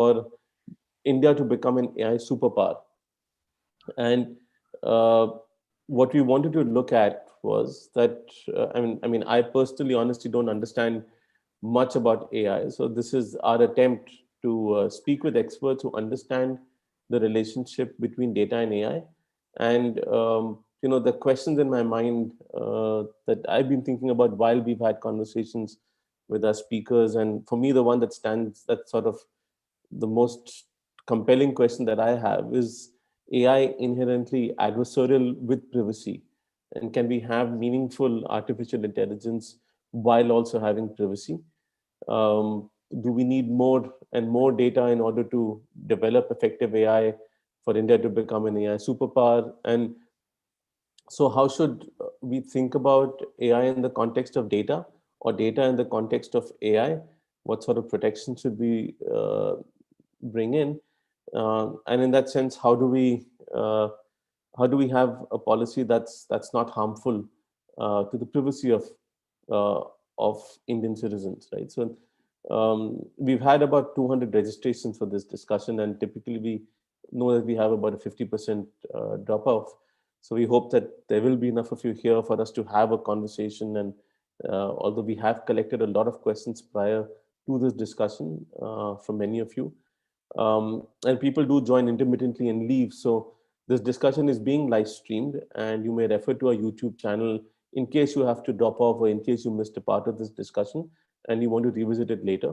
for India to become an AI superpower. And what we wanted to look at was that, I personally, honestly, don't understand much about AI. So this is our attempt to speak with experts who understand the relationship between data and AI. And the questions in my mind that I've been thinking about while we've had conversations with our speakers, and for me, the one that stands, that's sort of the most compelling question that I have is: AI inherently adversarial with privacy? And can we have meaningful artificial intelligence while also having privacy? Do we need more and more data in order to develop effective AI for India to become an AI superpower? And so, how should we think about AI in the context of data, or data in the context of AI? What sort of protection should we bring in? And in that sense, how do we have a policy that's not harmful to the privacy uh, of Indian citizens, right? So we've had about 200 registrations for this discussion, and typically we know that we have about a 50% drop off. So we hope that there will be enough of you here for us to have a conversation. And although we have collected a lot of questions prior to this discussion from many of you, and people do join intermittently and leave. So this discussion is being live streamed, and you may refer to our YouTube channel in case you have to drop off or in case you missed a part of this discussion and you want to revisit it later.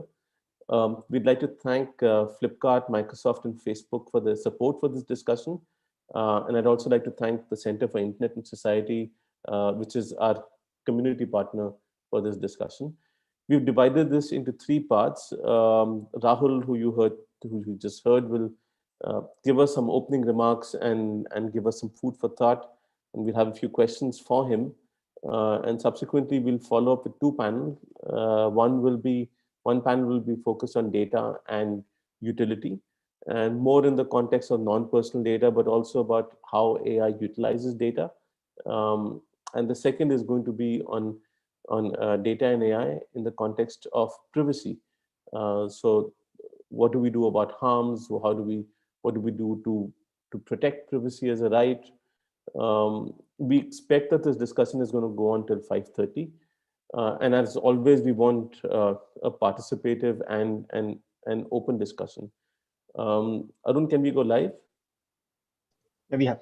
We'd like to thank Flipkart, Microsoft, and Facebook for their support for this discussion. And I'd also like to thank the Center for Internet and Society, which is our community partner for this discussion. We've divided this into three parts. Rahul, who you just heard, will give us some opening remarks and give us some food for thought. And we'll have a few questions for him. And subsequently, we'll follow up with two panels. One panel will be focused on data and utility, and more in the context of non-personal data, but also about how AI utilizes data. And the second is going to be on data and AI in the context of privacy. So, what do we do about harms? What do we do to protect privacy as a right? We expect that this discussion is going to go on till 5:30. And as always, we want a participative and open discussion. Arun, can we go live? Yeah, we have.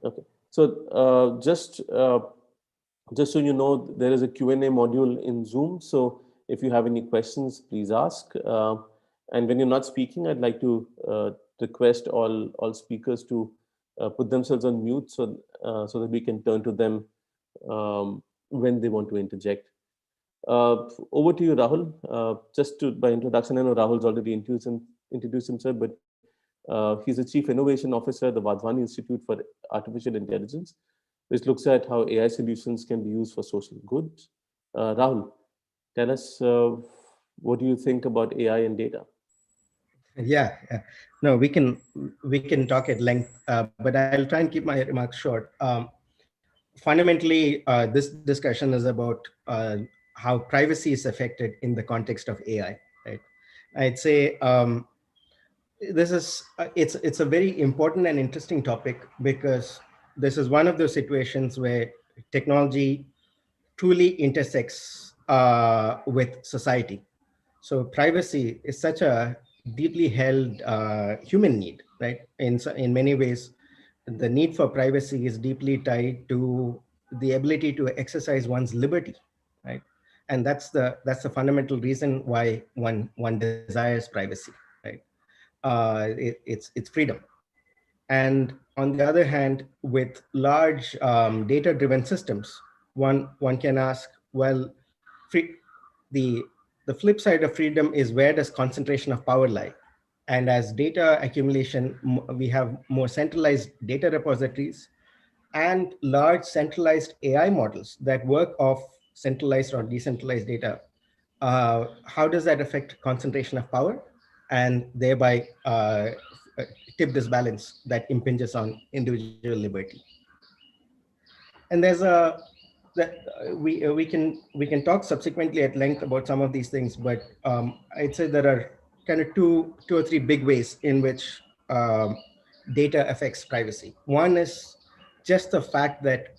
Okay. So just so you know, there is a Q&A module in Zoom. So if you have any questions, please ask. And when you're not speaking, I'd like to request all speakers to put themselves on mute so that we can turn to them when they want to interject. Over to you, Rahul. By introduction, I know Rahul's already introduced himself, but he's the Chief Innovation Officer at the Vadhwani Institute for Artificial Intelligence, which looks at how AI solutions can be used for social good. Rahul, tell us, what do you think about AI and data? Yeah, no, we can talk at length, but I'll try and keep my remarks short. Fundamentally, this discussion is about how privacy is affected in the context of AI. Right? I'd say it's a very important and interesting topic, because this is one of those situations where technology truly intersects with society. So privacy is such a deeply held human need, right? In many ways, the need for privacy is deeply tied to the ability to exercise one's liberty, right? And that's the fundamental reason why one desires privacy, right? It's freedom. And on the other hand, with large data-driven systems, one can ask, well, free, the the flip side of freedom is, where does concentration of power lie? And as data accumulation, we have more centralized data repositories and large centralized AI models that work off centralized or decentralized data. How does that affect concentration of power, and thereby tip this balance that impinges on individual liberty? And there's a that we can talk subsequently at length about some of these things, but I'd say there are kind of two or three big ways in which data affects privacy. One is just the fact that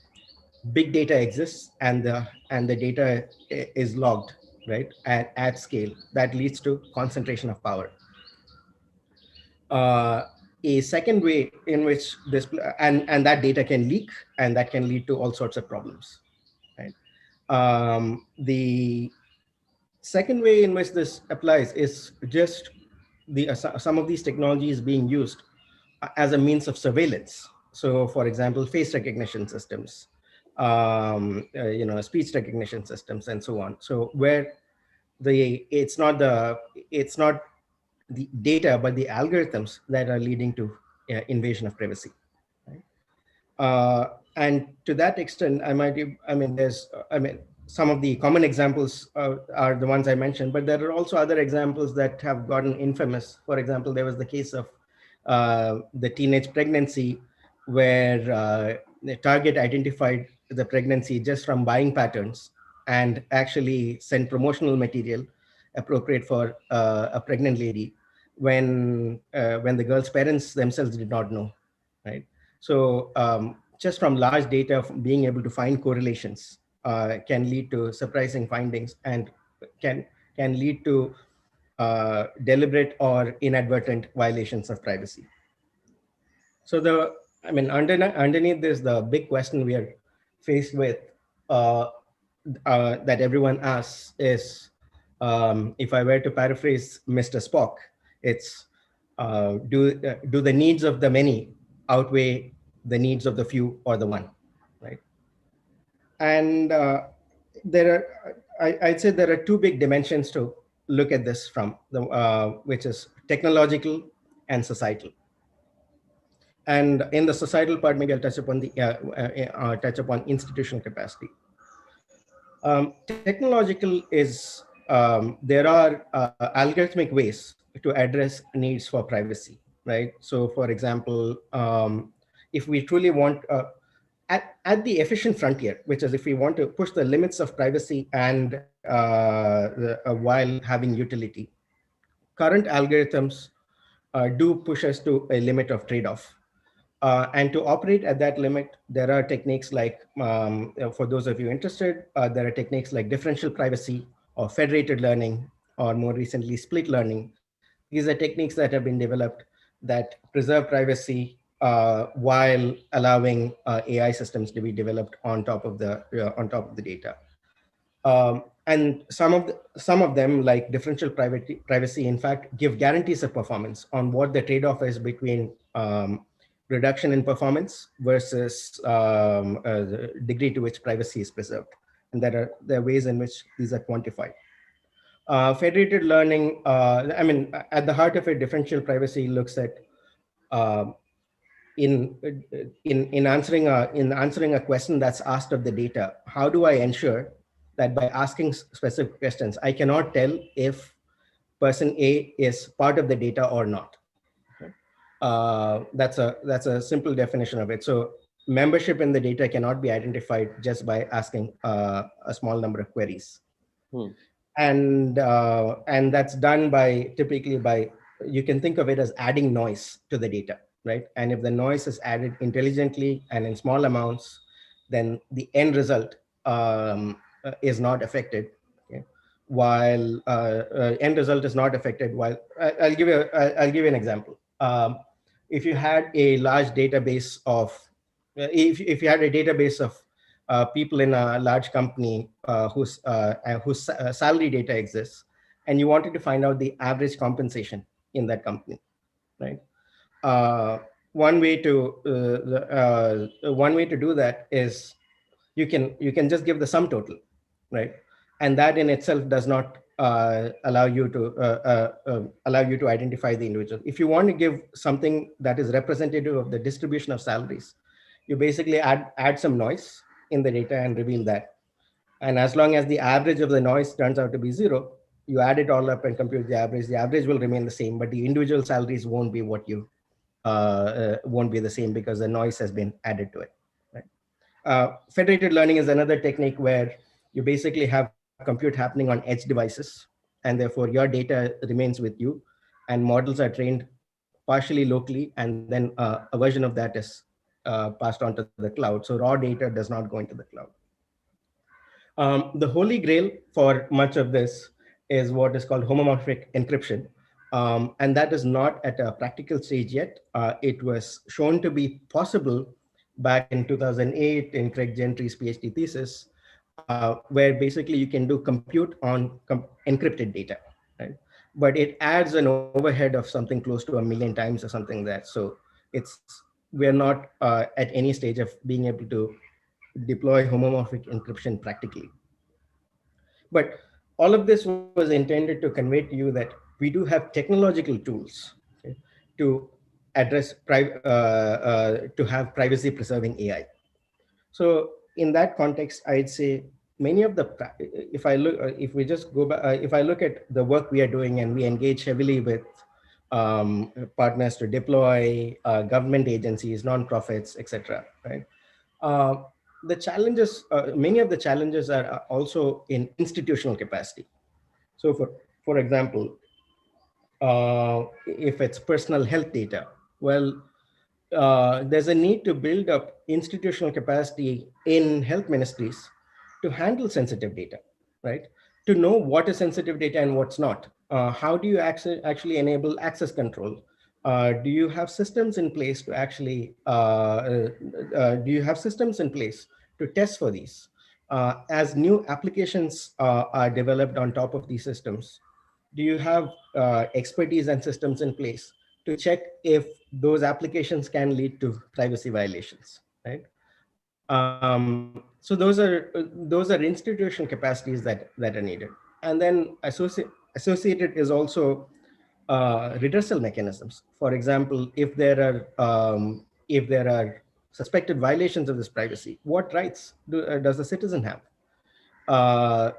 big data exists and the data is logged, right, at scale. That leads to concentration of power. uh, a second way in which this and that data can leak, and that can lead to all sorts of problems, right? The second way in which this applies is just some of these technologies being used as a means of surveillance. So, for example, face recognition systems, speech recognition systems, and so on. So, where the it's not the data, but the algorithms that are leading to invasion of privacy. Right? And to that extent, some of the common examples are the ones I mentioned, but there are also other examples that have gotten infamous. For example, there was the case of the teenage pregnancy, where the target identified the pregnancy just from buying patterns and actually sent promotional material appropriate for a pregnant lady when the girl's parents themselves did not know, right? So just from large data, being able to find correlations can lead to surprising findings, and can can lead to deliberate or inadvertent violations of privacy. So underneath this, the big question we are faced with, uh, that everyone asks is, if I were to paraphrase Mr. Spock, it's do the needs of the many outweigh the needs of the few or the one, right? And there are, I'd say there are two big dimensions to look at this from, which is technological and societal. And in the societal part, maybe I'll touch upon institutional capacity. Technological is, there are algorithmic ways to address needs for privacy, right? So, for example, if we truly want, at the efficient frontier, which is if we want to push the limits of privacy and while having utility, current algorithms do push us to a limit of trade-off. And to operate at that limit, there are techniques like, for those of you interested, there are techniques like differential privacy or federated learning, or more recently, split learning. These are techniques that have been developed that preserve privacy while allowing AI systems to be developed on top of the data. And some of them, like differential privacy, in fact, give guarantees of performance on what the trade-off is between reduction in performance versus the degree to which privacy is preserved. And there are ways in which these are quantified. Federated learning, at the heart of it, differential privacy looks at, uh, in in answering a question that's asked of the data, how do I ensure that by asking specific questions, I cannot tell if person A is part of the data or not? That's a simple definition of it. So membership in the data cannot be identified just by asking a small number of queries. Hmm. And that's done by, typically by, you can think of it as adding noise to the data, right? And if the noise is added intelligently and in small amounts, then the end result is not affected. Okay? While end result is not affected, while I'll give you an example. If you had a large database of, if you had a database of people in a large company whose salary data exists, and you wanted to find out the average compensation in that company, right? Uh, one way to do that is, you can just give the sum total, right? And that in itself does not allow you to identify the individual. If you want to give something that is representative of the distribution of salaries, you basically add some noise in the data and reveal that. And as long as the average of the noise turns out to be zero, you add it all up and compute the average. The average will remain the same, but the individual salaries won't be the same because the noise has been added to it. Right? Federated learning is another technique where you basically have compute happening on edge devices, and therefore your data remains with you, and models are trained partially locally, and then a version of that is passed on to the cloud. So raw data does not go into the cloud. The holy grail for much of this is what is called homomorphic encryption. And that is not at a practical stage yet. It was shown to be possible back in 2008 in Craig Gentry's PhD thesis, where basically you can do compute on encrypted data, right? But it adds an overhead of something close to 1,000,000 times or something like that. So we're not at any stage of being able to deploy homomorphic encryption practically. But all of this was intended to convey to you that we do have technological tools, okay, to to have privacy preserving AI. So in that context, I'd say many of the if we just go back, if I look at the work we are doing and we engage heavily with partners to deploy, government agencies, nonprofits, etc. Right? Uh, the challenges, many of the challenges are also in institutional capacity. So for example, if it's personal health data, well, there's a need to build up institutional capacity in health ministries to handle sensitive data, right? To know what is sensitive data and what's not. How do you actually enable access control? Do you have systems in place to actually, do you have systems in place to test for these? As new applications are developed on top of these systems, do you have expertise and systems in place to check if those applications can lead to privacy violations, right? So those are institutional capacities that are needed. And then associated is also redressal mechanisms. For example, if there are suspected violations of this privacy, what rights does the citizen have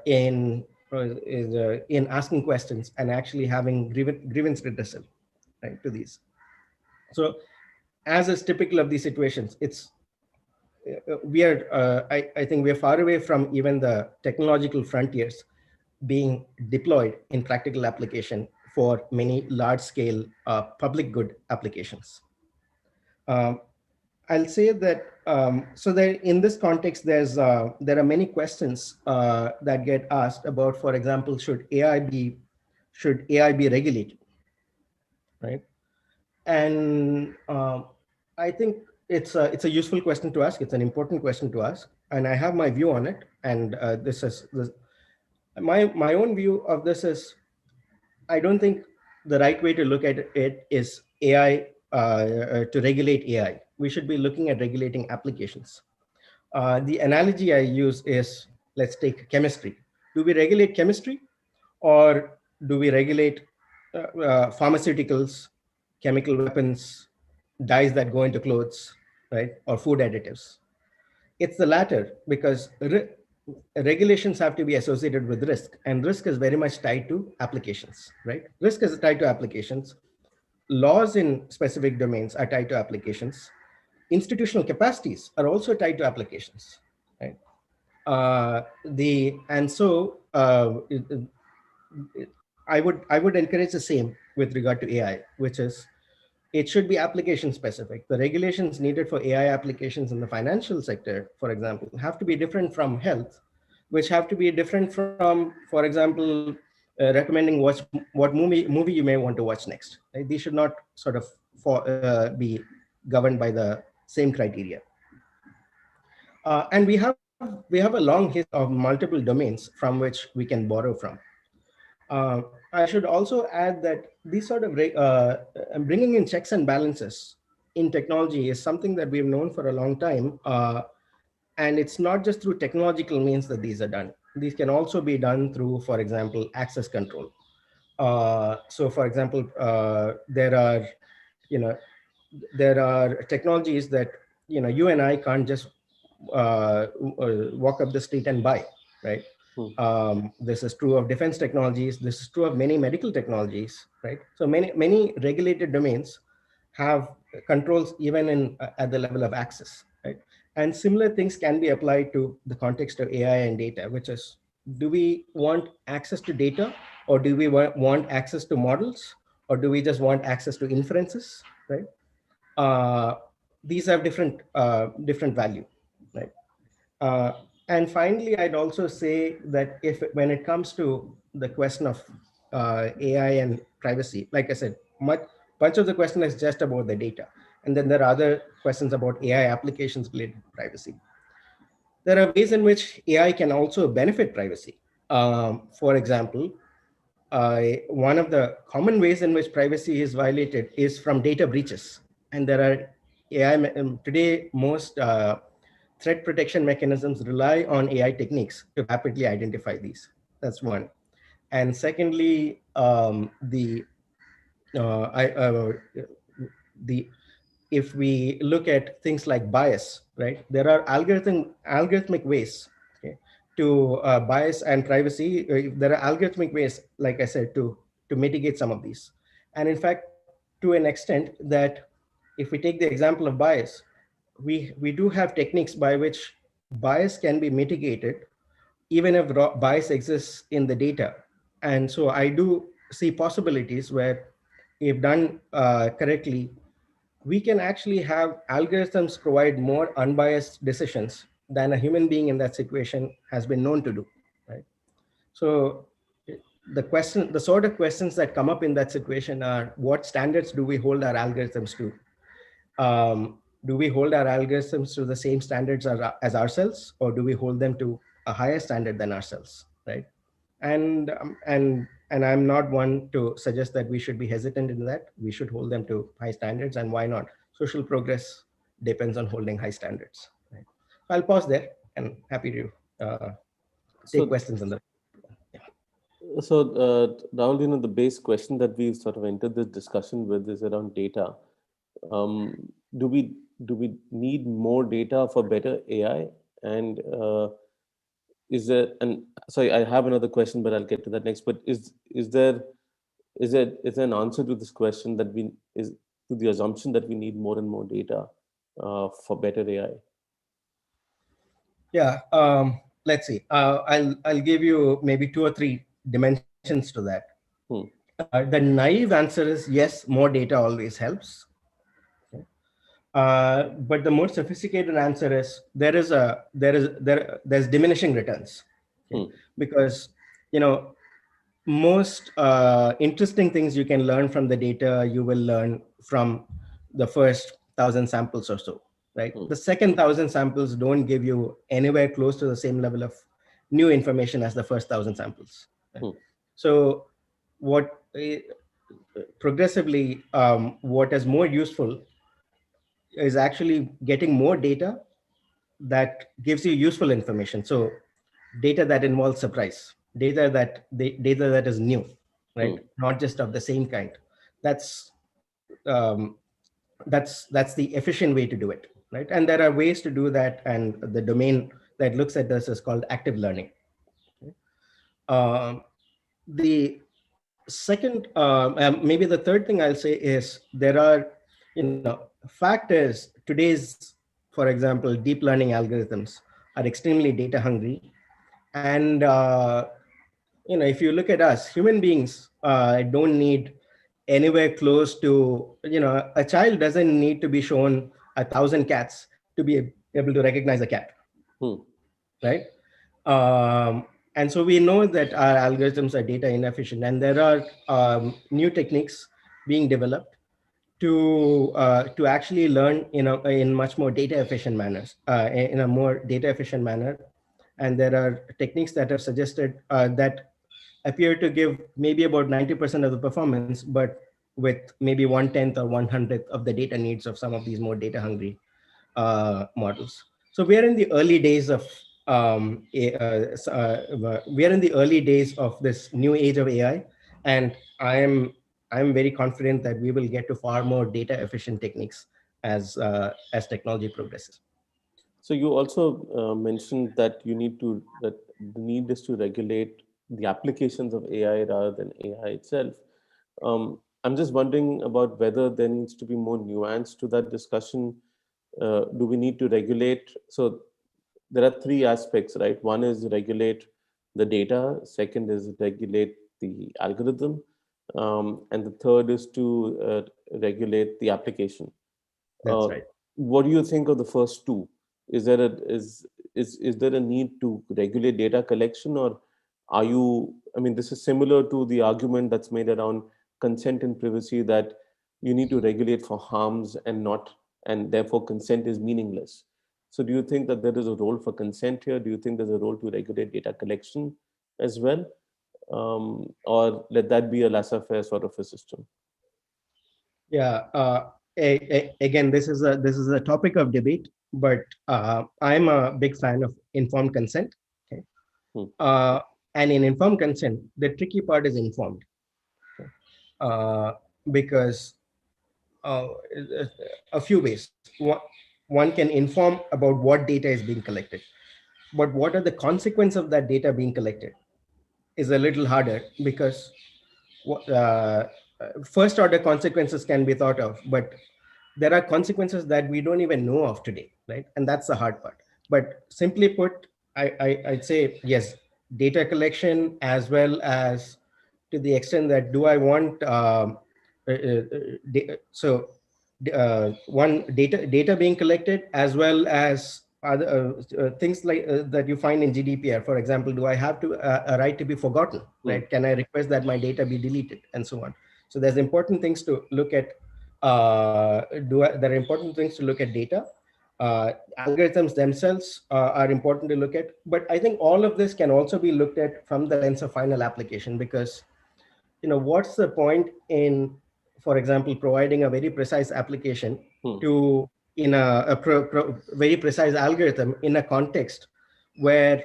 in asking questions and actually having grievance redressal, right, to these? So as is typical of these situations, I think we are far away from even the technological frontiers being deployed in practical application for many large scale public good applications. Um, I'll say that so there in this context, there are many questions that get asked about, for example, should AI be regulated, right? And I think it's a useful question to ask. It's an important question to ask, and I have my view on it. And my own view of this is, I don't think the right way to look at it is AI to regulate AI. We should be looking at regulating applications. The analogy I use is, let's take chemistry. Do we regulate chemistry, or do we regulate pharmaceuticals, chemical weapons, dyes that go into clothes, right, or food additives? It's the latter, because regulations have to be associated with risk, and risk is very much tied to applications, right? Risk is tied to applications. Laws in specific domains are tied to applications. Institutional capacities are also tied to applications, right? The and so I would encourage the same with regard to AI, which is it should be application specific. The regulations needed for AI applications in the financial sector, for example, have to be different from health, which have to be different from, for example, recommending what movie you may want to watch next. Right? These should not sort of be governed by the same criteria. And we have a long history of multiple domains from which we can borrow from. I should also add that these sort of bringing in checks and balances in technology is something that we've known for a long time. And it's not just through technological means that these are done. These can also be done through, for example, access control. So for example, you know, there are technologies that, you and I can't just walk up the street and buy, right? This is true of defense technologies. This is true of many medical technologies, right? So many regulated domains have controls even at the level of access, right? And similar things can be applied to the context of AI and data, which is, do we want access to data, or do we want access to models, or do we just want access to inferences, right? Uh, these have different value, right? Uh, and finally, I'd also say that if when it comes to the question of AI and privacy, like I said, bunch of the question is just about the data, and then there are other questions about AI applications related to privacy. There are ways in which AI can also benefit privacy. For example, one of the common ways in which privacy is violated is from data breaches. And there are today, most threat protection mechanisms rely on AI techniques to rapidly identify these. That's one. And secondly, I, the if we look at things like bias, right? There are algorithmic ways, okay, to bias and privacy. There are algorithmic ways, like I said, to mitigate some of these. And in fact, to an extent that if we take the example of bias, we do have techniques by which bias can be mitigated even if bias exists in the data. And so I do see possibilities where, if done correctly, we can actually have algorithms provide more unbiased decisions than a human being in that situation has been known to do, right? So the sort of questions that come up in that situation are, what standards do we hold our algorithms to? Do we hold our algorithms to the same standards as ourselves, or do we hold them to a higher standard than ourselves, right? And I'm not one to suggest that we should be hesitant in that. We should hold them to high standards, and why not? Social progress depends on holding high standards, right? So I'll pause there, and happy to take So, questions on the. Rahul, the base question that we've sort of entered this discussion with is around data. Um, do we need more data for better AI? And is there, and sorry, I have another question, but I'll get to that next. But is there an answer to this question, that we is to the assumption that we need more and more data for better AI? Yeah, let's see. I'll give you maybe two or three dimensions to that. Hmm. The naive answer is yes, more data always helps. But the more sophisticated answer is there's diminishing returns, okay? Hmm. Because you know most interesting things you can learn from the data you will learn from the first 1,000 samples or so, right? Hmm. The second 1,000 samples don't give you anywhere close to the same level of new information as the first 1,000 samples, right? Hmm. So what progressively what is more useful is actually getting more data that gives you useful information. So data that involves surprise, data that is new, Hmm. right? Not just of the same kind. That's um, that's the efficient way to do it, right? And there are ways to do that, and the domain that looks at this is called active learning. Um, the second, maybe the third thing I'll say is there are, fact is today's, for example, deep learning algorithms are extremely data hungry. And, if you look at us, human beings don't need anywhere close to, a child doesn't need to be shown 1,000 cats to be able to recognize a cat, Hmm. right? And so we know that our algorithms are data inefficient, and there are new techniques being developed to actually learn in much more data efficient manners, in a more data efficient manner. And there are techniques that are suggested that appear to give maybe about 90% of the performance, but with maybe 1/10 or 1/100th of the data needs of some of these more data hungry models. So we are in the early days of we are in the early days of this new age of AI, and I'm very confident that we will get to far more data efficient techniques as technology progresses. So you also mentioned that the need is to regulate the applications of AI rather than AI itself. I'm just wondering about whether there needs to be more nuance to that discussion. Do we need to regulate? So there are three aspects, right? One is regulate the data. Second is regulate the algorithm, and the third is to regulate the application. That's Uh, right. what do you think of the first two? Is there is there a need to regulate data collection, or are you? I mean, this is similar to the argument that's made around consent and privacy, that you need to regulate for harms and not, and therefore consent is meaningless. So, do you think that there is a role for consent here? Do you think there's a role to regulate data collection as well, or let that be a laissez-faire sort of a system? Yeah. Again, this is a topic of debate, but I'm a big fan of informed consent. Okay. Hmm. Uh, and in informed consent, the tricky part is informed, okay? Because uh, a few ways. One can inform about what data is being collected, but what are the consequences of that data being collected is a little harder because uh, first order consequences can be thought of, but there are consequences that we don't even know of today, right? And that's the hard part. But simply put, I'd say yes, data collection, as well as to the extent that do I want so one data being collected, as well as other things like that you find in GDPR. For example, do I have to a right to be forgotten, Hmm. right? Can I request that my data be deleted, and so on? So there's important things to look at. There are important things to look at data. Algorithms themselves are important to look at, but I think all of this can also be looked at from the lens of final application, because what's the point in, for example, providing a very precise application Hmm. to in very precise algorithm in a context where,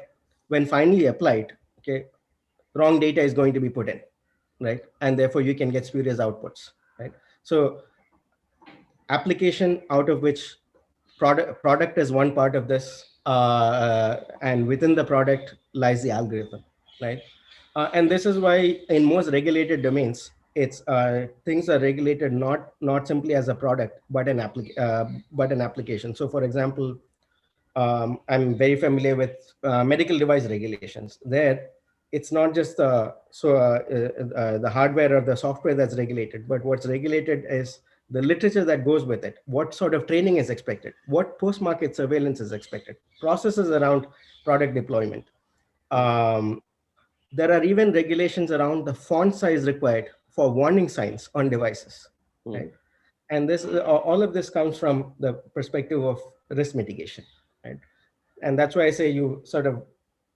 when finally applied, okay, wrong data is going to be put in, right? And therefore you can get spurious outputs, right? So application, out of which product is one part of this, and within the product lies the algorithm, right? And this is why in most regulated domains, it's things are regulated not simply as a product, but an application. So for example, I'm very familiar with medical device regulations. There, it's not just the hardware or the software that's regulated, but what's regulated is the literature that goes with it. What sort of training is expected? What post-market surveillance is expected? Processes around product deployment. Um, there are even regulations around the font size required for warning signs on devices, Hmm. right? And this, all of this comes from the perspective of risk mitigation, right? And that's why I say you sort of,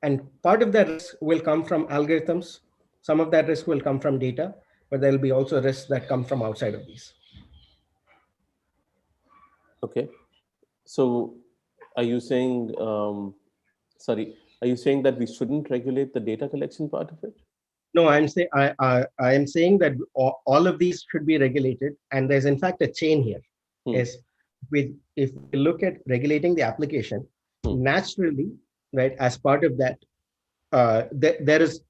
and part of that risk will come from algorithms, some of that risk will come from data, but there will be also risks that come from outside of these. Okay. So, are you saying, sorry, are you saying that we shouldn't regulate the data collection part of it? No, I am saying that all of these should be regulated, and there's in fact a chain here. Hmm. Is if we look at regulating the application, Hmm. naturally, right, as part of that, there is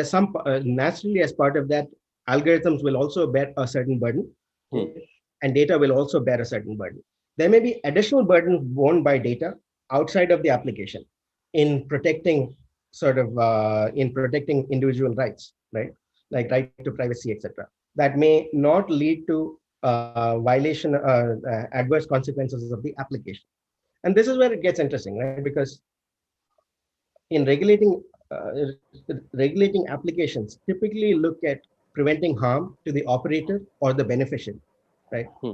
some naturally, as part of that, algorithms will also bear a certain burden, Hmm. okay? And data will also bear a certain burden. There may be additional burdens borne by data outside of the application in protecting in protecting individual rights, right? Like right to privacy, etc. That may not lead to violation, adverse consequences of the application. And this is where it gets interesting, right? Because in regulating applications typically look at preventing harm to the operator or the beneficiary, right? Hmm.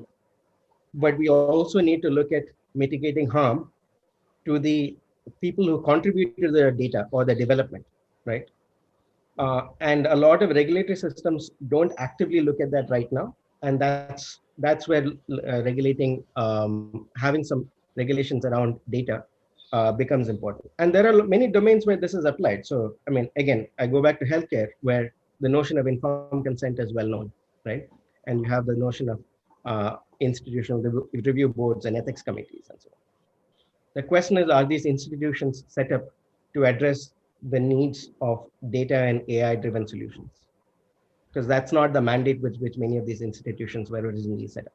But we also need to look at mitigating harm to the people who contribute to the data or the development, right? And a lot of regulatory systems don't actively look at that right now, and that's where regulating, having some regulations around data becomes important. And there are many domains where this is applied. So, I mean, again, I go back to healthcare, where the notion of informed consent is well known, right? And you have the notion of institutional review boards and ethics committees and so on. The question is, are these institutions set up to address the needs of data and AI driven solutions? Because that's not the mandate with which many of these institutions were originally set up.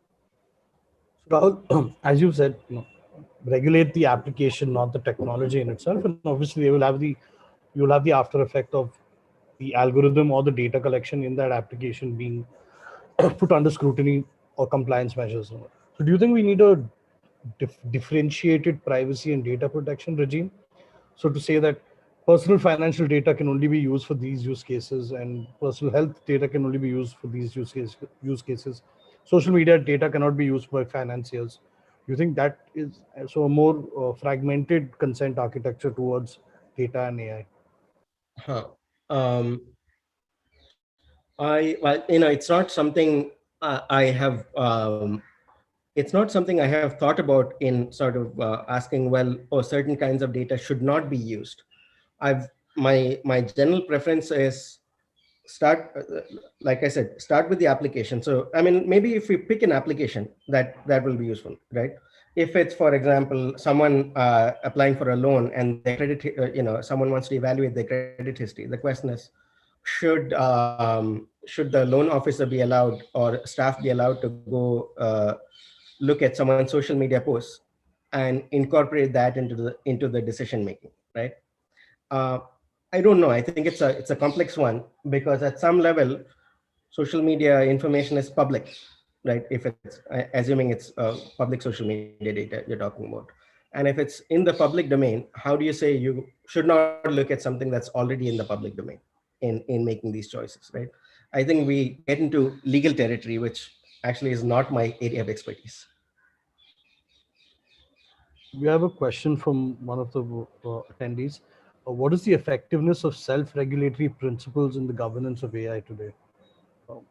Rahul, as you said, regulate the application, not the technology in itself, and obviously they will have the you'll have the after effect of the algorithm or the data collection in that application being put under scrutiny or compliance measures. So do you think we need a differentiated privacy and data protection regime? So to say that personal financial data can only be used for these use cases, and personal health data can only be used for these use cases. Social media data cannot be used by financiers. You think that is so a more fragmented consent architecture towards data and AI? Huh. Um, well, it's not something I have. It's not something I have thought about in sort of asking. Well, or certain kinds of data should not be used. I've my general preference is start like I said, start with the application. So I mean, maybe if we pick an application that will be useful, right? If it's, for example, someone applying for a loan and their credit, someone wants to evaluate their credit history, the question is, should the loan officer be allowed or staff be allowed to go look at someone's social media posts and incorporate that into the decision making, right? uh, I don't know. I think it's a complex one, because at some level, social media information is public, right? If it's assuming it's public social media data you're talking about, and if it's in the public domain, how do you say you should not look at something that's already in the public domain in making these choices, right? I think we get into legal territory, which actually is not my area of expertise. We have a question from one of the attendees. What is the effectiveness of self-regulatory principles in the governance of AI today?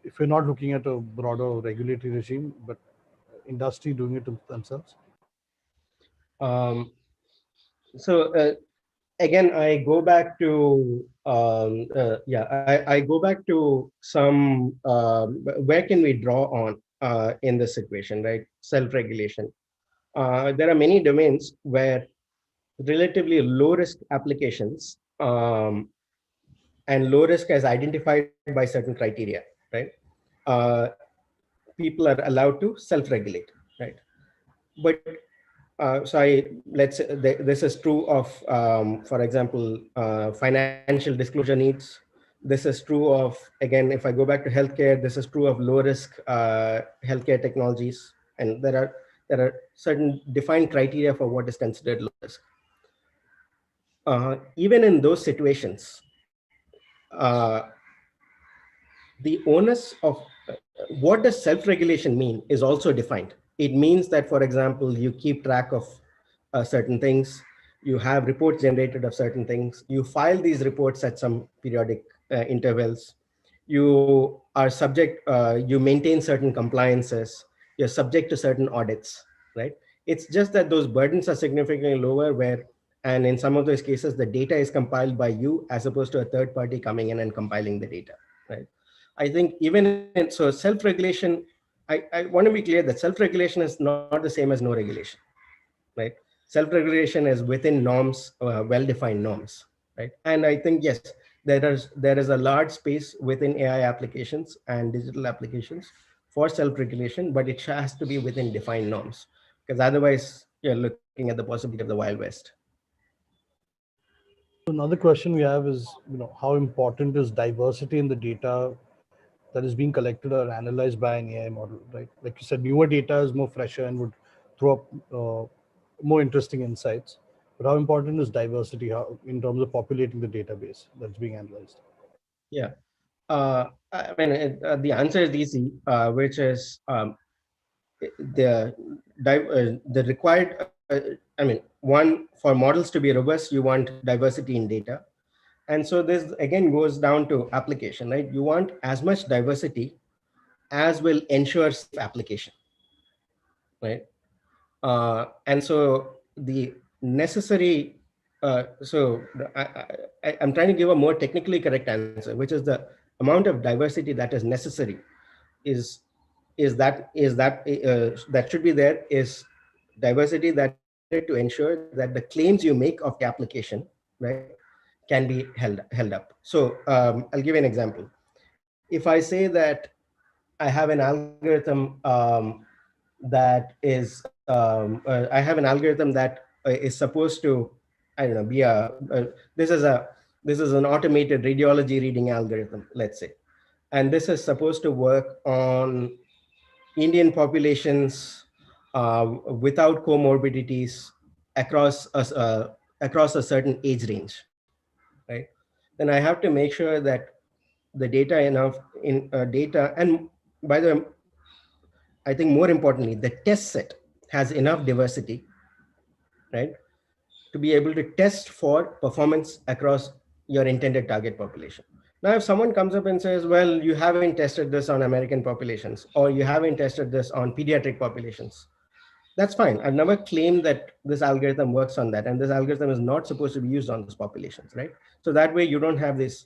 If we're not looking at a broader regulatory regime, but industry doing it themselves? um, so again, I go back to I go back to some where can we draw on in this situation, right? Self-regulation. There are many domains where relatively low risk applications, and low risk as identified by certain criteria, right? Uh, People are allowed to self-regulate, right? But so let's say this is true of, for example, financial disclosure needs. This is true of, again, if I go back to healthcare, this is true of low risk healthcare technologies, and there are certain defined criteria for what is considered low risk. Even in those situations, uh, the onus of what does self-regulation mean is also defined. It means that, for example, you keep track of certain things, you have reports generated of certain things, you file these reports at some periodic intervals, you are subject, you maintain certain compliances, you're subject to certain audits, right? It's just that those burdens are significantly lower, where, and in some of those cases, the data is compiled by you as opposed to a third party coming in and compiling the data, right? I think even in, so self-regulation, I want to be clear that self-regulation is not the same as no regulation, right? Self-regulation is within norms, well-defined norms, right? And I think, yes, there is a large space within AI applications and digital applications for self-regulation, but it has to be within defined norms, because otherwise you're looking at the possibility of the Wild West. So another question we have is, how important is diversity in the data that is being collected or analyzed by an AI model, right? Like you said, newer data is more fresher and would throw up more interesting insights. But how important is diversity in terms of populating the database that's being analyzed? Yeah. I mean, the answer is easy, which is the the required. I mean, one, for models to be robust, you want diversity in data, and so this again goes down to application, right? You want as much diversity as will ensure safe application, right? And so the necessary, I'm trying to give a more technically correct answer, which is the amount of diversity that is necessary is that should be there, is diversity that is needed to ensure that the claims you make of the application, right, can be held up. So I'll give you an example. If I say that I have an algorithm I have an algorithm that is supposed to, I don't know, be this is a This is an automated radiology reading algorithm, let's say. And this is supposed to work on Indian populations without comorbidities across across a certain age range, right? Then I have to make sure that the data enough in data, and by the way, I think more importantly, the test set has enough diversity, right, to be able to test for performance across your intended target population. Now, if someone comes up and says, well, you haven't tested this on American populations, or you haven't tested this on pediatric populations, that's fine. I've never claimed that this algorithm works on that, and this algorithm is not supposed to be used on those populations, right? So that way you don't have this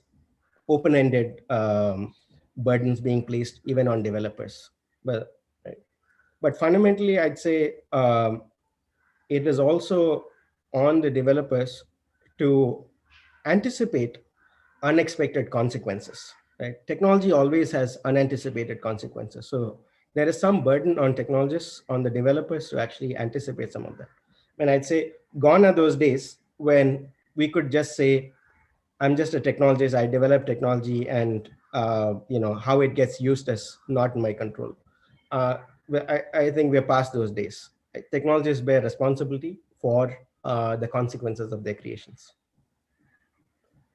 open-ended burdens being placed even on developers. But, right? But fundamentally, I'd say it is also on the developers to anticipate unexpected consequences, right? Technology always has unanticipated consequences. So there is some burden on technologists, on the developers to actually anticipate some of that. And I'd say gone are those days when we could just say, I'm just a technologist, I develop technology, and how it gets used is not in my control. I think we're past those days. Technologists bear responsibility for the consequences of their creations.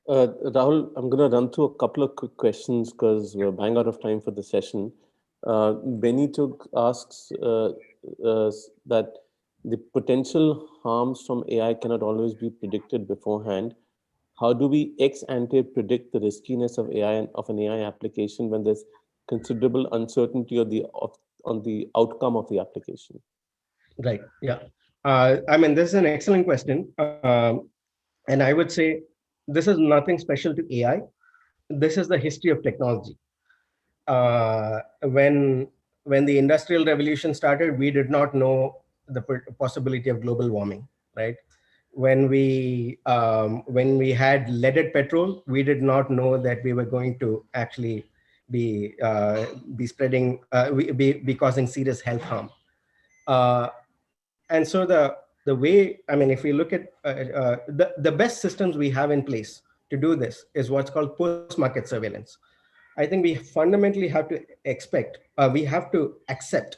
Rahul, I'm going to run through a couple of quick questions because we're bang out of time for the session. Benito asks that the potential harms from AI cannot always be predicted beforehand. How do we ex ante predict the riskiness of AI and of an AI application when there's considerable uncertainty on the outcome of the application? Right. Yeah. I mean, this is an excellent question. And I would say this is nothing special to AI. This is the history of technology. When the industrial revolution started, we did not know the possibility of global warming, right? When we had leaded petrol, we did not know that we were going to actually be spreading, be causing serious health harm. And so the way, I mean, if we look at the best systems we have in place to do this is what's called post-market surveillance. I think we fundamentally have to we have to accept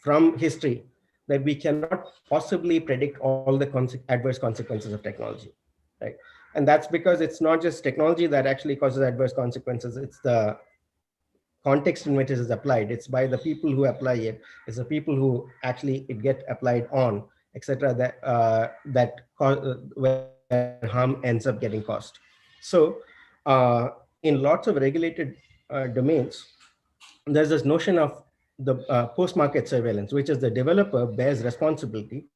from history that we cannot possibly predict all the adverse consequences of technology, right? And that's because it's not just technology that actually causes adverse consequences. It's the context in which it is applied. It's by the people who apply it. It's the people who actually it get applied on, etc. Where harm ends up getting caused. So, in lots of regulated domains, there's this notion of the post-market surveillance, which is the developer bears responsibility,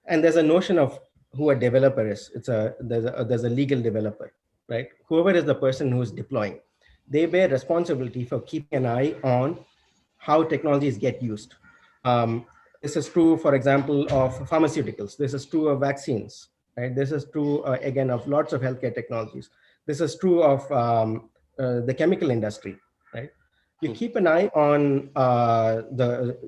and there's a notion of who a developer is. There's a legal developer, right? Whoever is the person who's deploying, they bear responsibility for keeping an eye on how technologies get used. This is true, for example, of pharmaceuticals. This is true of vaccines, right? This is true, again, of lots of healthcare technologies. This is true of the chemical industry, right? You keep an eye on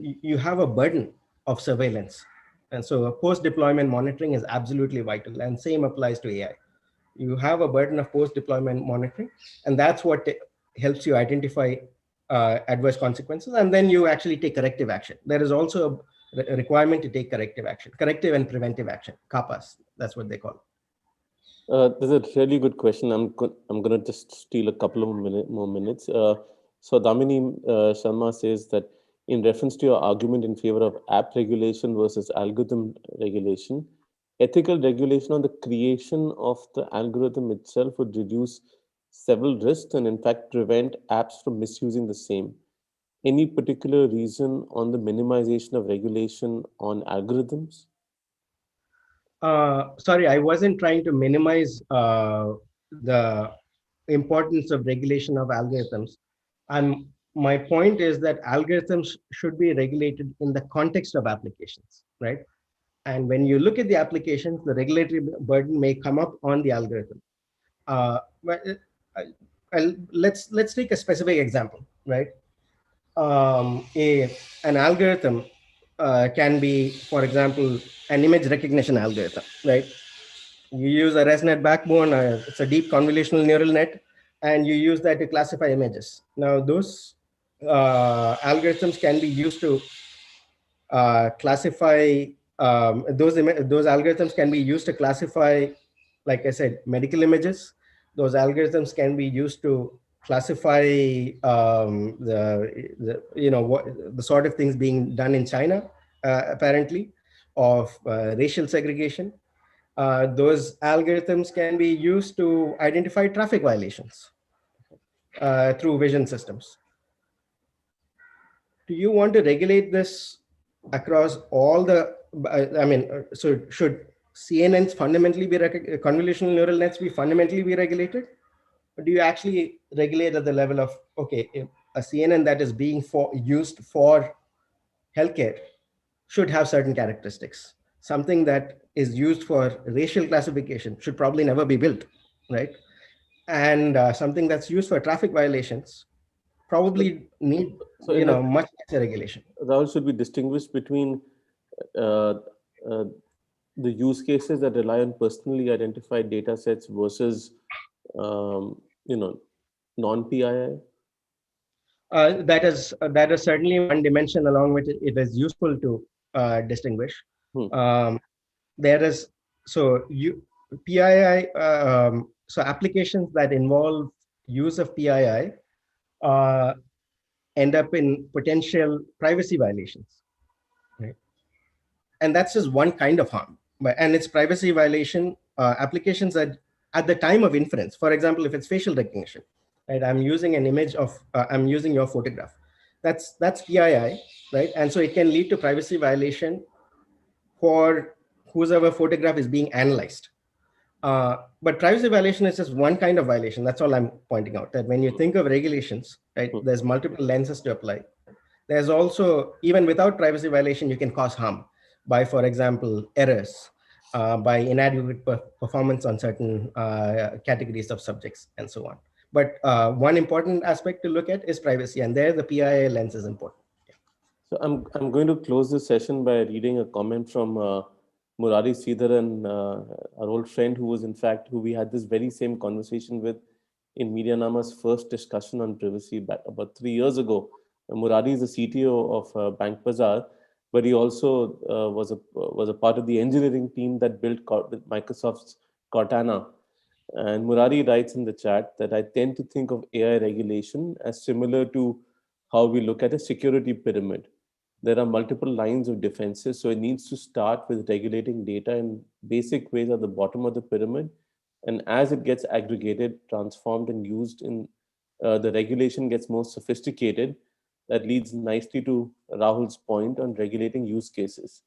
you have a burden of surveillance. And so post-deployment monitoring is absolutely vital, and same applies to AI. You have a burden of post-deployment monitoring, and that's what helps you identify adverse consequences, and then you actually take corrective action. There is also a requirement to take corrective action, corrective and preventive action, CAPAs, that's what they call. This is a really good question. I'm going to just steal a couple of more minutes. So Damini Sharma says that in reference to your argument in favor of app regulation versus algorithm regulation, ethical regulation on the creation of the algorithm itself would reduce several risks and in fact prevent apps from misusing the same. Any particular reason on the minimization of regulation on algorithms? Sorry, I wasn't trying to minimize the importance of regulation of algorithms. My point is that algorithms should be regulated in the context of applications, right? And when you look at the applications, the regulatory burden may come up on the algorithm. Let's take a specific example, right? An algorithm can be, for example, an image recognition algorithm, right? You use a ResNet backbone, it's a deep convolutional neural net, and you use that to classify images. Now, those algorithms can be used to classify those algorithms can be used to classify, like I said, medical images. Those algorithms can be used to classify the sort of things being done in China, apparently, of racial segregation. Those algorithms can be used to identify traffic violations through vision systems. Do you want to regulate this across all the, so should CNNs fundamentally be, convolutional neural nets be fundamentally be regulated? Or do you actually regulate at the level of, okay, if a CNN that is being used for healthcare should have certain characteristics. Something that is used for racial classification should probably never be built, right? And something that's used for traffic violations probably need, So in that, much lesser regulation. Rahul, should we distinguish between uh, uh, the use cases that rely on personally identified data sets versus, um, you know, non-PII? That is certainly one dimension along which it is useful to distinguish. Hmm. Um, there is so you PII. So applications that involve use of PII uh, end up in potential privacy violations, right? And that's just one kind of harm. And it's privacy violation applications that at the time of inference. For example, if it's facial recognition, right? I'm using an image of I'm using your photograph. That's PII, right? And so it can lead to privacy violation for whoever photograph is being analyzed. But privacy violation is just one kind of violation. That's all I'm pointing out. That when you think of regulations, right, there's multiple lenses to apply. There's also, even without privacy violation, you can cause harm by, for example, errors, by inadequate performance on certain categories of subjects, and so on. But one important aspect to look at is privacy, and there the PII lens is important. So I'm going to close this session by reading a comment from Murari Sridharan, our old friend, who we had this very same conversation with in MediaNama's first discussion on privacy back about 3 years ago. Murari is the CTO of Bank Bazaar, but he also was a part of the engineering team that built Microsoft's Cortana. And Murari writes in the chat that I tend to think of AI regulation as similar to how we look at a security pyramid. There are multiple lines of defenses, so it needs to start with regulating data in basic ways at the bottom of the pyramid. And as it gets aggregated, transformed, and used in the regulation gets more sophisticated. That leads nicely to Rahul's point on regulating use cases.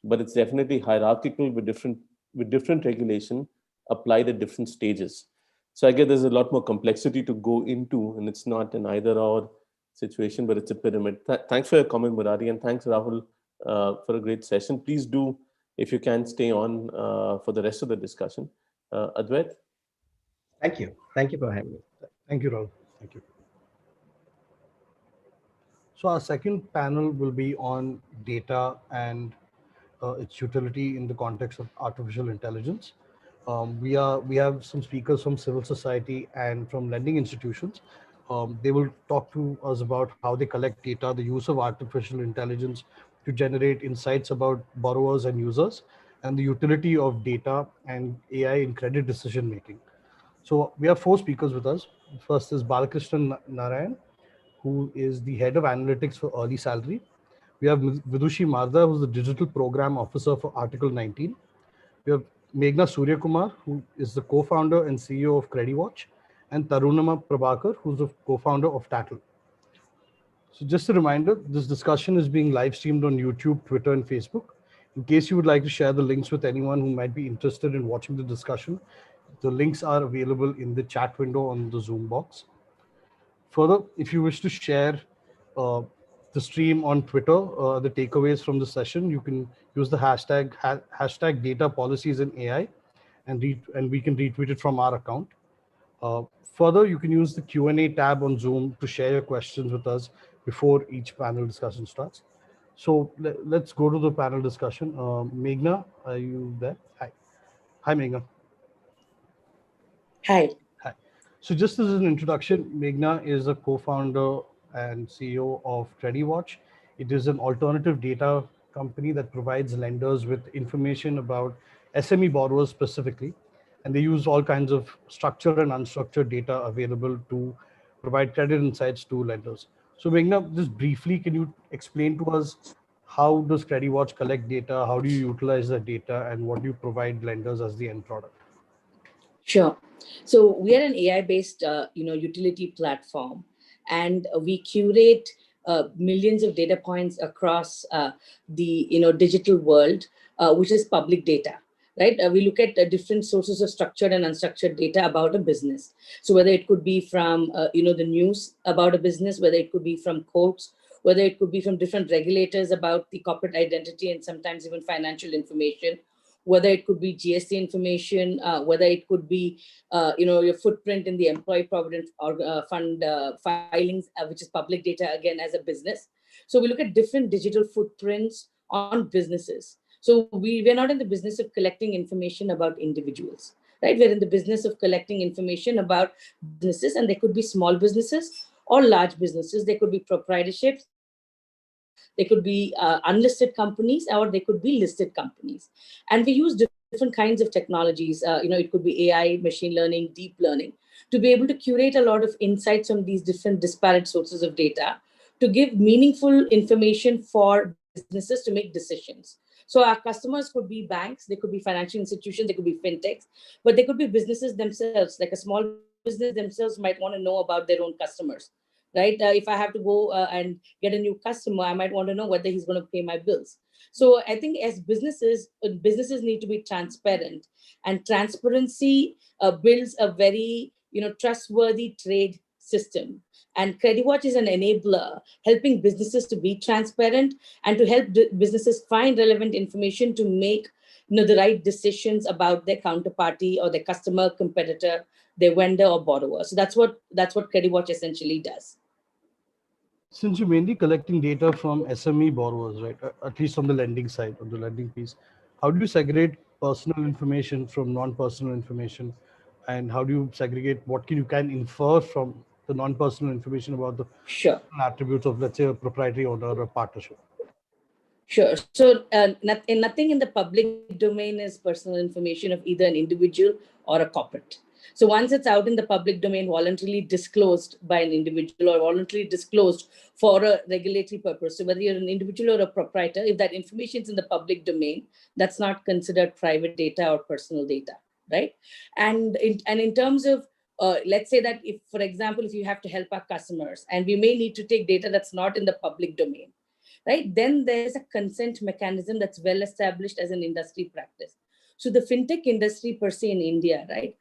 But it's definitely hierarchical with different regulation applied at different stages. So I guess there's a lot more complexity to go into, and it's not an either or situation, but it's a pyramid. Thanks for your comment, Murari, and thanks, Rahul, for a great session. Please do, if you can, stay on for the rest of the discussion. Advait? Thank you. Thank you for having me. Thank you, Rahul. Thank you. So our second panel will be on data and its utility in the context of artificial intelligence. We have some speakers from civil society and from lending institutions. They will talk to us about how they collect data, the use of artificial intelligence to generate insights about borrowers and users, and the utility of data and AI in credit decision making. So we have four speakers with us. First is Balakrishnan Narayan, who is the head of analytics for Early Salary. We have Vidushi Marda, who's the digital program officer for Article 19. We have Meghna Suryakumar, who is the co-founder and CEO of CrediWatch, and Tarunama Prabhakar, who's the co-founder of Tattle. So just a reminder, this discussion is being live streamed on YouTube, Twitter, and Facebook. In case you would like to share the links with anyone who might be interested in watching the discussion, the links are available in the chat window on the Zoom box. Further, if you wish to share the stream on Twitter, the takeaways from the session, you can use the hashtag data policies in AI, and we can retweet it from our account. Further, you can use the Q&A tab on Zoom to share your questions with us before each panel discussion starts. So let's go to the panel discussion. Meghna, are you there? Hi. Hi, Meghna. Hi. Hi. So just as an introduction, Meghna is a co-founder and CEO of CrediWatch. It is an alternative data company that provides lenders with information about SME borrowers specifically. And they use all kinds of structured and unstructured data available to provide credit insights to lenders. So Meghna, just briefly, can you explain to us how does CrediWatch collect data? How do you utilize that data? And what do you provide lenders as the end product? Sure. So we are an AI-based, utility platform, and we curate millions of data points across the digital world, which is public data. Right? We look at different sources of structured and unstructured data about a business. So whether it could be from the news about a business, whether it could be from courts, whether it could be from different regulators about the corporate identity and sometimes even financial information, whether it could be GST information, whether it could be, your footprint in the employee provident fund filings, which is public data again as a business. So we look at different digital footprints on businesses. So we're not in the business of collecting information about individuals, right? We're in the business of collecting information about businesses, and they could be small businesses or large businesses. They could be proprietorships, they could be unlisted companies, or they could be listed companies. And we use different kinds of technologies. It could be AI, machine learning, deep learning, to be able to curate a lot of insights from these different disparate sources of data to give meaningful information for businesses to make decisions. So our customers could be banks, they could be financial institutions, they could be fintechs, but they could be businesses themselves. Like a small business themselves might want to know about their own customers, right? If I have to go and get a new customer, I might want to know whether he's going to pay my bills. So I think as businesses need to be transparent, and transparency builds a very trustworthy trade system. And CreditWatch is an enabler, helping businesses to be transparent and to help businesses find relevant information to make the right decisions about their counterparty or their customer, competitor, their vendor or borrower. So that's what CreditWatch essentially does. Since you're mainly collecting data from SME borrowers, right? At least on the lending side, on the lending piece, how do you segregate personal information from non-personal information? And how do you segregate what you can infer from the non-personal information about the Sure. attributes of, let's say, a proprietary owner or a partnership? Sure. So nothing in the public domain is personal information of either an individual or a corporate. So once it's out in the public domain, voluntarily disclosed by an individual or voluntarily disclosed for a regulatory purpose. So whether you're an individual or a proprietor, if that information is in the public domain, that's not considered private data or personal data, right? And in terms of let's say that if, for example, if you have to help our customers and we may need to take data that's not in the public domain, right? Then there's a consent mechanism that's well established as an industry practice. So the fintech industry per se in India, right,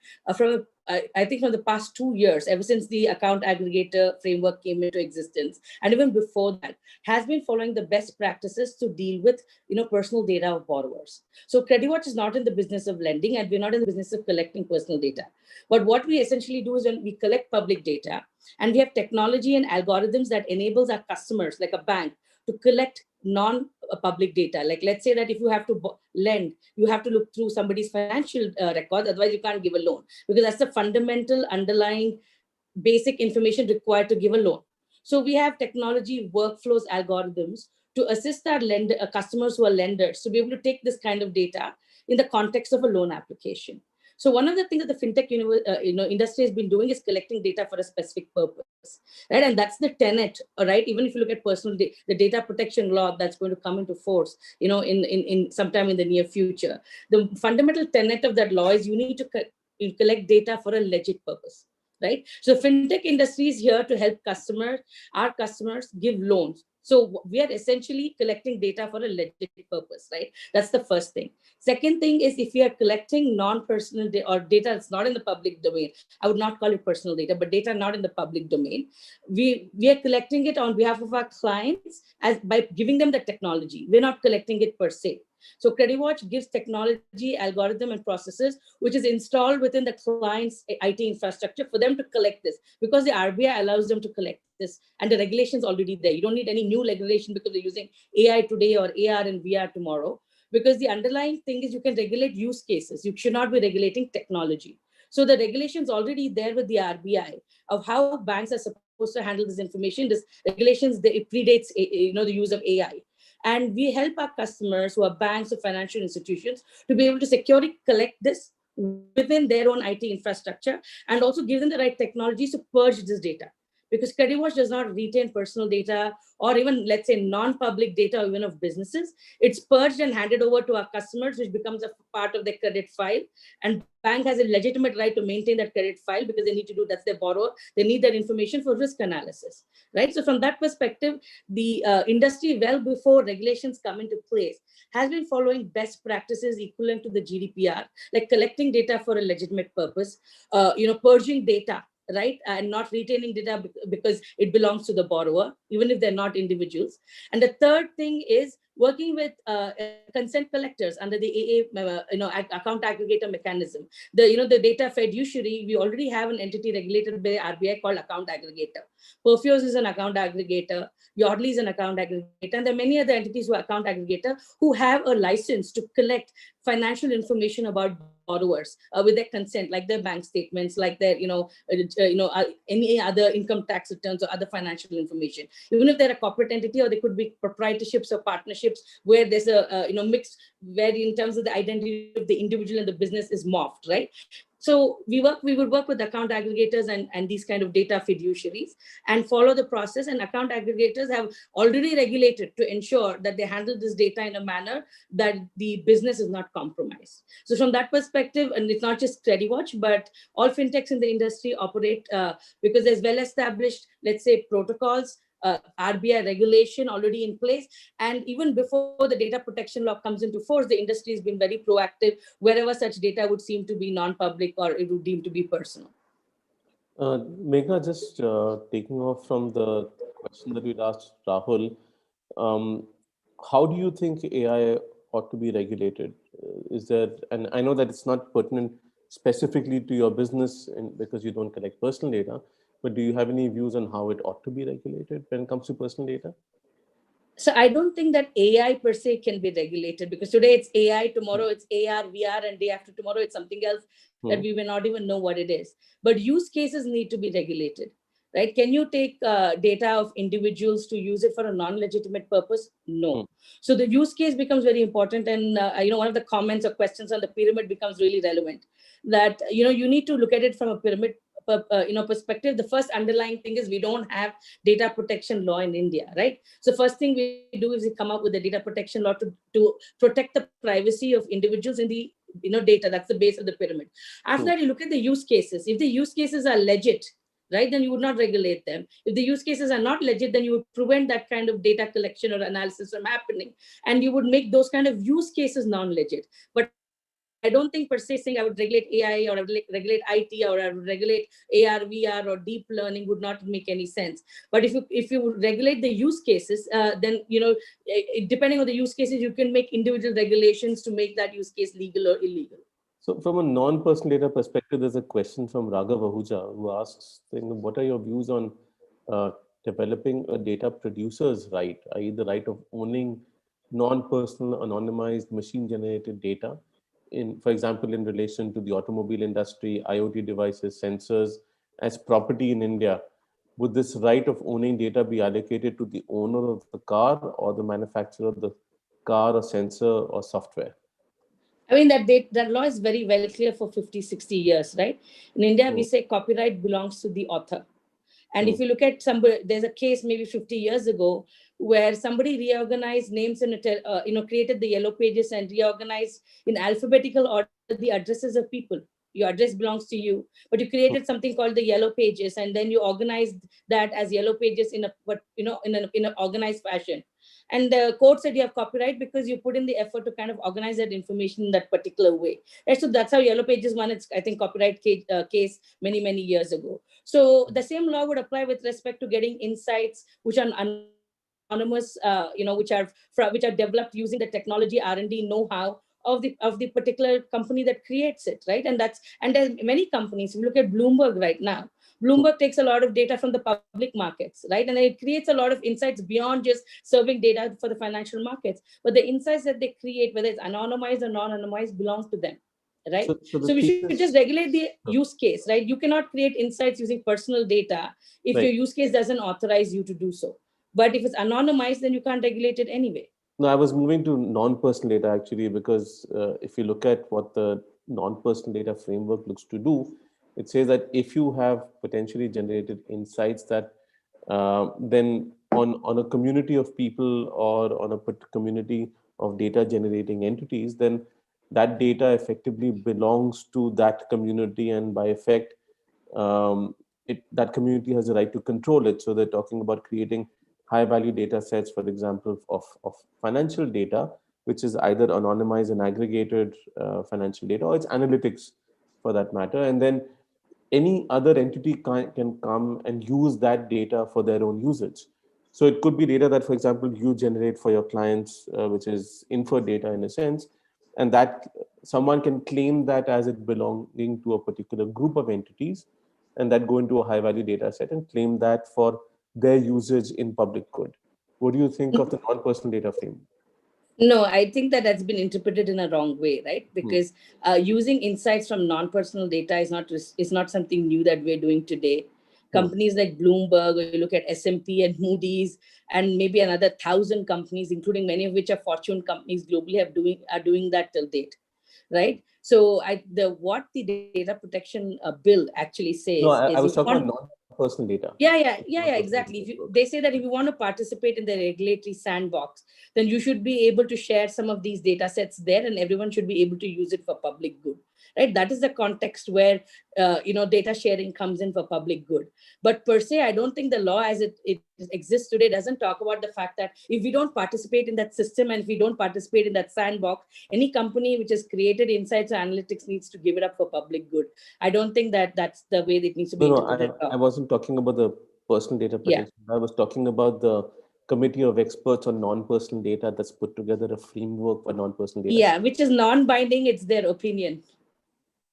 I think from the past 2 years, ever since the account aggregator framework came into existence, and even before that, has been following the best practices to deal with personal data of borrowers. So CreditWatch is not in the business of lending, and we're not in the business of collecting personal data. But what we essentially do is when we collect public data, and we have technology and algorithms that enables our customers, like a bank, to collect non-public data. Like let's say that if you have to lend, you have to look through somebody's financial record, otherwise you can't give a loan, because that's the fundamental underlying basic information required to give a loan. So we have technology, workflows, algorithms to assist our customers who are lenders to be able to take this kind of data in the context of a loan application. So one of the things that the fintech industry has been doing is collecting data for a specific purpose, right? And that's the tenet, right? Even if you look at the data protection law that's going to come into force, in sometime in the near future, the fundamental tenet of that law is you need to collect data for a legit purpose, right? So fintech industry is here to help our customers give loans. So we are essentially collecting data for a legit purpose, right? That's the first thing. Second thing is, if we are collecting non-personal or data that's not in the public domain, I would not call it personal data, but data not in the public domain, we are collecting it on behalf of our clients as by giving them the technology. We're not collecting it per se. So CreditWatch gives technology, algorithm, and processes which is installed within the client's IT infrastructure for them to collect this, because the RBI allows them to collect this, and the regulation is already there. You don't need any new regulation because they're using AI today or AR and VR tomorrow, because the underlying thing is you can regulate use cases. You should not be regulating technology. So the regulation's already there with the RBI of how banks are supposed to handle this information. This regulations, it predates the use of AI. And we help our customers who are banks or financial institutions to be able to securely collect this within their own IT infrastructure, and also give them the right technologies to purge this data. Because Credit Watch does not retain personal data or even, let's say, non-public data, or even of businesses. It's purged and handed over to our customers, which becomes a part of their credit file. And bank has a legitimate right to maintain that credit file because they need to do, that's their borrower. They need that information for risk analysis, right? So from that perspective, the industry, well before regulations come into place, has been following best practices equivalent to the GDPR, like collecting data for a legitimate purpose, purging data, right? And not retaining data because it belongs to the borrower, even if they're not individuals. And the third thing is working with consent collectors under the account aggregator mechanism. The data fiduciary, we already have an entity regulated by RBI called account aggregator. Perfios is an account aggregator. Yardley is an account aggregator. And there are many other entities who are account aggregator who have a license to collect financial information about borrowers with their consent, like their bank statements, like their any other income tax returns or other financial information. Even if they're a corporate entity, or they could be proprietorships or partnerships where there's a mix, where in terms of the identity of the individual and the business is morphed, right? So we would work with account aggregators and these kind of data fiduciaries and follow the process. And account aggregators have already regulated to ensure that they handle this data in a manner that the business is not compromised. So from that perspective, and it's not just CreditWatch, but all fintechs in the industry operate because there's well-established, let's say, protocols, RBI regulation already in place. And even before the data protection law comes into force, the industry has been very proactive wherever such data would seem to be non-public or it would deem to be personal. Megha, just taking off from the question that we asked Rahul, how do you think AI ought to be regulated? Is there, and I know that it's not pertinent specifically to your business because you don't collect personal data, but do you have any views on how it ought to be regulated when it comes to personal data? So I don't think that AI per se can be regulated, because today it's AI, tomorrow it's AR, VR, and day after tomorrow it's something else that we may not even know what it is. But use cases need to be regulated, right? Can you take data of individuals to use it for a non-legitimate purpose? No. So the use case becomes very important. And one of the comments or questions on the pyramid becomes really relevant. That you need to look at it from a pyramid perspective. The first underlying thing is we don't have data protection law in India, right? So first thing we do is we come up with a data protection law to protect the privacy of individuals in the data. That's the base of the pyramid. After that, you look at the use cases. If the use cases are legit, right, then you would not regulate them. If the use cases are not legit, then you would prevent that kind of data collection or analysis from happening, and you would make those kind of use cases non-legit. But I don't think per se saying I would regulate AI or I would regulate IT or I would regulate AR, VR or deep learning would not make any sense. But if you regulate the use cases, then depending on the use cases, you can make individual regulations to make that use case legal or illegal. So from a non-personal data perspective, there's a question from Raghav Ahuja who asks, what are your views on developing a data producer's right, i.e. the right of owning non-personal, anonymized, machine-generated data, for example, in relation to the automobile industry, IoT devices, sensors, as property in India? Would this right of owning data be allocated to the owner of the car or the manufacturer of the car or sensor or software? I mean, that law is very well clear for 50, 60 years, right? In India, we say copyright belongs to the author. And if you look at there's a case maybe 50 years ago where somebody reorganized names and created the yellow pages and reorganized in alphabetical order the addresses of people. Your address belongs to you, but you created something called the yellow pages, and then you organized that as yellow pages in an organized fashion. And the court said you have copyright because you put in the effort to kind of organize that information in that particular way. Right? So that's how Yellow Pages won its, I think, copyright case many, many years ago. So the same law would apply with respect to getting insights which are anonymous, which are developed using the technology R&D know-how of the particular company that creates it, right? And there's many companies. If you look at Bloomberg right now, Bloomberg takes a lot of data from the public markets, right? And it creates a lot of insights beyond just serving data for the financial markets. But the insights that they create, whether it's anonymized or non-anonymized, belongs to them. right? So the So we should thesis, just regulate the use case, right? You cannot create insights using personal data if your right. use case doesn't authorize you to do so. But if it's anonymized, then you can't regulate it anyway. No, I was moving to non-personal data actually, because if you look at what the non-personal data framework looks to do, it says that if you have potentially generated insights that then on a community of people or on a community of data generating entities, then that data effectively belongs to that community, and by effect, that community has a right to control it. So they're talking about creating high value data sets, for example, of financial data, which is either anonymized and aggregated financial data, or it's analytics for that matter. And then any other entity can come and use that data for their own usage. So it could be data that, for example, you generate for your clients, which is inferred data in a sense, and that someone can claim that as it belonging to a particular group of entities, and that go into a high value data set and claim that for their usage in public good. What do you think of the non-personal data frame? No, I think that that's been interpreted in a wrong way, right? Because using insights from non-personal data is not something new that we're doing today. Companies like Bloomberg, or you look at S&P and Moody's, and maybe another 1,000 companies, including many of which are Fortune companies globally, are doing that till date, right? So what the data protection bill actually No, says I is, was if you talking want, about non-personal data. exactly. They say that if you want to participate in the regulatory sandbox, then you should be able to share some of these data sets there, and everyone should be able to use it for public good, right? That is the context where data sharing comes in for public good. But per se, I don't think the law as it exists today doesn't talk about the fact that if we don't participate in that system and if we don't participate in that sandbox, any company which has created insights or analytics needs to give it up for public good. I don't think that that's the way it needs to be No, interpreted. I wasn't talking about the personal data Yeah. protection. I was talking about the committee of experts on non-personal data that's put together a framework for non-personal data. Yeah, which is non-binding. It's their opinion.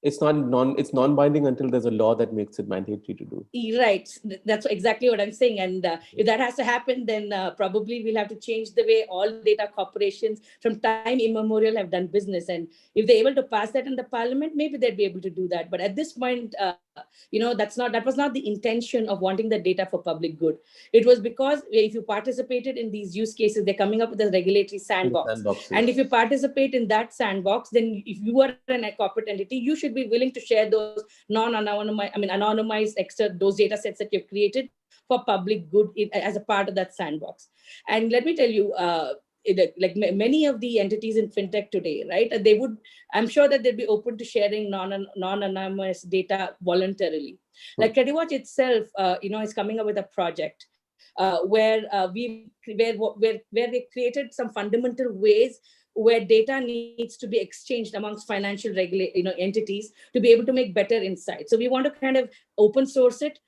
It's non-binding until there's a law that makes it mandatory to do. Right. That's exactly what I'm saying. And if that has to happen, then probably we'll have to change the way all data corporations from time immemorial have done business. And if they're able to pass that in the parliament, maybe they'd be able to do that. But at this point, that was not the intention of wanting the data for public good. It was because if you participated in these use cases, they're coming up with a regulatory sandbox. And if you participate in that sandbox, then if you are a corporate entity, you should be willing to share those anonymized extra those data sets that you've created for public good as a part of that sandbox. And let me tell you, like many of the entities in fintech today, right? I'm sure that they'd be open to sharing non-anonymous data voluntarily. Like CreditWatch itself, is coming up with a project where they created some fundamental ways where data needs to be exchanged amongst financial entities to be able to make better insights. So we want to kind of open source it,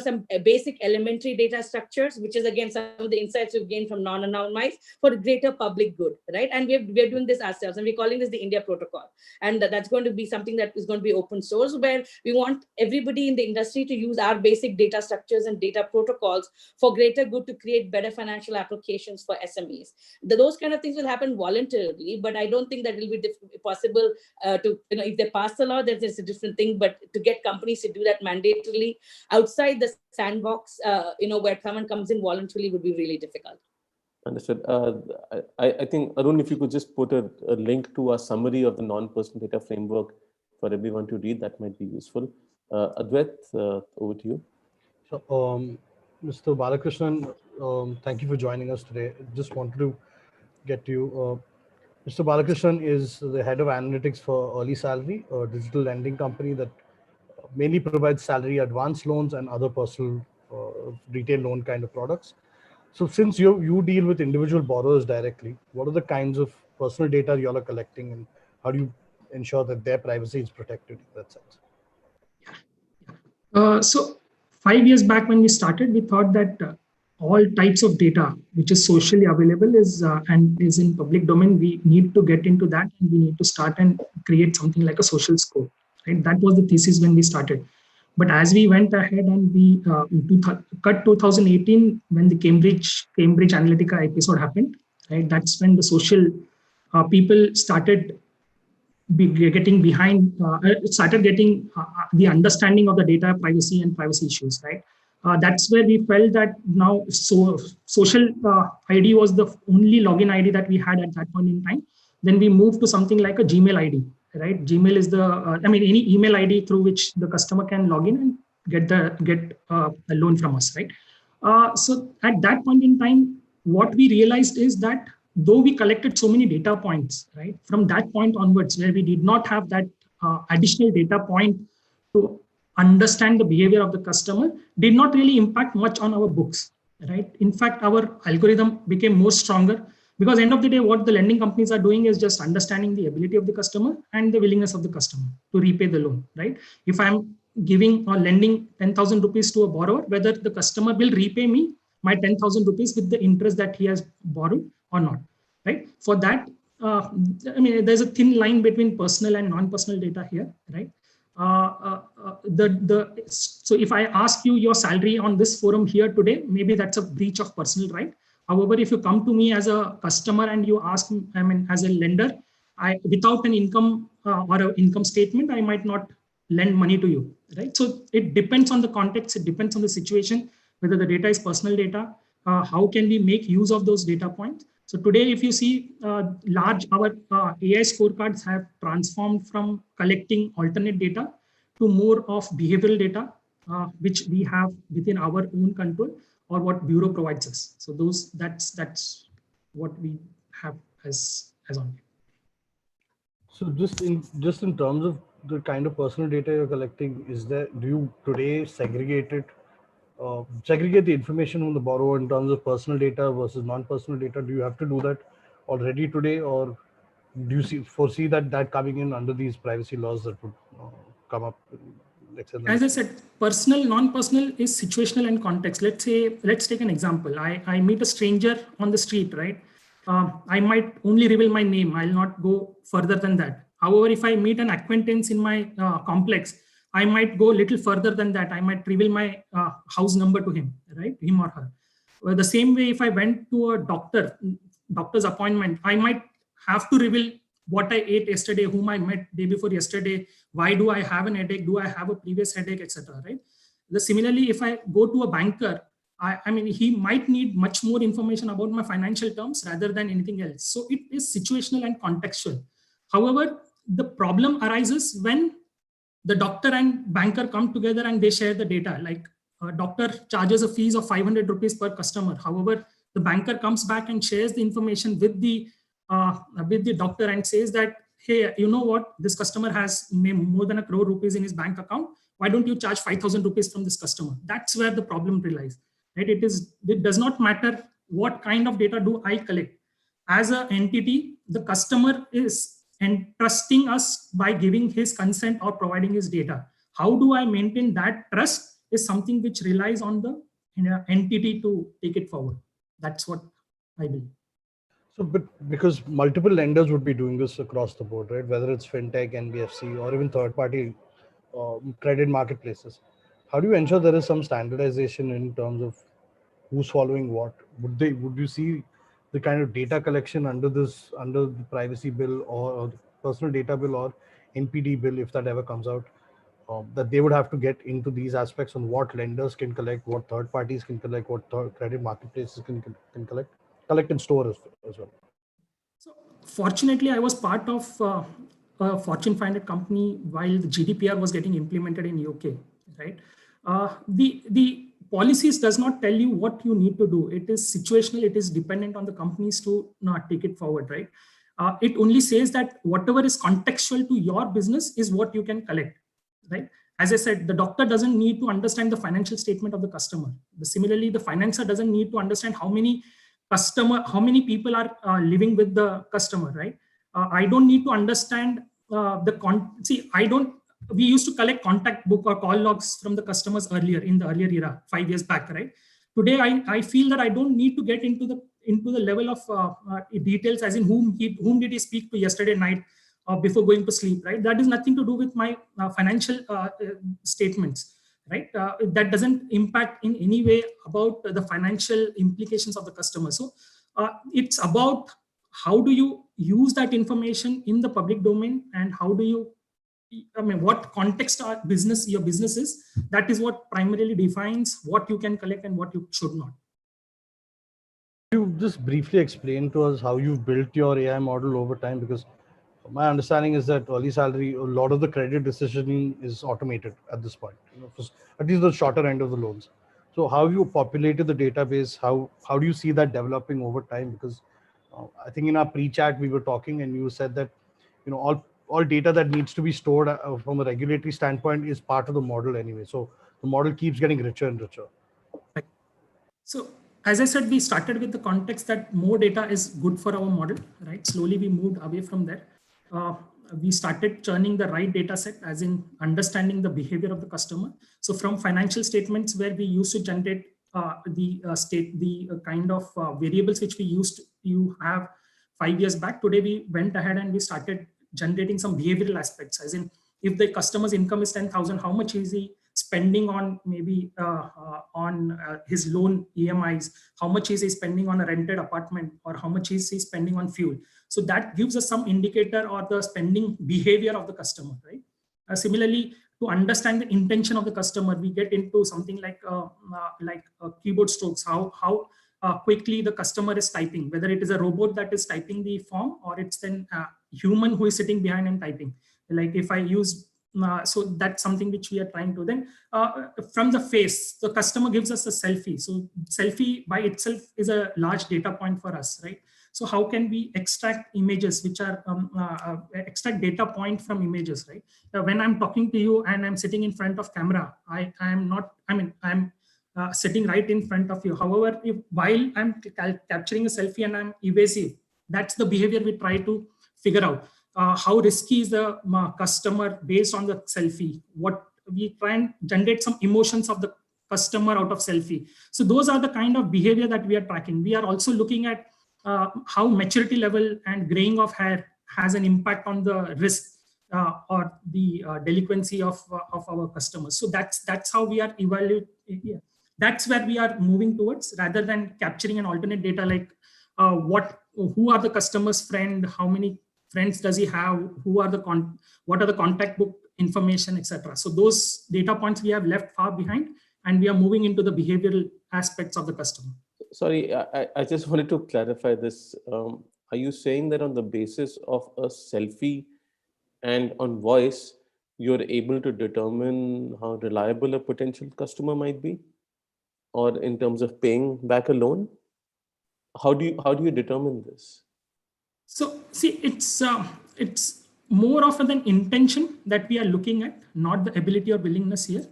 some basic elementary data structures, which is again some of the insights we've gained from non-anonymized for greater public good, right? And we're doing this ourselves, and we're calling this the India Protocol. And that's going to be something that is going to be open source, where we want everybody in the industry to use our basic data structures and data protocols for greater good to create better financial applications for SMEs. Those kind of things will happen voluntarily, but I don't think that it will be possible if they pass the law, there's a different thing. But to get companies to do that mandatorily outside the sandbox, where someone comes in voluntarily would be really difficult. Understood. I think, Arun, if you could just put a link to a summary of the non-personal data framework for everyone to read, that might be useful. Advait, over to you. So, Mr. Balakrishnan, thank you for joining us today. Just wanted to get to you. Mr. Balakrishnan is the head of analytics for Early Salary, a digital lending company that mainly provides salary advance loans and other personal retail loan kind of products. So since you deal with individual borrowers directly, what are the kinds of personal data you all are collecting, and how do you ensure that their privacy is protected in that sense? So 5 years back when we started, we thought that all types of data which is socially available and is in public domain, we need to get into that, and we need to start and create something like a social score. Right? That was the thesis when we started. But as we went ahead and we cut 2018 when the Cambridge Analytica episode happened, right? That's when the social people started getting behind, started getting the understanding of the data privacy and privacy issues, right? That's where we felt that now social ID was the only login ID that we had at that point in time. Then we moved to something like a Gmail ID, right? Gmail is the, any email ID through which the customer can log in and get a loan from us, right? So at that point in time, what we realized is that though we collected so many data points, right, from that point onwards, where we did not have that additional data point to understand the behavior of the customer, did not really impact much on our books, right? In fact, our algorithm became more stronger because end of the day, what the lending companies are doing is just understanding the ability of the customer and the willingness of the customer to repay the loan, right? If I'm giving or lending 10,000 rupees to a borrower, whether the customer will repay me my 10,000 rupees with the interest that he has borrowed or not, right? For that, there's a thin line between personal and non-personal data here, right? So if I ask you your salary on this forum here today, maybe that's a breach of personal right. However, if you come to me as a customer and you ask, as a lender, without an income or an income statement, I might not lend money to you, right? So it depends on the context, it depends on the situation, whether the data is personal data, how can we make use of those data points. So today, if you see our AI scorecards have transformed from collecting alternate data to more of behavioral data, which we have within our own control or what Bureau provides us. So that's what we have as on. So just in terms of the kind of personal data you're collecting, do you today segregate the information from the borrower in terms of personal data versus non-personal data? Do you have to do that already today, or do you foresee that coming in under these privacy laws that would come up? As I said, personal, non-personal is situational and context. Let's take an example. I meet a stranger on the street, right? I might only reveal my name. I'll not go further than that. However, if I meet an acquaintance in my complex, I might go a little further than that. I might reveal my house number to him, right? Him or her. Well, the same way, if I went to a doctor's appointment, I might have to reveal what I ate yesterday, whom I met day before yesterday, why do I have an headache, do I have a previous headache, etc. Right? Similarly, if I go to a banker, he might need much more information about my financial terms rather than anything else. So it is situational and contextual. However, the problem arises when the doctor and banker come together and they share the data. Like a doctor charges a fees of 500 rupees per customer. However, the banker comes back and shares the information with the doctor and says that, hey, you know what, this customer has more than 1 crore rupees in his bank account. Why don't you charge 5,000 rupees from this customer? That's where the problem relies. Right? It does not matter what kind of data do I collect. As an entity, the customer is entrusting us by giving his consent or providing his data. How do I maintain that trust is something which relies on the entity to take it forward. That's what I believe. So, but because multiple lenders would be doing this across the board, right? Whether it's fintech, NBFC, or even third-party credit marketplaces, how do you ensure there is some standardization in terms of who's following what? Would you see the kind of data collection under the privacy bill or the personal data bill or NPD bill, if that ever comes out, that they would have to get into these aspects on what lenders can collect, what third parties can collect, what creded marketplaces can collect and store as well? So fortunately, I was part of a Fortune 500 company while the GDPR was getting implemented in UK, right? The policies does not tell you what you need to do. It is situational. It is dependent on the companies to not take it forward, right? It only says that whatever is contextual to your business is what you can collect, right? As I said, the doctor doesn't need to understand the financial statement of the customer. Similarly, the financer doesn't need to understand how many people are living with the customer, right? I don't need to understand we used to collect contact book or call logs from the customers in the earlier era, 5 years back, right? Today, I feel that I don't need to get into the level of details, as in whom did he speak to yesterday night before going to sleep, right? That is nothing to do with my financial statements, right? That doesn't impact in any way about the financial implications of the customer. So it's about how do you use that information in the public domain, and how do you, I mean, what context your business is, that is what primarily defines what you can collect and what you should not. You just briefly explain to us how you've built your AI model over time, because my understanding is that early salary, a lot of the credit decisioning is automated at this point, for at least the shorter end of the loans. So how have you populated the database? How do you see that developing over time? Because I think in our pre-chat we were talking, and you said that all data that needs to be stored from a regulatory standpoint is part of the model anyway. So the model keeps getting richer and richer. Right. So as I said, we started with the context that more data is good for our model, right? Slowly we moved away from there. We started churning the right data set, as in understanding the behavior of the customer. So from financial statements, where we used to generate the kind of variables which we used to have 5 years back, today we went ahead and we started generating some behavioral aspects, as in, if the customer's income is 10,000, how much is he spending on maybe on his loan EMIs, how much is he spending on a rented apartment, or how much is he spending on fuel. So that gives us some indicator or the spending behavior of the customer, right? Similarly, to understand the intention of the customer, we get into something like keyboard strokes, how quickly the customer is typing, whether it is a robot that is typing the form, or it's then a human who is sitting behind and typing. Like if I use so that's something which we are trying to then from the face, the customer gives us a selfie. So selfie by itself is a large data point for us, right? So how can we extract images which are extract data point from images, right? When I'm talking to you and I'm sitting in front of camera, I'm sitting right in front of you. However, while I'm capturing a selfie and I'm evasive, that's the behavior we try to figure out. How risky is the customer based on the selfie? What we try and generate some emotions of the customer out of selfie. So those are the kind of behavior that we are tracking. We are also looking at how maturity level and graying of hair has an impact on the risk or the delinquency of our customers. So that's how we are evaluating. Yeah. That's where we are moving towards, rather than capturing an alternate data like who are the customer's friend, how many friends does he have, what are the contact book information, etc. So those data points we have left far behind, and we are moving into the behavioral aspects of the customer. Sorry, I just wanted to clarify this. Are you saying that on the basis of a selfie and on voice, you're able to determine how reliable a potential customer might be, or in terms of paying back a loan? How do you determine this? So see, it's more of an intention that we are looking at, not the ability or willingness here,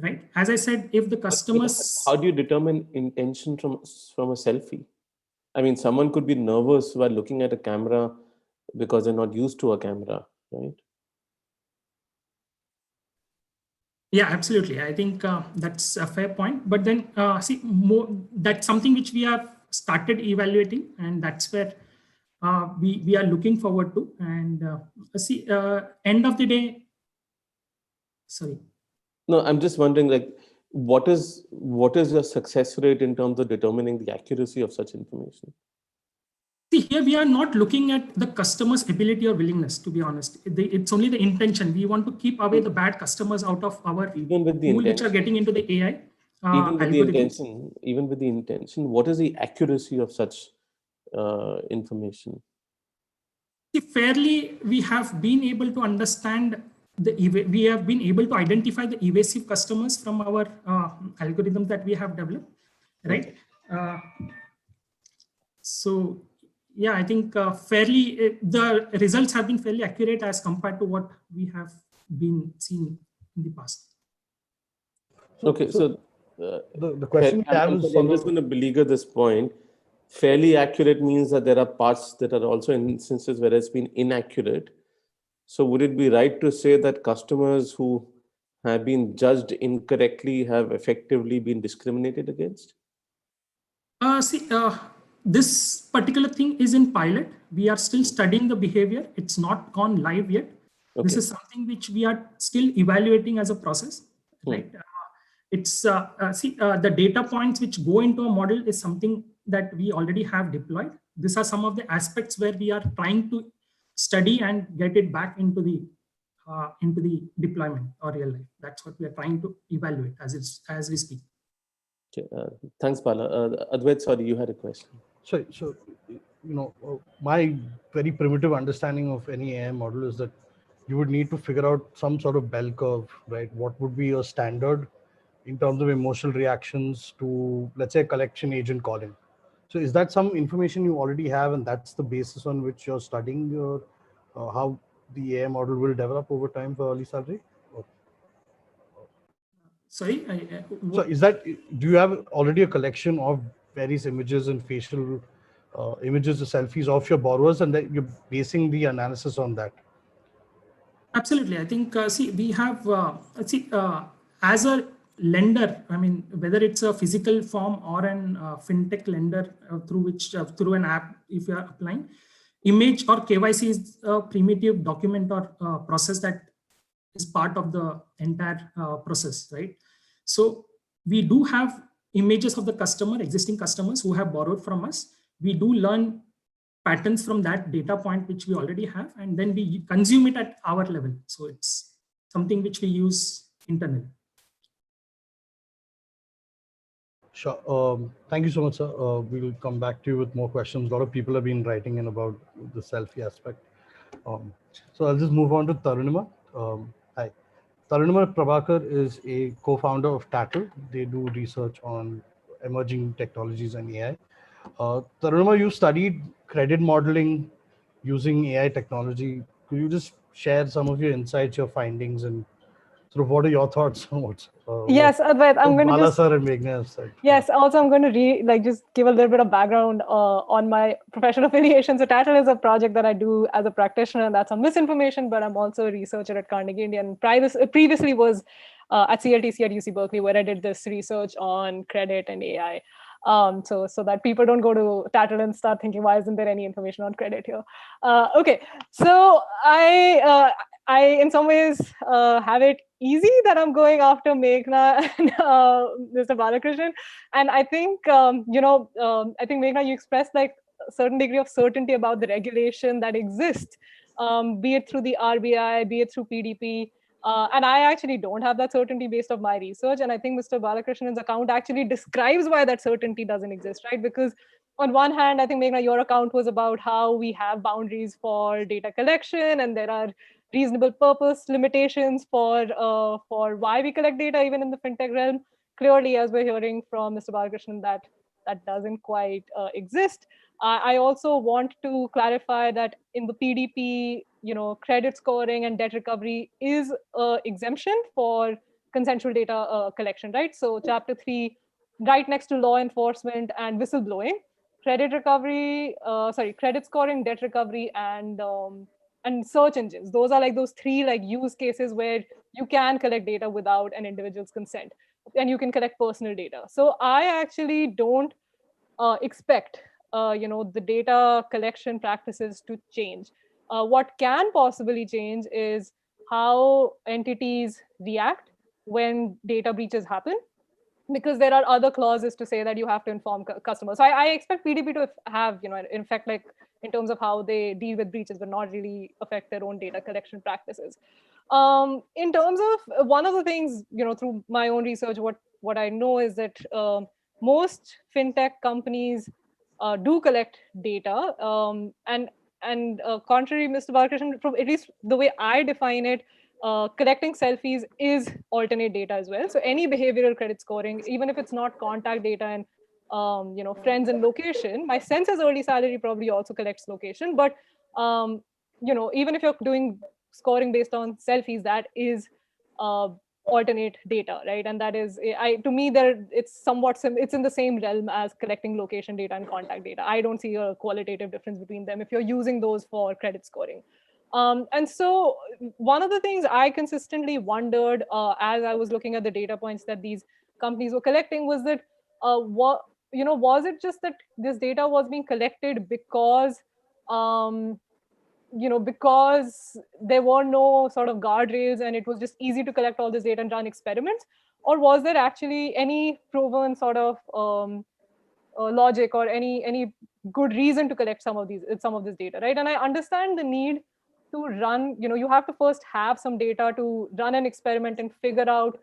right? As I said, if the customers, how do you determine intention from a selfie? I mean, someone could be nervous while looking at a camera because they're not used to a camera, right? Yeah, absolutely. I think that's a fair point. But then see, that's something which we have started evaluating, and that's where we are looking forward to. And see, end of the day, sorry. No, I'm just wondering, like, what is your success rate in terms of determining the accuracy of such information? See, here we are not looking at the customer's ability or willingness, to be honest. It's only the intention. We want to keep away the bad customers out of our even with the pool, which are getting into the AI algorithms. Even with the intention, what is the accuracy of such information? See, fairly, we have been able to understand we have been able to identify the evasive customers from our algorithms that we have developed, right? Okay. So yeah, I think fairly the results have been fairly accurate as compared to what we have been seeing in the past. Okay, so the question we have is, I'm just going to beleaguer this point. Fairly accurate means that there are parts that are also instances where it's been inaccurate. So would it be right to say that customers who have been judged incorrectly have effectively been discriminated against? This particular thing is in pilot. We are still studying the behavior. It's not gone live yet. Okay. This is something which we are still evaluating as a process, right? The data points which go into a model is something that we already have deployed. these are some of the aspects where we are trying to study and get it back into the deployment or real life. That's what we are trying to evaluate as we speak. Okay, thanks, Bala. Advait, sorry, you had a question. So my very primitive understanding of any AI model is that you would need to figure out some sort of bell curve, right? What would be a standard in terms of emotional reactions to, let's say, a collection agent calling? So is that some information you already have, and that's the basis on which you're studying your how the AI model will develop over time for early salary? Sorry. So is that, do you have already a collection of various images and facial images or selfies of your borrowers, and that you're basing the analysis on that? Absolutely. I think, see, we have, as a lender, I mean, whether it's a physical form or an fintech lender through an app, if you are applying, image or KYC is a primitive document or process that is part of the entire process, right? So we do have images of the existing customers who have borrowed from us. We do learn patterns from that data point which we already have, and then we consume it at our level. So it's something which we use internally. Sure. Thank you so much, sir. We'll come back to you with more questions. A lot of people have been writing in about the selfie aspect. So I'll just move on to Tarunima. Hi. Tarunima Prabhakar is a co-founder of Tattle. They do research on emerging technologies and AI. Tarunima, you studied credit modeling using AI technology. Could you just share some of your insights, your findings, and sort of what are your thoughts on what's yes, Advait, I'm going to Bala just sir and Meghna have said? yes. Also, I'm going to just give a little bit of background on my professional affiliation. So Tattle is a project that I do as a practitioner, and that's on misinformation. But I'm also a researcher at Carnegie Indian. Previously was at CLTC at UC Berkeley, where I did this research on credit and AI. So that people don't go to Tattle and start thinking, why isn't there any information on credit here? Okay, so I in some ways have it easy that I'm going after Meghna and Mr. Balakrishnan, and I think I think Meghna, you expressed like a certain degree of certainty about the regulation that exists, be it through the RBI, be it through PDP. And I actually don't have that certainty based on my research. And I think Mr. Balakrishnan's account actually describes why that certainty doesn't exist, right? Because on one hand, I think, Meghna, your account was about how we have boundaries for data collection, and there are reasonable purpose limitations for why we collect data, even in the fintech realm. Clearly, as we're hearing from Mr. Balakrishnan, that doesn't quite exist. I also want to clarify that in the PDP, credit scoring and debt recovery is exemption for consensual data collection, right? So chapter 3, right next to law enforcement and whistleblowing, credit scoring, debt recovery, and search engines. Those are like those 3 like use cases where you can collect data without an individual's consent, and you can collect personal data. So I actually don't expect the data collection practices to change. What can possibly change is how entities react when data breaches happen, because there are other clauses to say that you have to inform customers. So I expect PDP to have, in fact, like in terms of how they deal with breaches, but not really affect their own data collection practices. In terms of one of the things, through my own research, what I know is that most fintech companies do collect data, and contrary, Mr. Balakrishnan, from at least the way I define it, collecting selfies is alternate data as well. So any behavioral credit scoring, even if it's not contact data and friends and location, my sense is early salary probably also collects location. But even if you're doing scoring based on selfies, that is alternate data, right? And that is, to me, it's somewhat it's in the same realm as collecting location data and contact data. I don't see a qualitative difference between them if you're using those for credit scoring. And so one of the things I consistently wondered as I was looking at the data points that these companies were collecting was that was it just that this data was being collected because because there were no sort of guardrails and it was just easy to collect all this data and run experiments? Or was there actually any proven sort of logic or any good reason to collect some of this data, right? And I understand the need to run, you have to first have some data to run an experiment and figure out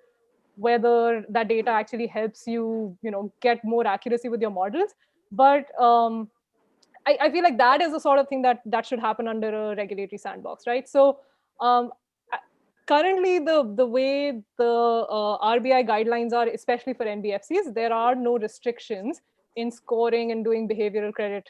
whether that data actually helps you, get more accuracy with your models. But I feel like that is the sort of thing that should happen under a regulatory sandbox, right? So um, currently, the way the RBI guidelines are, especially for NBFCs, there are no restrictions in scoring and doing behavioral credit,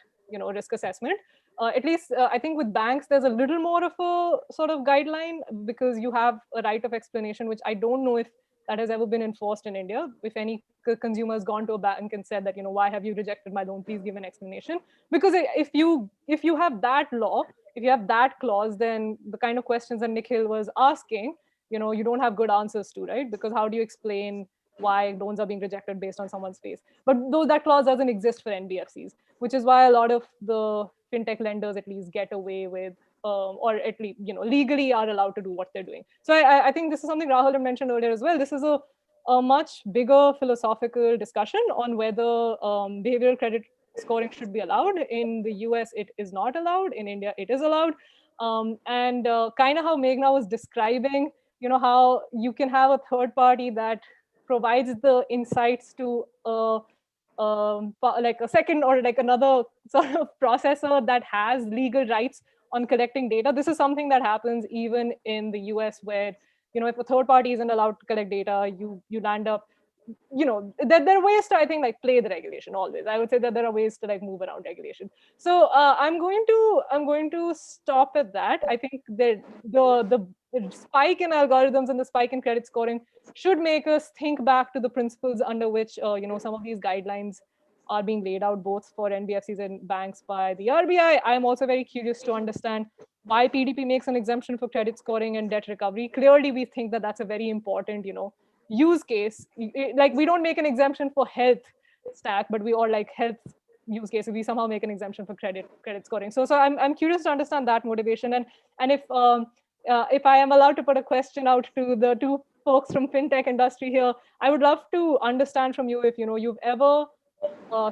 risk assessment. At least I think with banks, there's a little more of a sort of guideline because you have a right of explanation, which I don't know if that has ever been enforced in India. If any consumer has gone to a bank and said that, why have you rejected my loan? Please give an explanation. Because if you have that law, if you have that clause, then the kind of questions that Nikhil was asking, you don't have good answers to, right? Because how do you explain why loans are being rejected based on someone's face? But though that clause doesn't exist for NBFCs, which is why a lot of the fintech lenders at least get away with, or at least, legally are allowed to do what they're doing. So I think this is something Rahul had mentioned earlier as well. This is a much bigger philosophical discussion on whether behavioral credit scoring should be allowed. In the US, it is not allowed. In India, it is allowed. And kind of how Meghna was describing, how you can have a third party that provides the insights to like a second or like another sort of processor that has legal rights on collecting data. This is something that happens even in the US, where if a third party isn't allowed to collect data, you land up, there are ways to, I think, like play the regulation. Always I would say that there are ways to like move around regulation. So I'm going to stop at that. I think that the spike in algorithms and the spike in credit scoring should make us think back to the principles under which some of these guidelines are being laid out, both for NBFCs and banks by the RBI. I'm also very curious to understand why PDP makes an exemption for credit scoring and debt recovery. Clearly, we think that that's a very important, use case. Like we don't make an exemption for health stack, but we all like health use cases. We somehow make an exemption for credit scoring. So I'm curious to understand that motivation. And if I am allowed to put a question out to the two folks from fintech industry here, I would love to understand from you if you've ever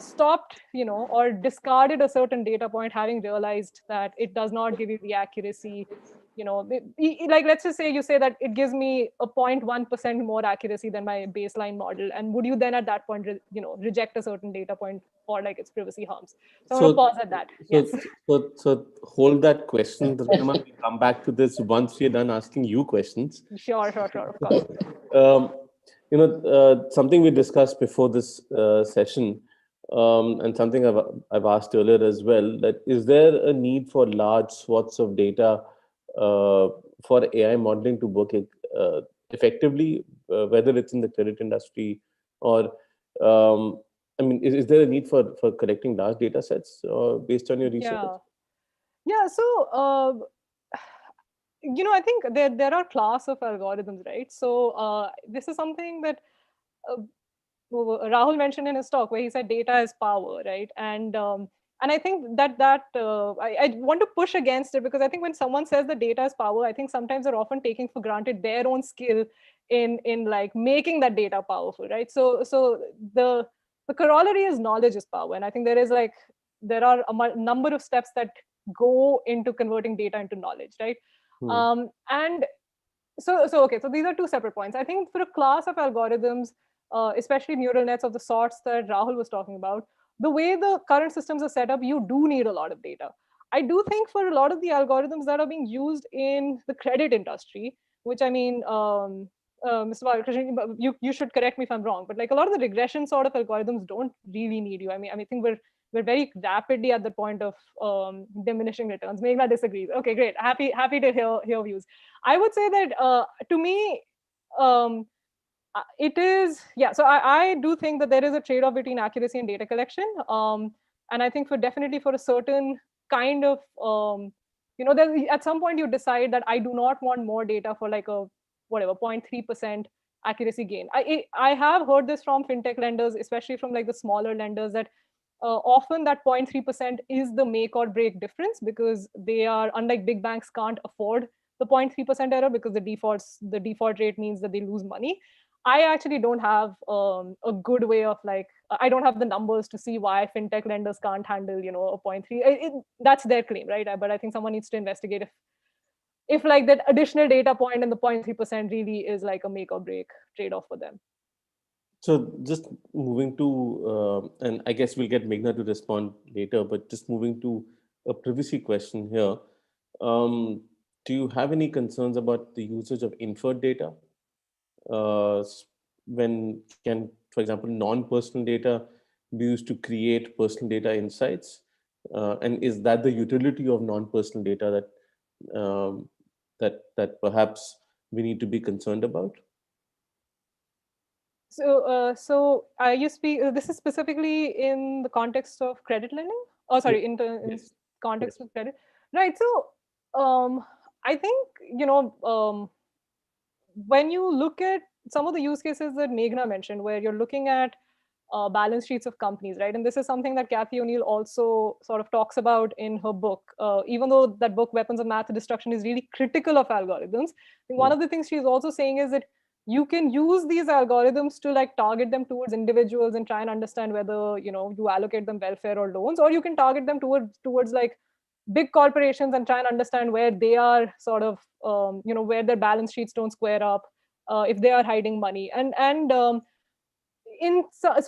stopped, or discarded a certain data point, having realized that it does not give you the accuracy. Like let's just say you say that it gives me a 0.1% more accuracy than my baseline model, and would you then at that point, reject a certain data point for like its privacy harms? So I'm going to pause at that. Yes. So hold that question. We'll come back to this once we're done asking you questions. Sure, of course. Something we discussed before this session, and something I've asked earlier as well, that is there a need for large swaths of data for AI modeling to work effectively, whether it's in the credit industry or, is there a need for collecting large data sets based on your research? Yeah. So, I think there are class of algorithms, right? So this is something that Rahul mentioned in his talk, where he said data is power, right? And I think that I want to push against it, because I think when someone says that data is power, I think sometimes they're often taking for granted their own skill in like making that data powerful, right? So the corollary is knowledge is power, and I think there are a number of steps that go into converting data into knowledge, right? And so these are two separate points. I think for a class of algorithms, especially neural nets of the sorts that Rahul was talking about, the way the current systems are set up, you do need a lot of data. I do think for a lot of the algorithms that are being used in the credit industry, which I mean, Mr. Balakrishnan, you should correct me if I'm wrong, but like a lot of the regression sort of algorithms don't really need you. I think we're very rapidly at the point of diminishing returns. Meghna disagrees. Okay, great. Happy to hear views. I would say that to me, it is, yeah. So I do think that there is a trade-off between accuracy and data collection. And I think definitely for a certain kind of, at some point you decide that I do not want more data for like a, 0.3% accuracy gain. I have heard this from fintech lenders, especially from like the smaller lenders, that often that 0.3% is the make or break difference, because they are, unlike big banks, can't afford the 0.3% error, because the default rate means that they lose money. I actually don't have a good way of like, I don't have the numbers to see why fintech lenders can't handle, you know, a 0.3. That's their claim, right? But I think someone needs to investigate if like that additional data point and the 0.3% really is like a make or break trade-off for them. So just moving to, and I guess we'll get Meghna to respond later, but just moving to a privacy question here. Um, do you have any concerns about the usage of inferred data? When can, for example, non-personal data be used to create personal data insights? And is that the utility of non-personal data that perhaps we need to be concerned about? So you speak. This is specifically in the context of credit lending. Oh, Yeah. sorry, in Yes. context Yes. of credit, right? So, I think when you look at some of the use cases that Meghna mentioned, where you're looking at balance sheets of companies, right? And this is something that Kathy O'Neill also sort of talks about in her book. Even though that book, Weapons of Math Destruction, is really critical of algorithms, one of the things she's also saying is that you can use these algorithms to like target them towards individuals and try and understand whether you allocate them welfare or loans, or you can target them towards like big corporations and try and understand where they are sort of where their balance sheets don't square up, if they are hiding money. So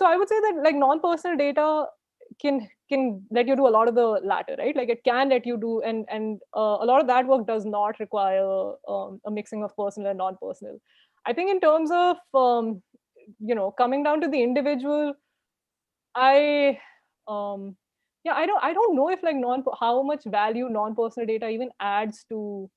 I would say that like non-personal data can let you do a lot of the latter, right? Like it can let you do, and a lot of that work does not require a mixing of personal and non-personal. I think in terms of coming down to the individual, I yeah, I don't know if like how much value non-personal data even adds to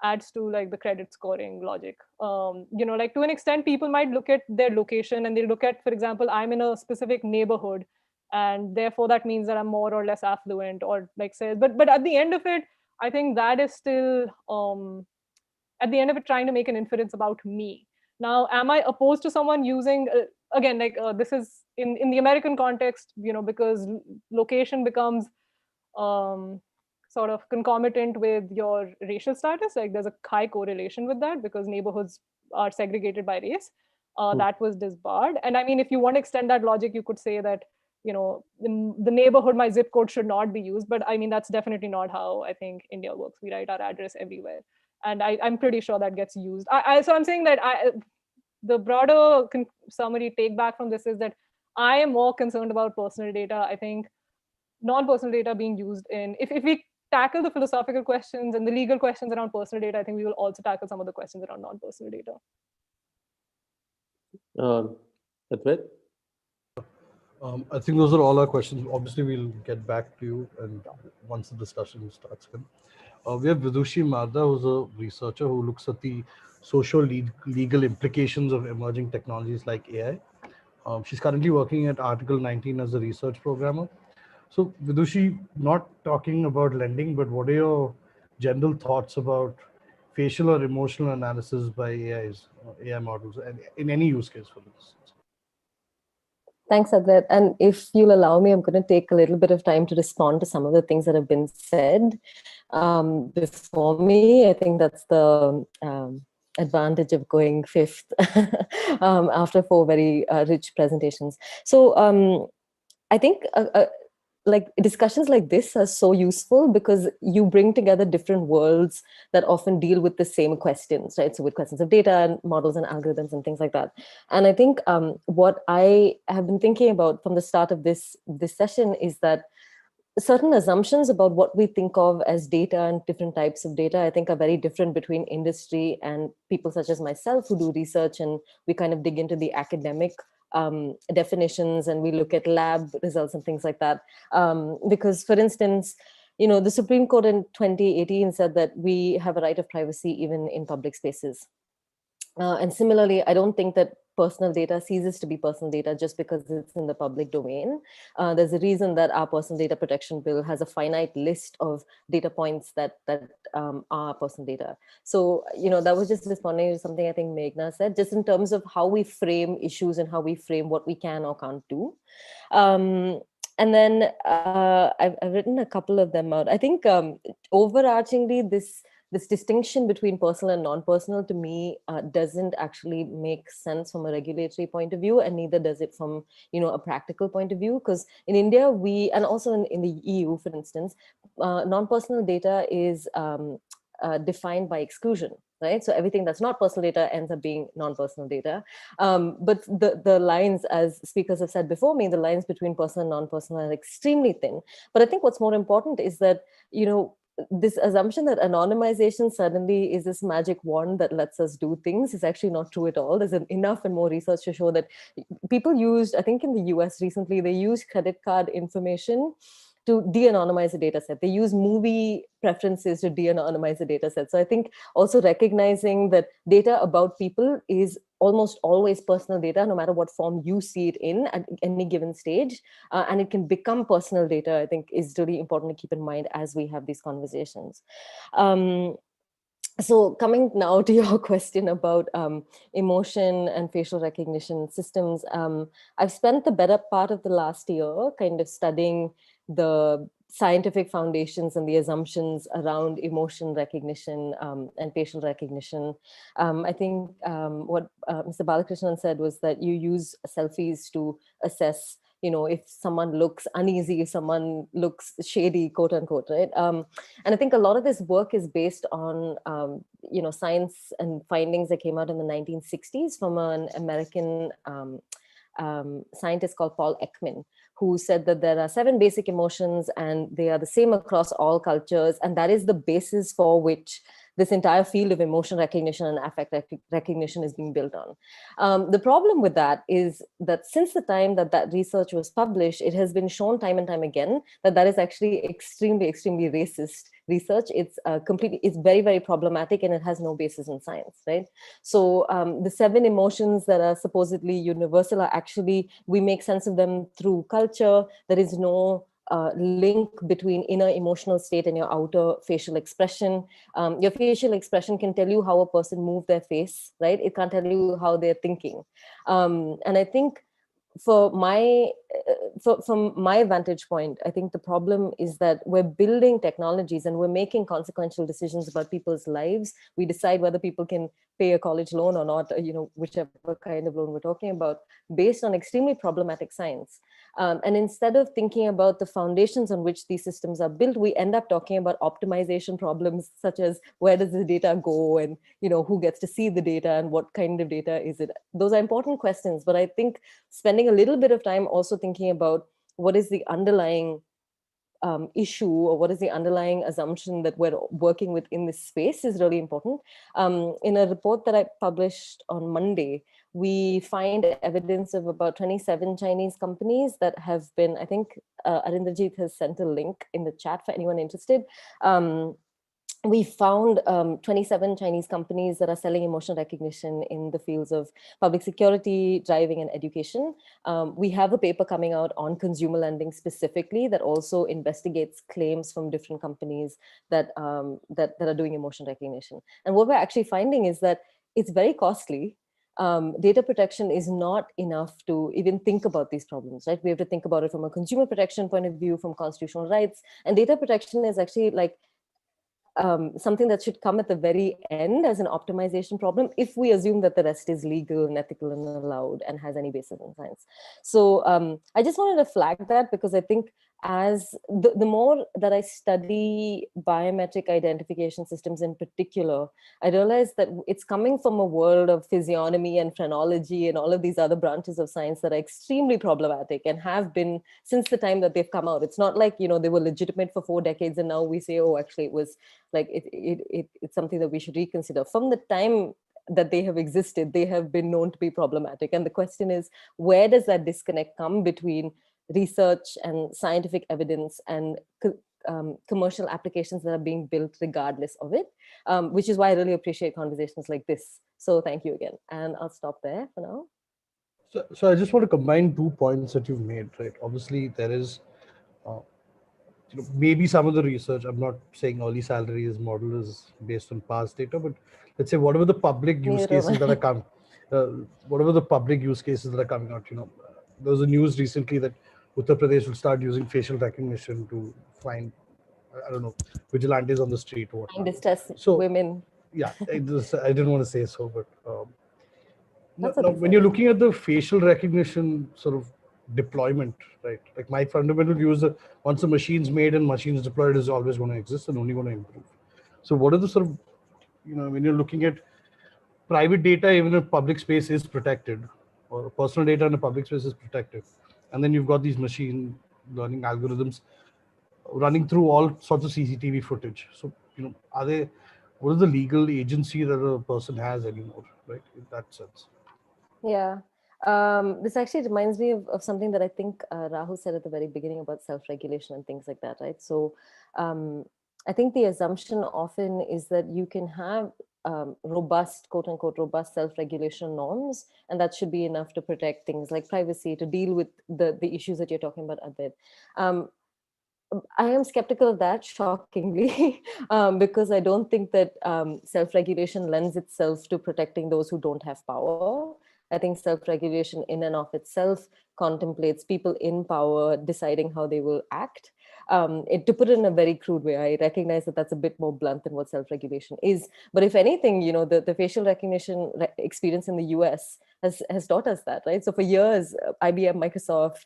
like the credit scoring logic. Like to an extent, people might look at their location and they look at, for example, I'm in a specific neighborhood, and therefore that means that I'm more or less affluent, or like says, but at the end of it, I think that is still at the end of it trying to make an inference about me. Now, am I opposed to someone using again, like this is in the American context, because location becomes um, sort of concomitant with your racial status. Like there's a high correlation with that because neighborhoods are segregated by race. That was disbarred. And I mean, if you want to extend that logic, you could say that the neighborhood, my zip code should not be used. But I mean, that's definitely not how I think India works. We write our address everywhere, and I'm pretty sure that gets used. So I'm saying that the broader summary take back from this is that I am more concerned about personal data. I think non-personal data being used if we tackle the philosophical questions and the legal questions around personal data, I think we will also tackle some of the questions around non-personal data. Advait? I think those are all our questions. Obviously, we'll get back to you and once the discussion starts. We have Vidushi Marda, who's a researcher who looks at the legal implications of emerging technologies like AI. She's currently working at Article 19 as a research programmer. So Vidushi, not talking about lending, but what are your general thoughts about facial or emotional analysis by AI models, and in any use case for this? Thanks, Advait. And if you'll allow me, I'm going to take a little bit of time to respond to some of the things that have been said before me. I think that's the advantage of going fifth after four very rich presentations. So I think like discussions like this are so useful because you bring together different worlds that often deal with the same questions, right? So with questions of data and models and algorithms and things like that. And I think what I have been thinking about from the start of this session is that certain assumptions about what we think of as data and different types of data, I think are very different between industry and people such as myself who do research, and we kind of dig into the academic definitions and we look at lab results and things like that. Because for instance, the Supreme Court in 2018 said that we have a right of privacy even in public spaces. And similarly, I don't think that personal data ceases to be personal data just because it's in the public domain. There's a reason that our personal data protection bill has a finite list of data points that are personal data. So, that was just responding to something I think Meghna said, just in terms of how we frame issues and how we frame what we can or can't do. And then I've written a couple of them out. I think overarchingly, this distinction between personal and non-personal, to me, doesn't actually make sense from a regulatory point of view, and neither does it from, a practical point of view. Because in India, and also in the EU, for instance, non-personal data is defined by exclusion, right? So everything that's not personal data ends up being non-personal data. But the lines, as speakers have said before me, the lines between personal and non-personal are extremely thin. But I think what's more important is that, this assumption that anonymization suddenly is this magic wand that lets us do things is actually not true at all. There's enough and more research to show that people used, I think in the US recently, they used credit card information to de-anonymize a data set. They use movie preferences to de-anonymize a data set. So I think also recognizing that data about people is almost always personal data, no matter what form you see it in at any given stage. And it can become personal data, I think, is really important to keep in mind as we have these conversations. So coming now to your question about emotion and facial recognition systems, I've spent the better part of the last year kind of studying the scientific foundations and the assumptions around emotion recognition and facial recognition. I think what Mr. Balakrishnan said was that you use selfies to assess, if someone looks uneasy, if someone looks shady, quote unquote, right? And I think a lot of this work is based on, science and findings that came out in the 1960s from an American scientist called Paul Ekman, who said that there are 7 basic emotions and they are the same across all cultures. And that is the basis for which this entire field of emotion recognition and affect recognition is being built on. The problem with that is that since the time that research was published, it has been shown time and time again that is actually extremely, extremely racist research. It's it's very, very problematic, and it has no basis in science, right? So the 7 emotions that are supposedly universal are actually, we make sense of them through culture. There is no link between inner emotional state and your outer facial expression. Your facial expression can tell you how a person moved their face, right? It can't tell you how they're thinking. And I think from my vantage point, I think the problem is that we're building technologies and we're making consequential decisions about people's lives. We decide whether people can pay a college loan or not, whichever kind of loan we're talking about, based on extremely problematic science. And instead of thinking about the foundations on which these systems are built, we end up talking about optimization problems, such as where does the data go, and who gets to see the data, and what kind of data is it? Those are important questions, but I think spending a little bit of time also thinking about what is the underlying issue, or what is the underlying assumption that we're working with in this space is really important. In a report that I published on Monday, we find evidence of about 27 Chinese companies that have been, I think Arindrajit has sent a link in the chat for anyone interested. We found 27 Chinese companies that are selling emotion recognition in the fields of public security, driving, and education. We have a paper coming out on consumer lending specifically that also investigates claims from different companies that are doing emotion recognition. And what we're actually finding is that it's very costly. Data protection is not enough to even think about these problems, right? We have to think about it from a consumer protection point of view, from constitutional rights, and data protection is actually like something that should come at the very end as an optimization problem, if we assume that the rest is legal and ethical and allowed and has any basis in science. So I just wanted to flag that, because I think as the more that I study biometric identification systems in particular, I realize that it's coming from a world of physiognomy and phrenology and all of these other branches of science that are extremely problematic and have been since the time that they've come out. It's not like, they were legitimate for 4 decades and now we say, oh, actually it was like, it's something that we should reconsider. From the time that they have existed, they have been known to be problematic. And the question is, where does that disconnect come between research and scientific evidence and commercial applications that are being built regardless of it, which is why I really appreciate conversations like this. So thank you again. And I'll stop there for now. So I just want to combine 2 points that you've made, right? Obviously, there is maybe some of the research, I'm not saying early salaries model is based on past data, but let's say whatever the public use cases that are coming, whatever the public use cases that are coming out, there was a news recently that Uttar Pradesh will start using facial recognition to find I don't know, vigilantes on the street or whatnot. Distress So women. yeah, I didn't want to say so, but That's now okay, when sir. you're looking at the facial recognition sort of deployment, right? Like my fundamental view is that once a machine's made and machine's deployed, is always going to exist and only going to improve. So what are the sort of, when you're looking at private data, even if public space is protected, or personal data in a public space is protected, and then you've got these machine learning algorithms running through all sorts of CCTV footage. So, what is the legal agency that a person has anymore, right? In that sense. Yeah. This actually reminds me of something that I think Rahul said at the very beginning about self-regulation and things like that, right? So I think the assumption often is that you can have robust, quote unquote, robust self-regulation norms, and that should be enough to protect things like privacy, to deal with the issues that you're talking about, Advait. I am skeptical of that, shockingly, because I don't think that self-regulation lends itself to protecting those who don't have power. I think self-regulation in and of itself contemplates people in power deciding how they will act. To put it in a very crude way, I recognize that that's a bit more blunt than what self-regulation is. But if anything, the facial recognition experience in the US has taught us that, right? So for years, IBM, Microsoft,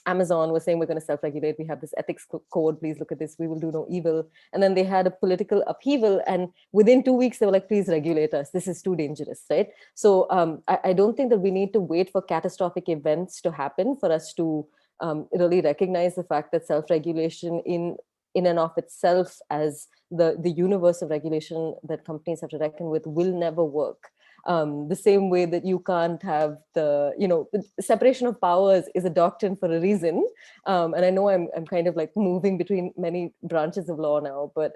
Amazon was saying, we're going to self-regulate. We have this ethics code. Please look at this. We will do no evil. And then they had a political upheaval. And within 2 weeks, they were like, please regulate us. This is too dangerous, right? So I don't think that we need to wait for catastrophic events to happen for us to really recognize the fact that self-regulation in and of itself as the universe of regulation that companies have to reckon with will never work. The same way that you can't have the separation of powers is a doctrine for a reason. And I know I'm kind of like moving between many branches of law now, but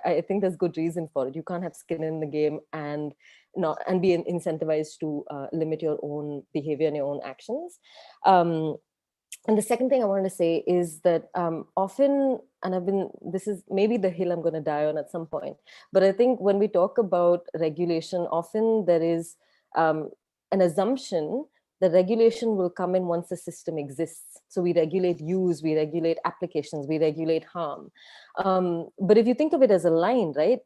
I think there's good reason for it. You can't have skin in the game and be incentivized to limit your own behavior and your own actions. And the second thing I wanted to say is that often, and this is maybe the hill I'm going to die on at some point, but I think when we talk about regulation, often there is an assumption that regulation will come in once the system exists. So we regulate use, we regulate applications, we regulate harm. But if you think of it as a line, right,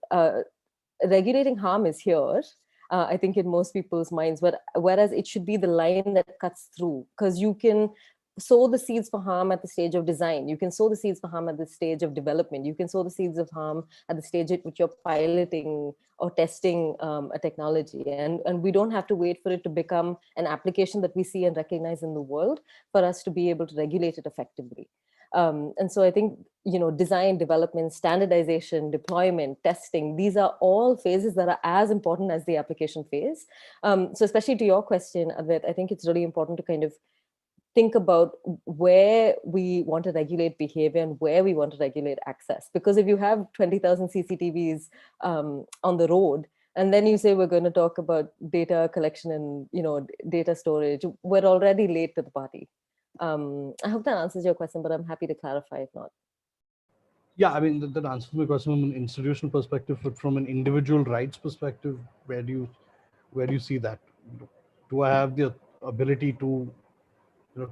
regulating harm is here. I think in most people's minds, whereas it should be the line that cuts through, because you can sow the seeds for harm at the stage of design. You can sow the seeds for harm at the stage of development. You can sow the seeds of harm at the stage at which you're piloting or testing a technology. And we don't have to wait for it to become an application that we see and recognize in the world for us to be able to regulate it effectively. And so I think, design, development, standardization, deployment, testing, these are all phases that are as important as the application phase. So especially to your question, Advait, I think it's really important to kind of think about where we want to regulate behavior and where we want to regulate access. Because if you have 20,000 CCTVs on the road, and then you say we're going to talk about data collection and data storage, we're already late to the party. I hope that answers your question, but I'm happy to clarify if not. Yeah, I mean, that answers my question from an institutional perspective, but from an individual rights perspective, where do you see that? Do I have the ability to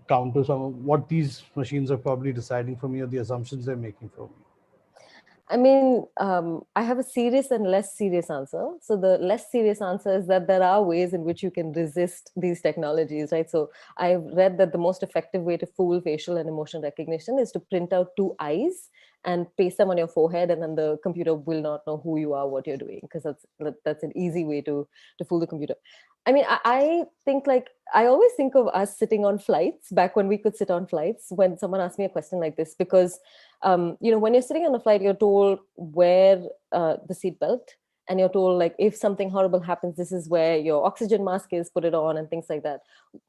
counter some of what these machines are probably deciding for me, or the assumptions they're making for me? I mean, I have a serious and less serious answer. So the less serious answer is that there are ways in which you can resist these technologies, right? So I've read that the most effective way to fool facial and emotion recognition is to print out 2 eyes and paste them on your forehead, and then the computer will not know who you are, what you're doing, because that's an easy way to fool the computer. I mean, I think, like, I always think of us sitting on flights back when we could sit on flights, when someone asked me a question like this, because, when you're sitting on a flight, you're told wear the seatbelt, and you're told, like, if something horrible happens, this is where your oxygen mask is, put it on, and things like that.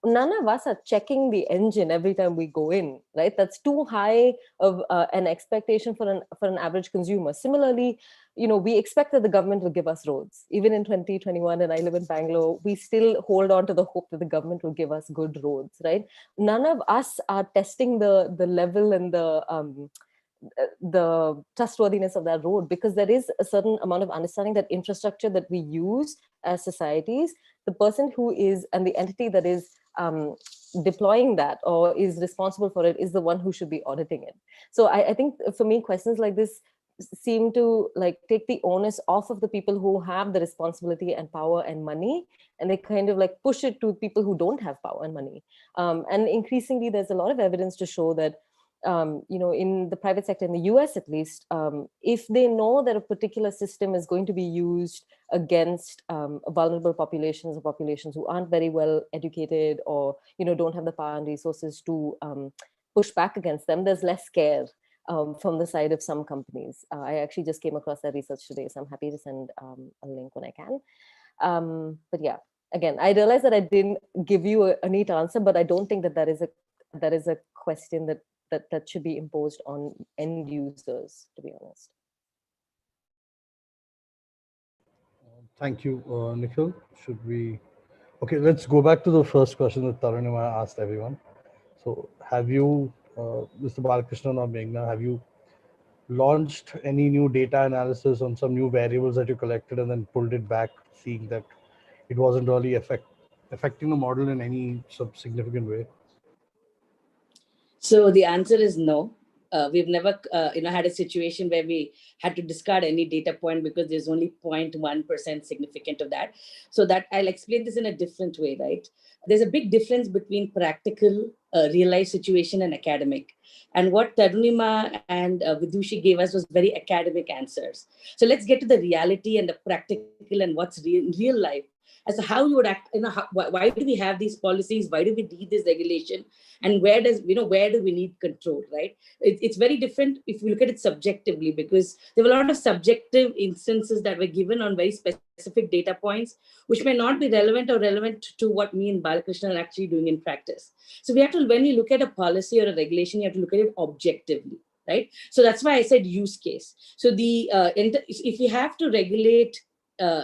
None of us are checking the engine every time we go in, right? That's too high of an expectation for an average consumer. Similarly, we expect that the government will give us roads. Even in 2021, and I live in Bangalore, we still hold on to the hope that the government will give us good roads, right? None of us are testing the level and the trustworthiness of that road, because there is a certain amount of understanding that infrastructure that we use as societies, the person who is, and the entity that is deploying that or is responsible for it is the one who should be auditing it. So I think for me, questions like this seem to like take the onus off of the people who have the responsibility and power and money, and they kind of like push it to people who don't have power and money. And increasingly, there's a lot of evidence to show that in the private sector, in the US at least, if they know that a particular system is going to be used against vulnerable populations or populations who aren't very well educated or don't have the power and resources to push back against them, there's less care from the side of some companies. I actually just came across that research today, so I'm happy to send a link when I can. But yeah, again, I realize that I didn't give you a neat answer, but I don't think that that is a question that should be imposed on end users, to be honest. Thank you, Nikhil. Okay, let's go back to the first question that Tarunima asked everyone. So have you, Mr. Balakrishnan or Meghna, have you launched any new data analysis on some new variables that you collected and then pulled it back, seeing that it wasn't really affecting the model in any significant way? So the answer is no. We've never had a situation where we had to discard any data point because there's only 0.1% significant of that. So that I'll explain this in a different way, right? There's a big difference between practical, real life situation and academic. And what Tarunima and Vidushi gave us was very academic answers. So let's get to the reality and the practical and what's real life as to how you would act, why do we have these policies? Why do we need this regulation? And where do we need control, right? It's very different if you look at it subjectively, because there were a lot of subjective instances that were given on very specific data points, which may not be relevant to what me and Balakrishnan are actually doing in practice. So we have to, when you look at a policy or a regulation, you have to look at it objectively, right? So that's why I said use case. So if you have to regulate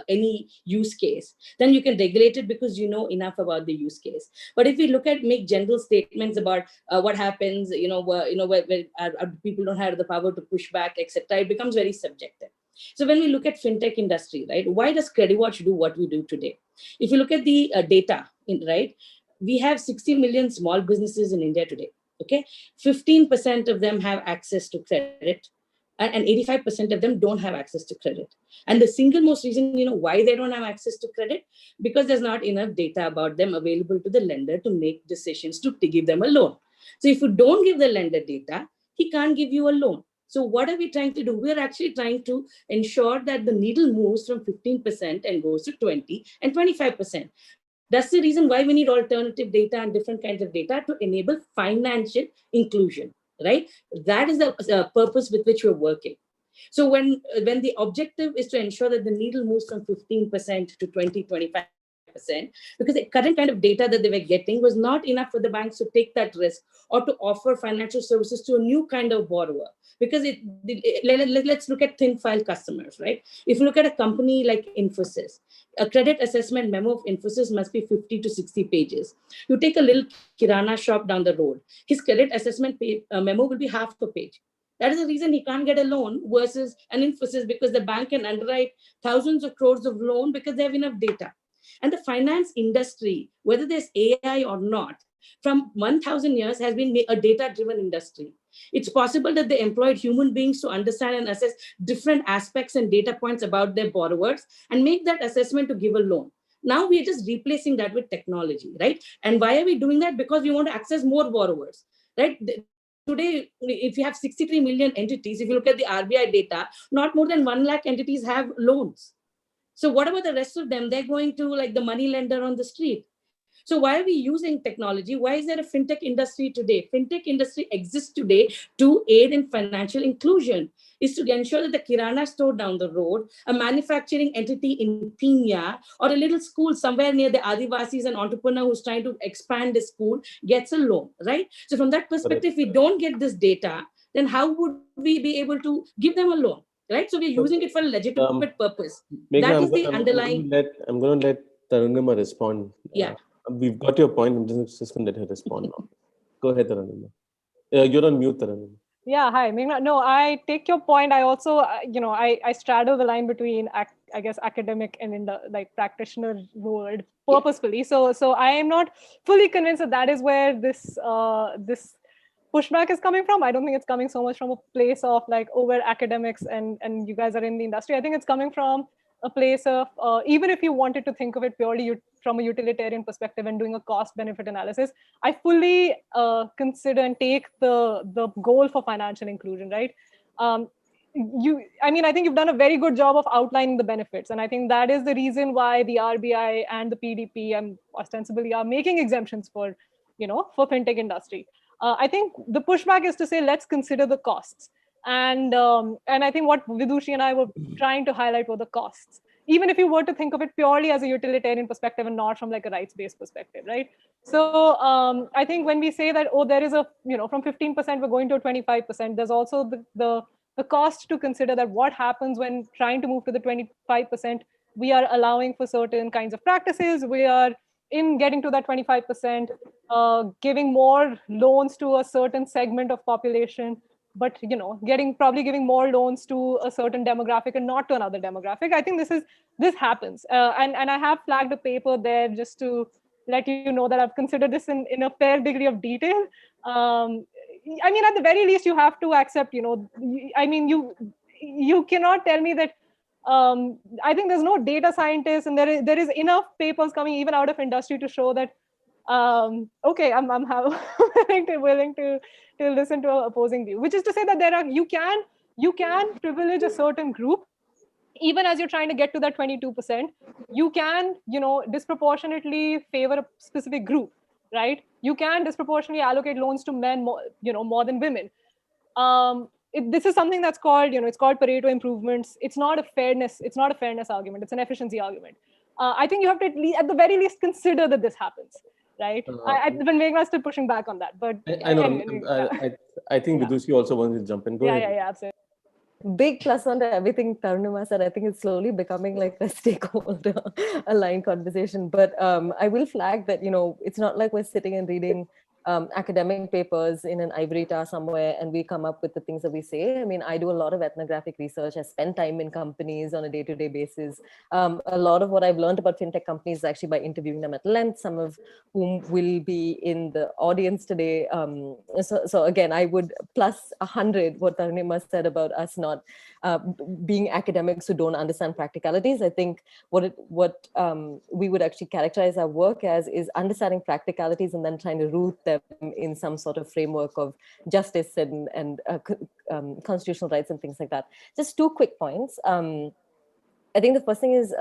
any use case, then you can regulate it because you know enough about the use case. But if we make general statements about what happens, where people don't have the power to push back, etc., it becomes very subjective. So when we look at fintech industry, right, why does CreditWatch do what we do today? If you look at the data, right, we have 60 million small businesses in India today. Okay, 15% of them have access to credit, and 85% of them don't have access to credit. And the single most reason, why they don't have access to credit, because there's not enough data about them available to the lender to make decisions to give them a loan. So if you don't give the lender data, he can't give you a loan. So what are we trying to do? We're actually trying to ensure that the needle moves from 15% and goes to 20 and 25%. That's the reason why we need alternative data and different kinds of data to enable financial inclusion, right? That is the purpose with which we're working. So when the objective is to ensure that the needle moves from 15% to 20, 25%, because the current kind of data that they were getting was not enough for the banks to take that risk or to offer financial services to a new kind of borrower. Because let's look at thin file customers, right? If you look at a company like Infosys, a credit assessment memo of Infosys must be 50 to 60 pages. You take a little kirana shop down the road, his credit assessment memo will be half a page. That is the reason he can't get a loan versus an Infosys, because the bank can underwrite thousands of crores of loan because they have enough data. And the finance industry, whether there's AI or not, from 1,000 years has been a data-driven industry. It's possible that they employed human beings to understand and assess different aspects and data points about their borrowers and make that assessment to give a loan. Now we're just replacing that with technology, right? And why are we doing that? Because we want to access more borrowers, right? Today, if you have 63 million entities, if you look at the RBI data, not more than 1 lakh entities have loans. So what about the rest of them? They're going to like the money lender on the street. So why are we using technology? Why is there a fintech industry today? Fintech industry exists today to aid in financial inclusion, is to ensure that the kirana store down the road, a manufacturing entity in Kenya, or a little school somewhere near the Adivasis, an entrepreneur who's trying to expand the school, gets a loan, right? So from that perspective, if we don't get this data, then how would we be able to give them a loan? Right, so we're using it for a legitimate purpose. Meghna, That is the underlying. I'm going to let Tarunima respond. Yeah. We've got your point. I'm just going to let her respond now. Go ahead, Tarunima. You're on mute, Tarunima. Yeah, hi, Meghna. No, I take your point. I also, I straddle the line between, I guess, academic and in the like practitioner world purposefully. So I am not fully convinced that that is where this pushback is coming from. I don't think it's coming so much from a place of like over academics and you guys are in the industry. I think it's coming from a place of even if you wanted to think of it purely from a utilitarian perspective and doing a cost benefit analysis, I fully consider and take the goal for financial inclusion, right? um, I think you've done a very good job of outlining the benefits, and I think that is the reason why the RBI and the PDP and ostensibly are making exemptions for for fintech industry. I think the pushback is to say let's consider the costs, and I think what Vidushi and I were trying to highlight were the costs, even if you were to think of it purely as a utilitarian perspective and not from like a rights-based perspective, right? So I think when we say that, oh, there is a, from 15% we're going to 25%, there's also the cost to consider, that what happens when trying to move to the 25%, we are allowing for certain kinds of practices, we are in getting to that 25%, giving more loans to a certain segment of population, but probably giving more loans to a certain demographic and not to another demographic. I think this happens, and I have flagged a paper there just to let you know that I've considered this in a fair degree of detail. At the very least, you have to accept, you cannot tell me that. I think there's no data scientists, and there is enough papers coming even out of industry to show that. Okay, I'm willing to listen to an opposing view, which is to say that you can privilege a certain group even as you're trying to get to that 22%. You can disproportionately favor a specific group, right? You can disproportionately allocate loans to men more than women. This is something that's called, it's called Pareto improvements. It's not a fairness argument, it's an efficiency argument. I think you have to at the very least consider that this happens, right? When Meghna is still pushing back on that, but I know. anyway, I think Vidushi also wants to jump in. Go ahead. yeah, absolutely. Big plus on to everything Tarunima said. I think it's slowly becoming like a stakeholder aligned conversation. But I will flag that, it's not like we're sitting and reading academic papers in an ivory tower somewhere and we come up with the things that we say. I mean, I do a lot of ethnographic research. I spend time in companies on a day-to-day basis. A lot of what I've learned about fintech companies is actually by interviewing them at length, some of whom will be in the audience today. So again, I would plus 100 what Tarunima said about us not being academics who don't understand practicalities. I think what we would actually characterize our work as is understanding practicalities and then trying to root them in some sort of framework of justice and constitutional rights and things like that. Just two quick points. I think the first thing is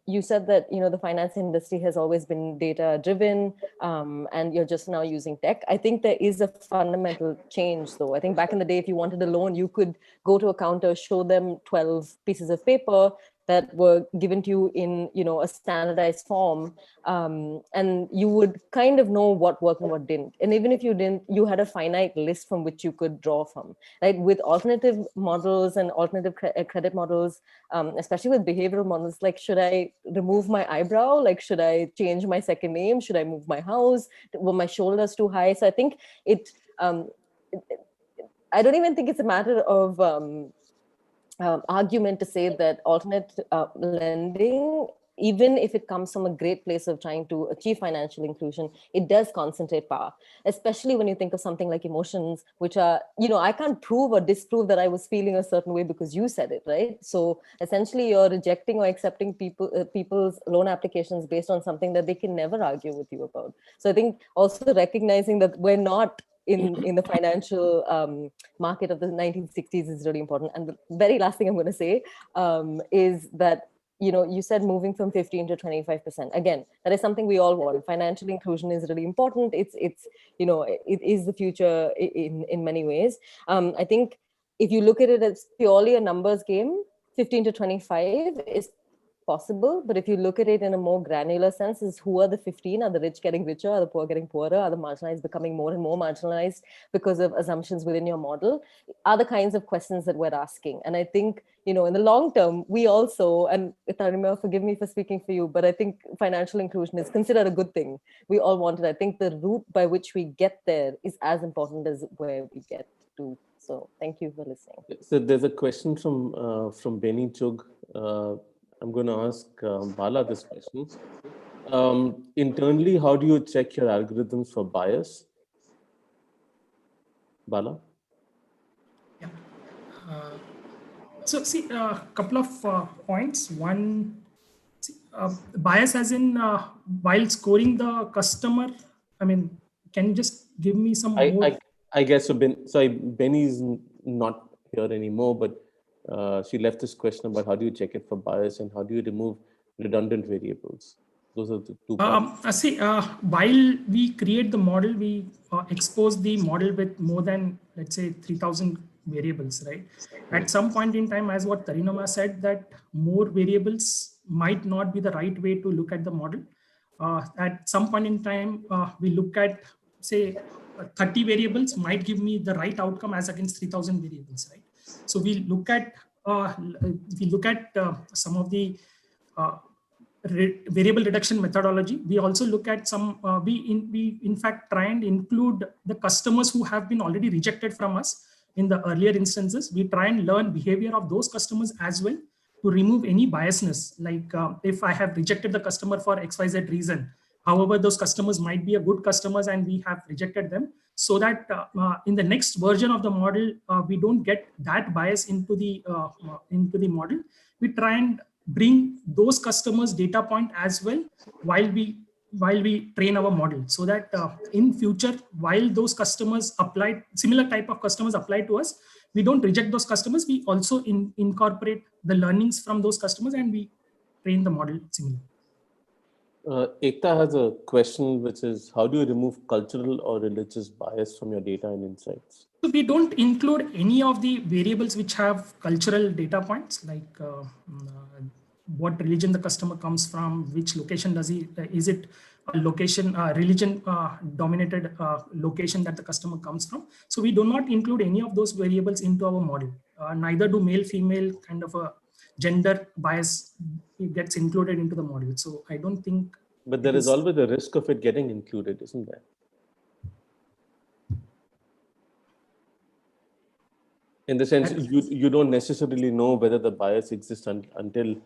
you said that the finance industry has always been data driven, and you're just now using tech. I think there is a fundamental change, though. I think back in the day, if you wanted a loan, you could go to a counter, show them 12 pieces of paper that were given to you in a standardized form, and you would kind of know what worked and what didn't. And even if you didn't, you had a finite list from which you could draw from. Right? With alternative models and alternative credit models, especially with behavioral models, like, should I remove my eyebrow? Like, should I change my second name? Should I move my house? Were my shoulders too high? So I think I don't even think it's a matter of argument to say that alternate lending, even if it comes from a great place of trying to achieve financial inclusion, it does concentrate power, especially when you think of something like emotions, which are, I can't prove or disprove that I was feeling a certain way because you said it, right? So essentially you're rejecting or accepting people's loan applications based on something that they can never argue with you about. So I think also recognizing that we're not in the financial market of the 1960s is really important. And the very last thing I'm going to say is that, you said moving from 15 to 25%. Again, that is something we all want. Financial inclusion is really important. It is the future in many ways. I think if you look at it as purely a numbers game, 15 to 25 is possible, but if you look at it in a more granular sense, is who are the 15? Are the rich getting richer? Are the poor getting poorer? Are the marginalized becoming more and more marginalized because of assumptions within your model? Are the kinds of questions that we're asking. And I think, in the long term, we also, and Tarunima, forgive me for speaking for you, but I think financial inclusion is considered a good thing. We all want it. I think the route by which we get there is as important as where we get to. So thank you for listening. So there's a question from Benny Chug. I'm going to ask Bala this question. Internally, how do you check your algorithms for bias? Bala? Yeah. So see a couple of points. One, bias as in while scoring the customer. I mean, can you just give me some more? I guess so. Benny's not here anymore, but she left this question about how do you check it for bias and how do you remove redundant variables. Those are the two parts. While we create the model, we expose the model with more than, let's say, 3,000 variables, right? At some point in time, as what Tarinoma said, that more variables might not be the right way to look at the model. At some point in time, we look at, say, 30 variables might give me the right outcome as against 3,000 variables, right? So we look at some of the variable reduction methodology. We also look at some, we in fact try and include the customers who have been already rejected from us in the earlier instances. We try and learn behavior of those customers as well to remove any biasness. Like if I have rejected the customer for XYZ reason, however, those customers might be a good customers and we have rejected them, so that in the next version of the model, we don't get that bias into the model. We try and bring those customers data point as well while we train our model, so that in future, while those customers apply, similar type of customers apply to us, we don't reject those customers. We also incorporate the learnings from those customers and we train the model similarly. Ekta has a question, which is, how do you remove cultural or religious bias from your data and insights? So we don't include any of the variables which have cultural data points, like what religion the customer comes from, which location does he, is it a location, religion dominated location that the customer comes from. So we do not include any of those variables into our model. Neither do male, female kind of a gender bias gets included into the model. So I don't think. But there is always a risk of it getting included, isn't there? In the sense, you don't necessarily know whether the bias exists until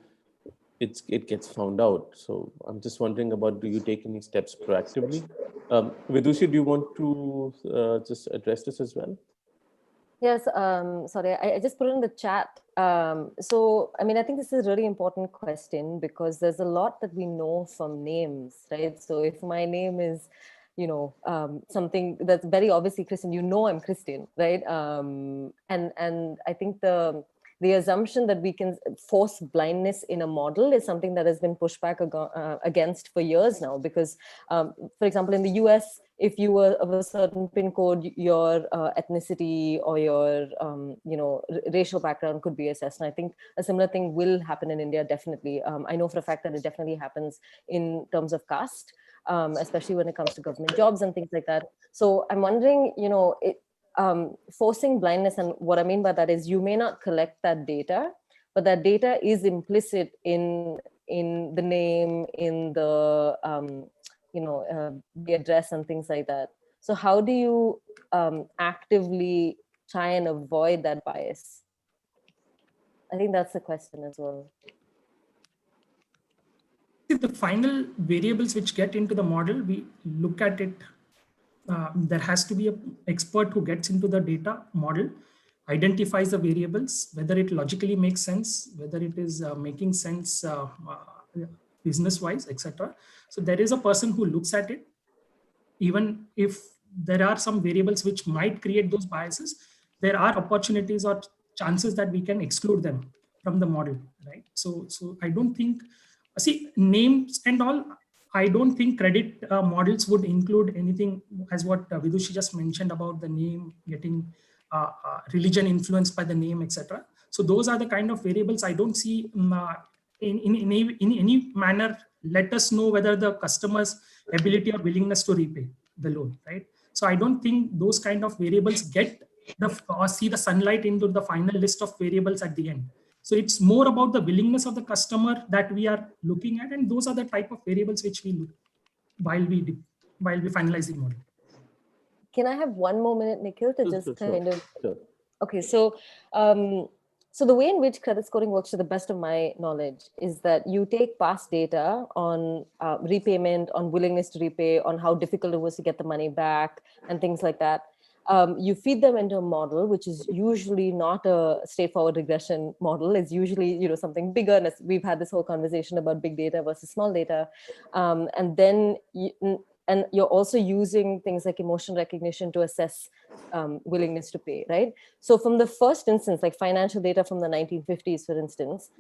it gets found out. So I'm just wondering about, do you take any steps proactively? Vidushi, do you want to just address this as well? Yes, sorry, I just put it in the chat. So, I mean, I think this is a really important question because there's a lot that we know from names, right? So if my name is, something that's very obviously Christian, I'm Christian, right? And I think the assumption that we can force blindness in a model is something that has been pushed back against for years now, because, for example, in the US, if you were of a certain PIN code, your ethnicity or your, racial background could be assessed. And I think a similar thing will happen in India, definitely. I know for a fact that it definitely happens in terms of caste, especially when it comes to government jobs and things like that. So I'm wondering, forcing blindness, and what I mean by that is you may not collect that data, but that data is implicit in the name, in the the address and things like that. So how do you actively try and avoid that bias? I think that's the question as well. The final variables which get into the model, we look at it. There has to be an expert who gets into the data model, identifies the variables, whether it logically makes sense, whether it is making sense business-wise, etc. So there is a person who looks at it. Even if there are some variables which might create those biases, there are opportunities or chances that we can exclude them from the model, right? So I don't think, names and all, I don't think credit models would include anything as what Vidushi just mentioned about the name getting religion influenced by the name, etc. So those are the kind of variables I don't see in any manner let us know whether the customer's ability or willingness to repay the loan, right? So I don't think those kind of variables get see the sunlight into the final list of variables at the end. So it's more about the willingness of the customer that we are looking at, and those are the type of variables which we look while we finalize the model. Can I have 1 more minute, Nikhil, to just kind of Okay, so so the way in which credit scoring works, to the best of my knowledge, is that you take past data on repayment, on willingness to repay, on how difficult it was to get the money back, and things like that. You feed them into a model, which is usually not a straightforward regression model. It's usually, you know, something bigger. And we've had this whole conversation about big data versus small data, and then and you're also using things like emotion recognition to assess willingness to pay, right? So from the first instance, like financial data from the 1950s, for instance,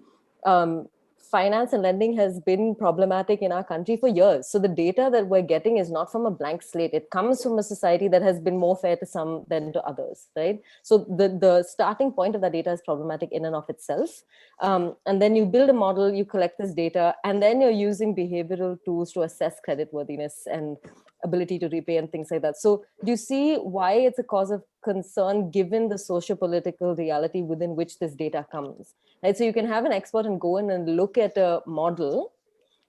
finance and lending has been problematic in our country for years. So the data that we're getting is not from a blank slate. It comes from a society that has been more fair to some than to others, right? So the starting point of that data is problematic in and of itself. And then you build a model, you collect this data, and then you're using behavioral tools to assess creditworthiness and ability to repay and things like that. So do you see why it's a cause of concern given the socio-political reality within which this data comes? Right? So you can have an expert and go in and look at a model,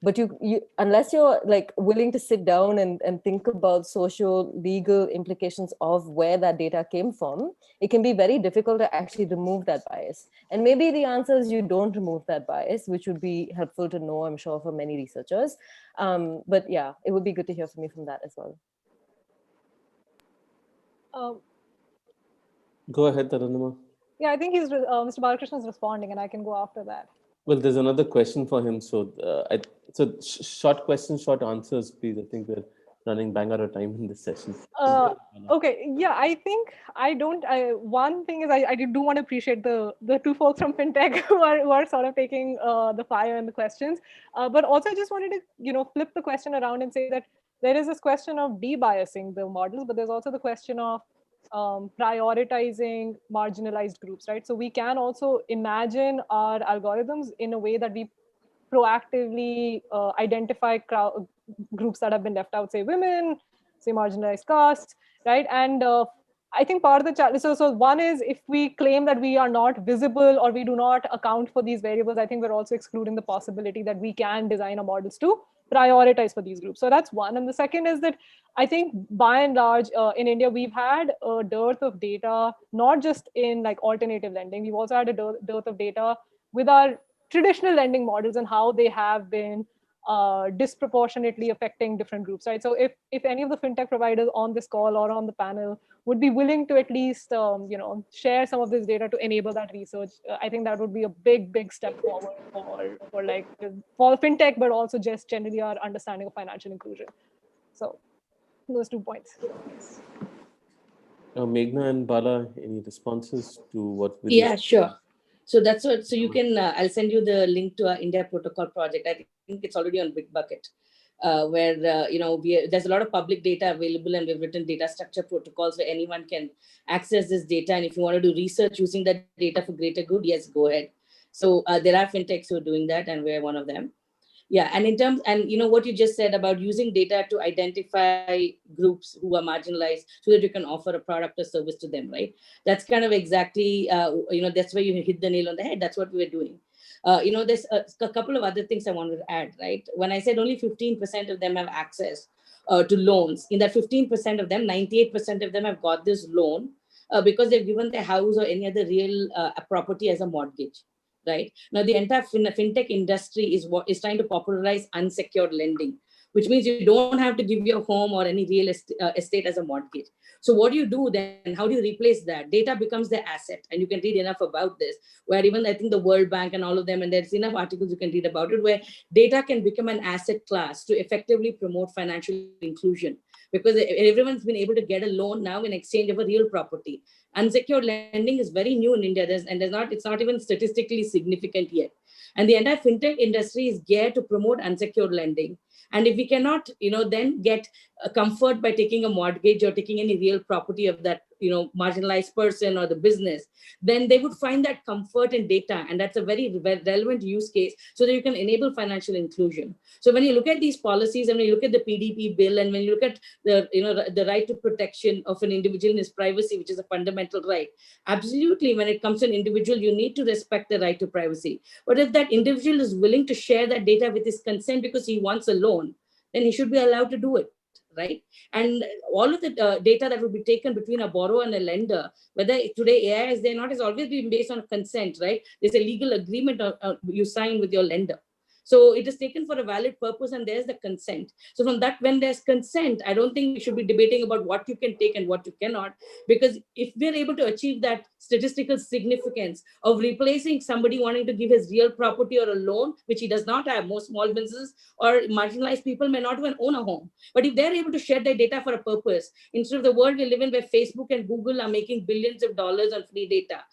but you unless you're like willing to sit down and think about social legal implications of where that data came from, it can be very difficult to actually remove that bias. And maybe the answer is you don't remove that bias, which would be helpful to know, I'm sure, for many researchers. But yeah, it would be good to hear from you from that as well. Go ahead, Taranuma. Yeah, I think he's Mr. Balakrishnan is responding, and I can go after that. Well, there's another question for him. So, short questions, short answers, please. I think we're running bang out of time in this session. Okay, yeah, I think one thing is I do want to appreciate the two folks from FinTech who are sort of taking the fire and the questions. But also I just wanted to, flip the question around and say that there is this question of debiasing the models, but there's also the question of prioritizing marginalized groups, right? So we can also imagine our algorithms in a way that we proactively identify groups that have been left out, say women, say marginalized castes, right? And I think part of the challenge, so one is if we claim that we are not visible or we do not account for these variables, I think we're also excluding the possibility that we can design our models to prioritize for these groups. So that's one. And the second is that I think by and large in India, we've had a dearth of data, not just in like alternative lending, we've also had a dearth of data with our traditional lending models and how they have been disproportionately affecting different groups, right? So if any of the fintech providers on this call or on the panel would be willing to at least share some of this data to enable that research, I think that would be a big step forward for fintech, but also just generally our understanding of financial inclusion. So those 2 points. Meghna and Bala, any responses to what? Yeah, sure. So that's what. So you can. I'll send you the link to our India Protocol project. I think it's already on Bitbucket, where there's a lot of public data available, and we've written data structure protocols where anyone can access this data. And if you want to do research using that data for greater good, yes, go ahead. So there are fintechs who are doing that, and we're one of them. Yeah, and in terms, and what you just said about using data to identify groups who are marginalized so that you can offer a product or service to them, right? That's kind of exactly, that's where you hit the nail on the head. That's what we're doing. There's a couple of other things I wanted to add, right? When I said only 15% of them have access to loans, in that 15% of them, 98% of them have got this loan because they've given their house or any other real property as a mortgage. Right now, the entire fintech industry is trying to popularize unsecured lending, which means you don't have to give your home or any real estate as a mortgage. So what do you do then? How do you replace that? Data becomes the asset, and you can read enough about this, where even I think the World Bank and all of them, and there's enough articles you can read about it, where data can become an asset class to effectively promote financial inclusion, because everyone's been able to get a loan now in exchange of a real property. Unsecured lending is very new in India, it's not even statistically significant yet. And the entire fintech industry is geared to promote unsecured lending. And if we cannot, then get a comfort by taking a mortgage or taking any real property of that, marginalized person or the business, then they would find that comfort in data. And that's a very relevant use case so that you can enable financial inclusion. So when you look at these policies and when you look at the PDP bill and when you look at the right to protection of an individual in his privacy, which is a fundamental right, absolutely, when it comes to an individual, you need to respect the right to privacy. But if that individual is willing to share that data with his consent because he wants a loan, then he should be allowed to do it, right? And all of the data that will be taken between a borrower and a lender, whether today AI is there or not, has always been based on consent, right? There's a legal agreement you sign with your lender. So it is taken for a valid purpose, and there's the consent. So from that, when there's consent, I don't think we should be debating about what you can take and what you cannot, because if we're able to achieve that statistical significance of replacing somebody wanting to give his real property or a loan, which he does not have, most small businesses or marginalized people may not even own a home. But if they're able to share their data for a purpose, instead of the world we live in where Facebook and Google are making billions of dollars on free data,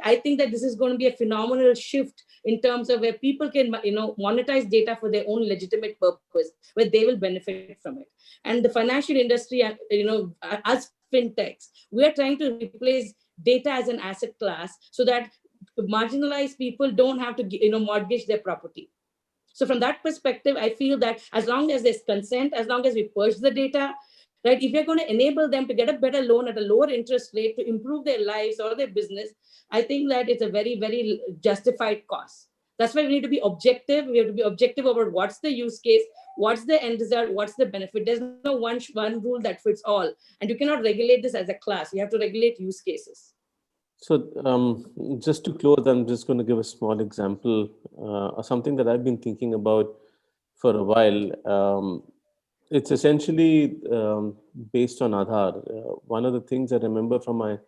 I think that this is going to be a phenomenal shift in terms of where people can, monetize data for their own legitimate purpose, where they will benefit from it. And the financial industry, as fintechs, we are trying to replace data as an asset class so that marginalized people don't have to, mortgage their property. So from that perspective, I feel that as long as there's consent, as long as we purge the data, right, if you're going to enable them to get a better loan at a lower interest rate to improve their lives or their business, I think that it's a very, very justified cost. That's why we need to be objective. We have to be objective about what's the use case, what's the end result, what's the benefit. There's no one rule that fits all. And you cannot regulate this as a class. You have to regulate use cases. So just to close, I'm just going to give a small example of something that I've been thinking about for a while. It's essentially based on Aadhaar. One of the things I remember from my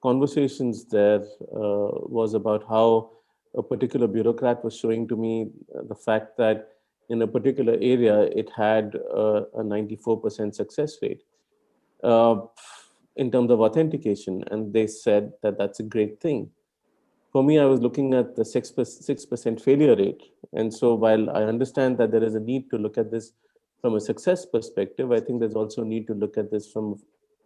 conversations there was about how a particular bureaucrat was showing to me the fact that in a particular area, it had a 94% success rate in terms of authentication. And they said that that's a great thing. For me, I was looking at the 6% failure rate. And so while I understand that there is a need to look at this from a success perspective, I think there's also a need to look at this from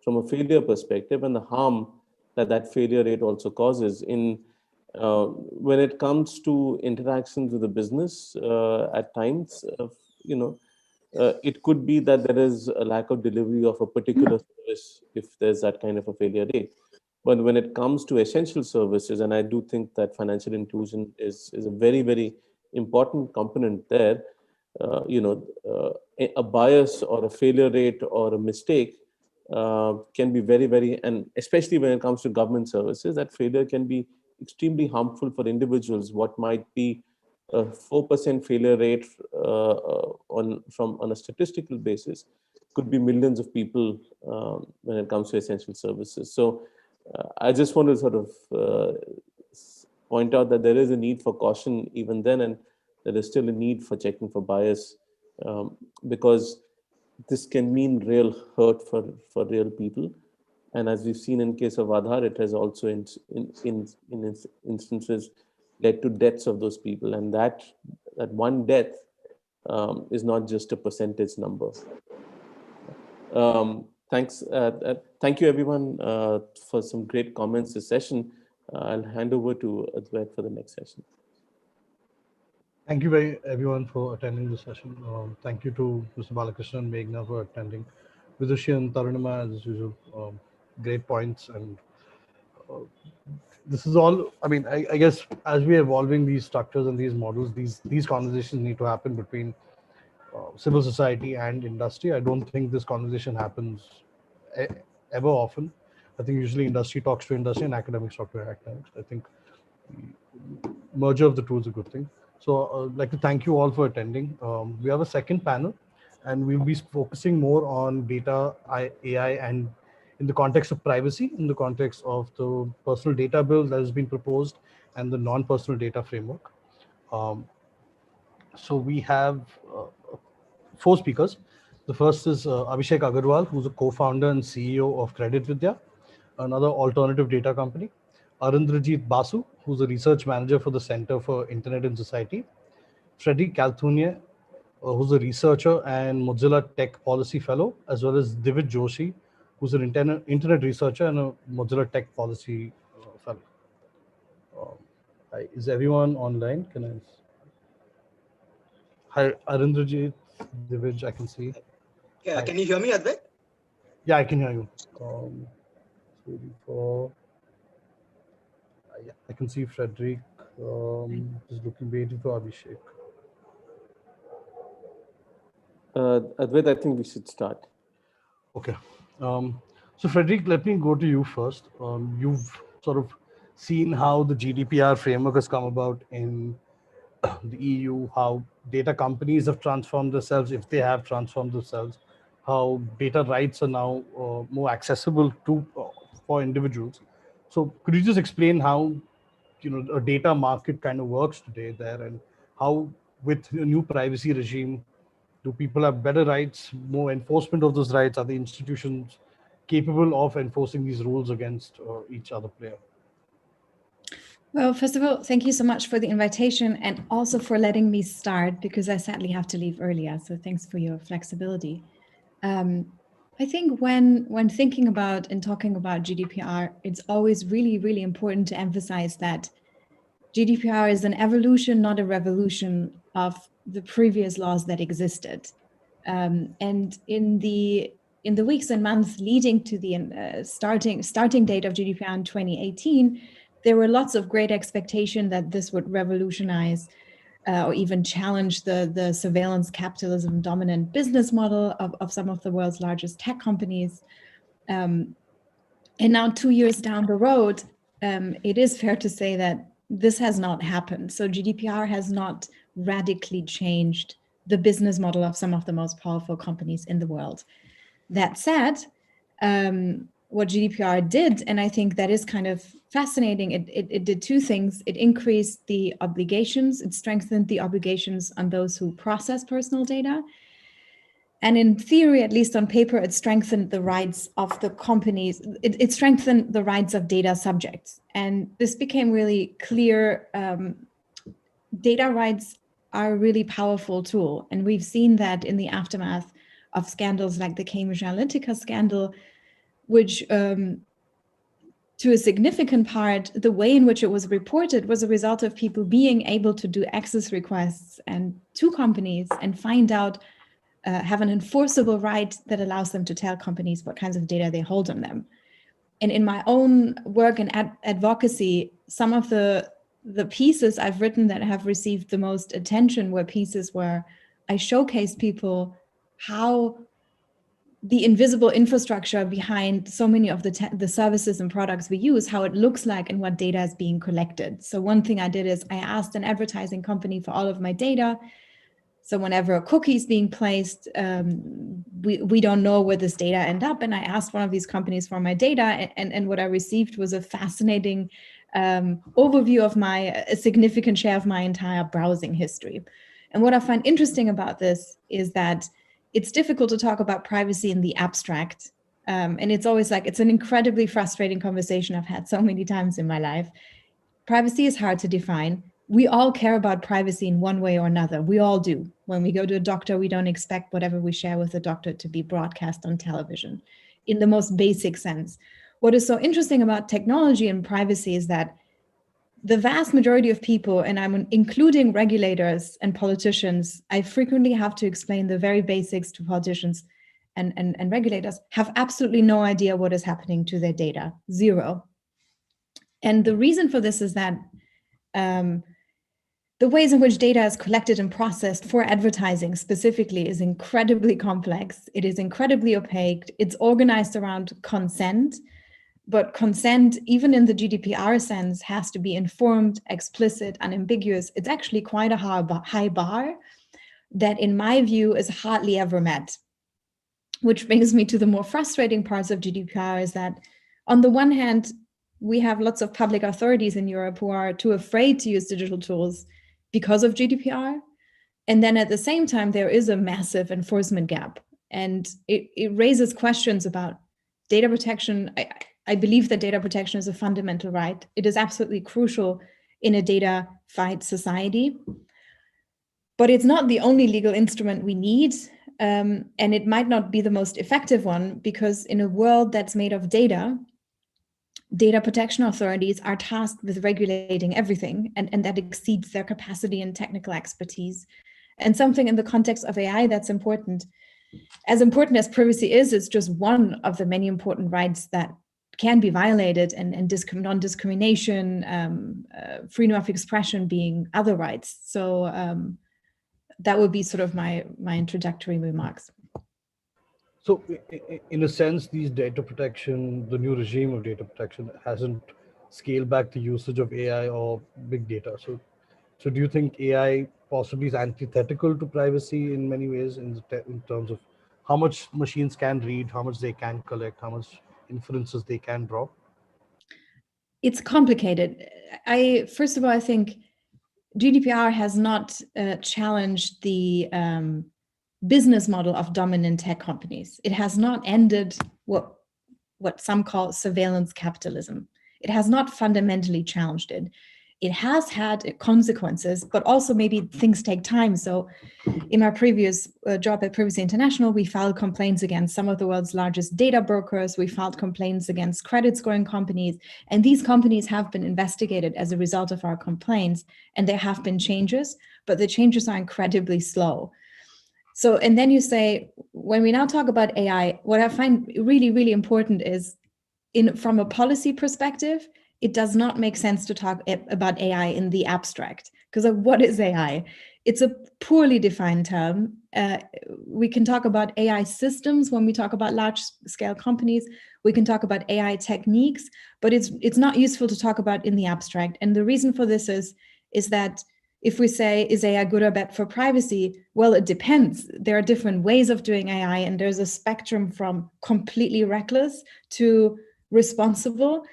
a failure perspective and the harm that failure rate also causes in when it comes to interactions with the business. At times, it could be that there is a lack of delivery of a particular service if there's that kind of a failure rate. But when it comes to essential services, and I do think that financial inclusion is a very, very important component there, a bias or a failure rate or a mistake can be very, very, and especially when it comes to government services, that failure can be extremely harmful for individuals. What might be a 4% failure rate on a statistical basis could be millions of people when it comes to essential services. So I just want to sort of point out that there is a need for caution even then, and there is still a need for checking for bias because this can mean real hurt for real people. And as we've seen in case of Aadhaar, it has also in instances led to deaths of those people. And that one death is not just a percentage number. Thanks. Thank you, everyone, for some great comments this session. I'll hand over to Advait for the next session. Thank you everyone for attending this session. Thank you to Mr. Balakrishnan and Meghna for attending. Vidushi and Tarunima, as usual, great points. And this is all, I mean, I guess as we're evolving these structures and these models, these conversations need to happen between civil society and industry. I don't think this conversation happens ever often. I think usually industry talks to industry and academics talk to academics. I think merger of the two is a good thing. So I'd like to thank you all for attending. We have a second panel, and we'll be focusing more on data, AI, and in the context of privacy, in the context of the personal data bill that has been proposed and the non-personal data framework. So we have 4 speakers. The first is Abhishek Agarwal, who's a co-founder and CEO of Credit Vidya, another alternative data company. Arindrajit Basu, who's a research manager for the Center for Internet and Society. Frederic Calthunier, who's a researcher and Mozilla Tech Policy Fellow, as well as Divij Joshi, who's an internet researcher and a Mozilla Tech Policy Fellow. Is everyone online? Can I? Hi, Arindrajit, Divij, I can see. Yeah, Hi. can you hear me, Advait? Yeah, I can hear you. Yeah, I can see Frederic. Just waiting for Abhishek. Advait, I think we should start. Okay. So Frederick, let me go to you first. You've sort of seen how the GDPR framework has come about in the EU, how data companies have transformed themselves, if they have transformed themselves, how data rights are now more accessible to for individuals. So could you just explain how a data market kind of works today there, and how with a new privacy regime, do people have better rights, more enforcement of those rights? Are the institutions capable of enforcing these rules against each other player? Well, first of all, thank you so much for the invitation and also for letting me start, because I sadly have to leave earlier. So thanks for your flexibility. I think when thinking about and talking about GDPR, it's always really, really important to emphasize that GDPR is an evolution, not a revolution of the previous laws that existed. And in the weeks and months leading to the starting date of GDPR in 2018, there were lots of great expectation that this would revolutionize or even challenge the surveillance capitalism dominant business model of some of the world's largest tech companies. And now 2 years down the road, it is fair to say that this has not happened. So GDPR has not radically changed the business model of some of the most powerful companies in the world. That said, what GDPR did, and I think that is kind of fascinating, it did two things. It increased the obligations, it strengthened the obligations on those who process personal data. And in theory, at least on paper, it strengthened the rights of the companies. It strengthened the rights of data subjects. And this became really clear. Data rights are a really powerful tool. And we've seen that in the aftermath of scandals like the Cambridge Analytica scandal, which to a significant part, the way in which it was reported was a result of people being able to do access requests and to companies and find out, have an enforceable right that allows them to tell companies what kinds of data they hold on them. And in my own work and advocacy, some of the pieces I've written that have received the most attention were pieces where I showcase people how the invisible infrastructure behind so many of the services and products we use, how it looks like and what data is being collected. So one thing I did is I asked an advertising company for all of my data. So whenever a cookie is being placed, we don't know where this data end up. And I asked one of these companies for my data, and what I received was a fascinating overview of a significant share of my entire browsing history. And what I find interesting about this is that it's difficult to talk about privacy in the abstract. And it's always like, it's an incredibly frustrating conversation I've had so many times in my life. Privacy is hard to define. We all care about privacy in one way or another. We all do. When we go to a doctor, we don't expect whatever we share with the doctor to be broadcast on television in the most basic sense. What is so interesting about technology and privacy is that the vast majority of people, and I'm including regulators and politicians, I frequently have to explain the very basics to politicians and regulators, have absolutely no idea what is happening to their data, zero. And the reason for this is that the ways in which data is collected and processed for advertising specifically is incredibly complex. It is incredibly opaque. It's organized around consent, but consent, even in the GDPR sense, has to be informed, explicit, unambiguous. It's actually quite a high bar that, in my view, is hardly ever met. Which brings me to the more frustrating parts of GDPR is that, on the one hand, we have lots of public authorities in Europe who are too afraid to use digital tools because of GDPR. And then at the same time, there is a massive enforcement gap. And it raises questions about data protection. I believe that data protection is a fundamental right. It is absolutely crucial in a data-fied society. But it's not the only legal instrument we need. And it might not be the most effective one, because in a world that's made of data protection authorities are tasked with regulating everything, and that exceeds their capacity and technical expertise. And something in the context of AI that's important as privacy is, it's just one of the many important rights that can be violated, and non-discrimination, freedom of expression being other rights. So that would be sort of my introductory remarks. So in a sense, these data protection, the new regime of data protection hasn't scaled back the usage of AI or big data. So do you think AI possibly is antithetical to privacy in many ways in terms of how much machines can read, how much they can collect, how much inferences they can draw? It's complicated. First of all, I think GDPR has not challenged the business model of dominant tech companies. It has not ended what some call surveillance capitalism. It has not fundamentally challenged it. It has had consequences, but also maybe things take time. So in my previous job at Privacy International, we filed complaints against some of the world's largest data brokers. We filed complaints against credit scoring companies. And these companies have been investigated as a result of our complaints. And there have been changes, but the changes are incredibly slow. So, and then you say, when we now talk about AI, what I find really, really important is from a policy perspective, it does not make sense to talk about AI in the abstract, because what is AI? It's a poorly defined term. We can talk about AI systems when we talk about large scale companies. We can talk about AI techniques, but it's not useful to talk about in the abstract. And the reason for this is that if we say, is AI good or bad for privacy? Well, it depends. There are different ways of doing AI, and there's a spectrum from completely reckless to responsible.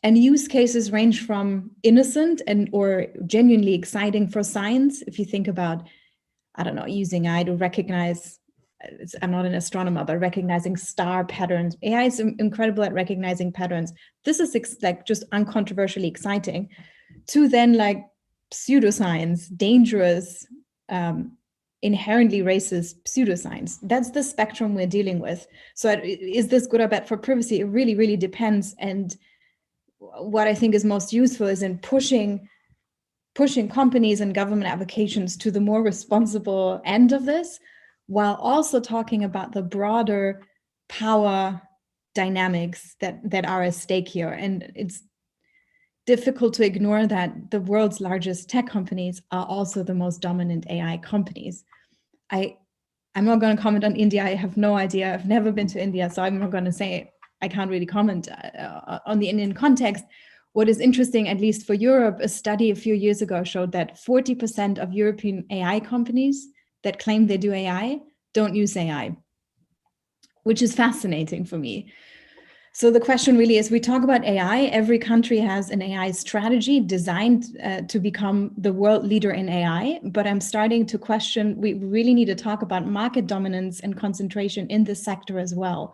And use cases range from innocent or genuinely exciting for science. If you think about, I don't know, using AI to recognize, I'm not an astronomer, but recognizing star patterns. AI is incredible at recognizing patterns. This is like just uncontroversially exciting. To then like pseudoscience, dangerous, inherently racist pseudoscience. That's the spectrum we're dealing with. So is this good or bad for privacy? It really, really depends. And what I think is most useful is in pushing companies and government applications to the more responsible end of this, while also talking about the broader power dynamics that are at stake here. And it's difficult to ignore that the world's largest tech companies are also the most dominant AI companies. I'm not going to comment on India. I have no idea. I've never been to India, so I'm not going to say I can't really comment on the Indian context. What is interesting, at least for Europe, a study a few years ago showed that 40% of European AI companies that claim they do AI don't use AI, which is fascinating for me. So the question really is, we talk about AI, every country has an AI strategy designed to become the world leader in AI, but I'm starting to question, we really need to talk about market dominance and concentration in this sector as well.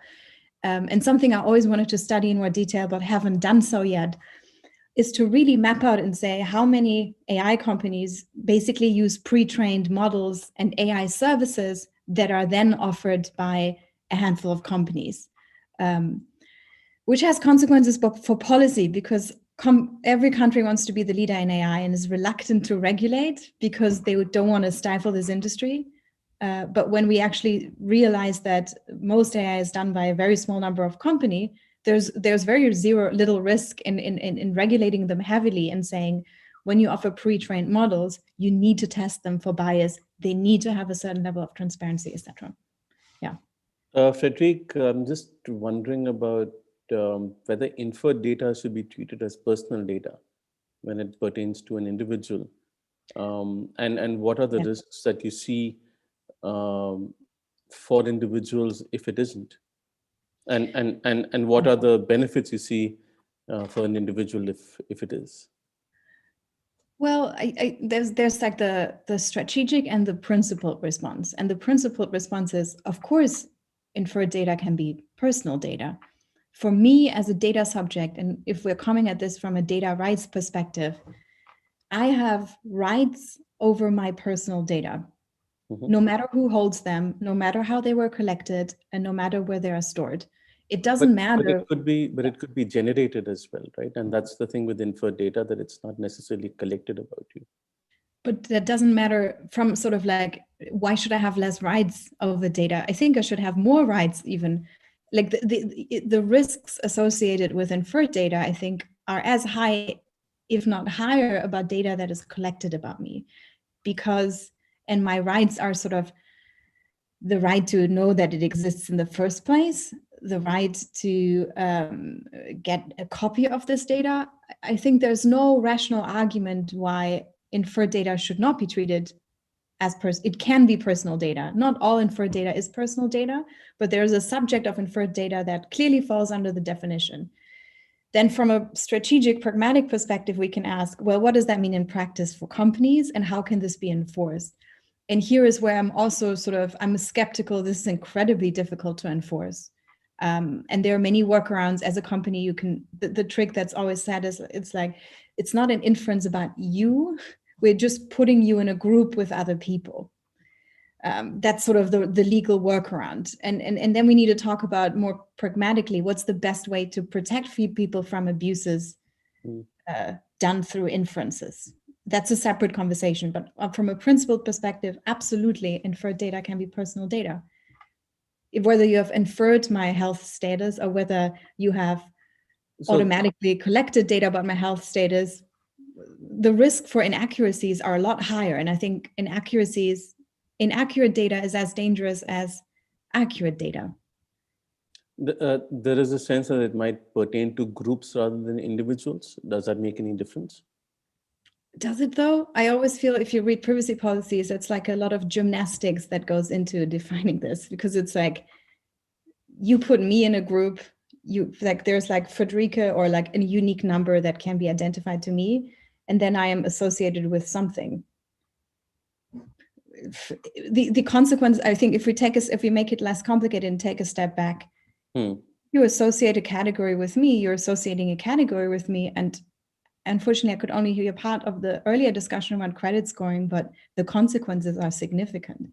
And something I always wanted to study in more detail, but haven't done so yet, is to really map out and say how many AI companies basically use pre-trained models and AI services that are then offered by a handful of companies, which has consequences for policy, because every country wants to be the leader in AI and is reluctant to regulate because they don't want to stifle this industry. But when we actually realize that most AI is done by a very small number of companies, there's very little risk in regulating them heavily and saying, when you offer pre-trained models, you need to test them for bias. They need to have a certain level of transparency, etc. Yeah. Frederick, I'm just wondering about whether inferred data should be treated as personal data when it pertains to an individual, and what are the risks that you see for individuals if it isn't, and what are the benefits you see for an individual if it is? Well, there's like the strategic and the principled response, and the principled response is, of course, inferred data can be personal data. For me as a data subject, and if we're coming at this from a data rights perspective, I have rights over my personal data, no matter who holds them, no matter how they were collected, and no matter where they are stored. It doesn't matter. But it could be generated as well, right? And that's the thing with inferred data, that it's not necessarily collected about you. But that doesn't matter from sort of like, why should I have less rights over data? I think I should have more rights even. Like the risks associated with inferred data, I think, are as high, if not higher, about data that is collected about me, because, and my rights are sort of the right to know that it exists in the first place, the right to get a copy of this data. I think there's no rational argument why inferred data should not be treated as it can be personal data. Not all inferred data is personal data, but there's a subject of inferred data that clearly falls under the definition. Then from a strategic, pragmatic perspective, we can ask, well, what does that mean in practice for companies and how can this be enforced? And here is where I'm also I'm skeptical. This is incredibly difficult to enforce. And there are many workarounds as a company. You can, the trick that's always said is it's not an inference about you. We're just putting you in a group with other people. That's sort of the legal workaround. And then we need to talk about more pragmatically, what's the best way to protect people from abuses done through inferences. That's a separate conversation, but from a principled perspective, absolutely, inferred data can be personal data. Whether you have inferred my health status or whether you have automatically collected data about my health status, the risk for inaccuracies are a lot higher. And I think inaccurate data is as dangerous as accurate data. There is a sense that it might pertain to groups rather than individuals. Does that make any difference? Does it though? I always feel if you read privacy policies, it's like a lot of gymnastics that goes into defining this, because it's like you put me in a group, there's like Frederica or like a unique number that can be identified to me, and then I am associated with something. The consequence, I think, if we make it less complicated and take a step back, you associate a category with me, you're associating a category with me, and unfortunately, I could only hear part of the earlier discussion around credit scoring, but the consequences are significant.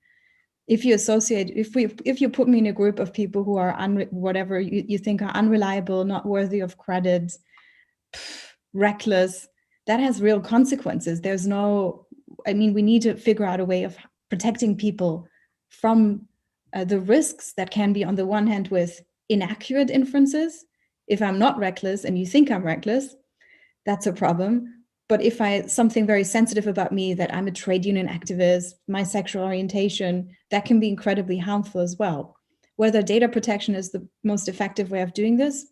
If you put me in a group of people who are whatever you think are unreliable, not worthy of credit, reckless, that has real consequences. We need to figure out a way of protecting people from the risks that can be, on the one hand, with inaccurate inferences. If I'm not reckless and you think I'm reckless, that's a problem. But if something very sensitive about me, that I'm a trade union activist, my sexual orientation, that can be incredibly harmful as well. Whether data protection is the most effective way of doing this,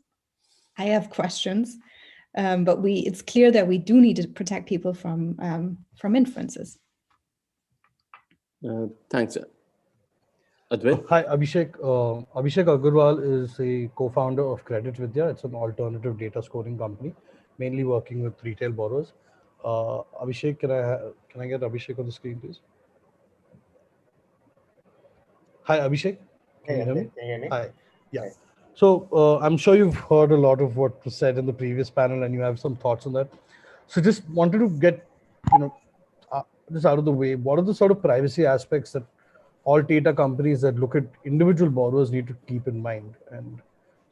I have questions. But it's clear that we do need to protect people from inferences. Thanks. Advait? Hi, Abhishek. Abhishek Agarwal is a co-founder of Credit Vidya. It's an alternative data scoring company, mainly working with retail borrowers. Abhishek, can I get Abhishek on the screen, please? Hi, Abhishek. Can you hear me? Can you hear me? Hi. Yeah. So I'm sure you've heard a lot of what was said in the previous panel, and you have some thoughts on that. So just wanted to get, this out of the way. What are the sort of privacy aspects that all data companies that look at individual borrowers need to keep in mind, and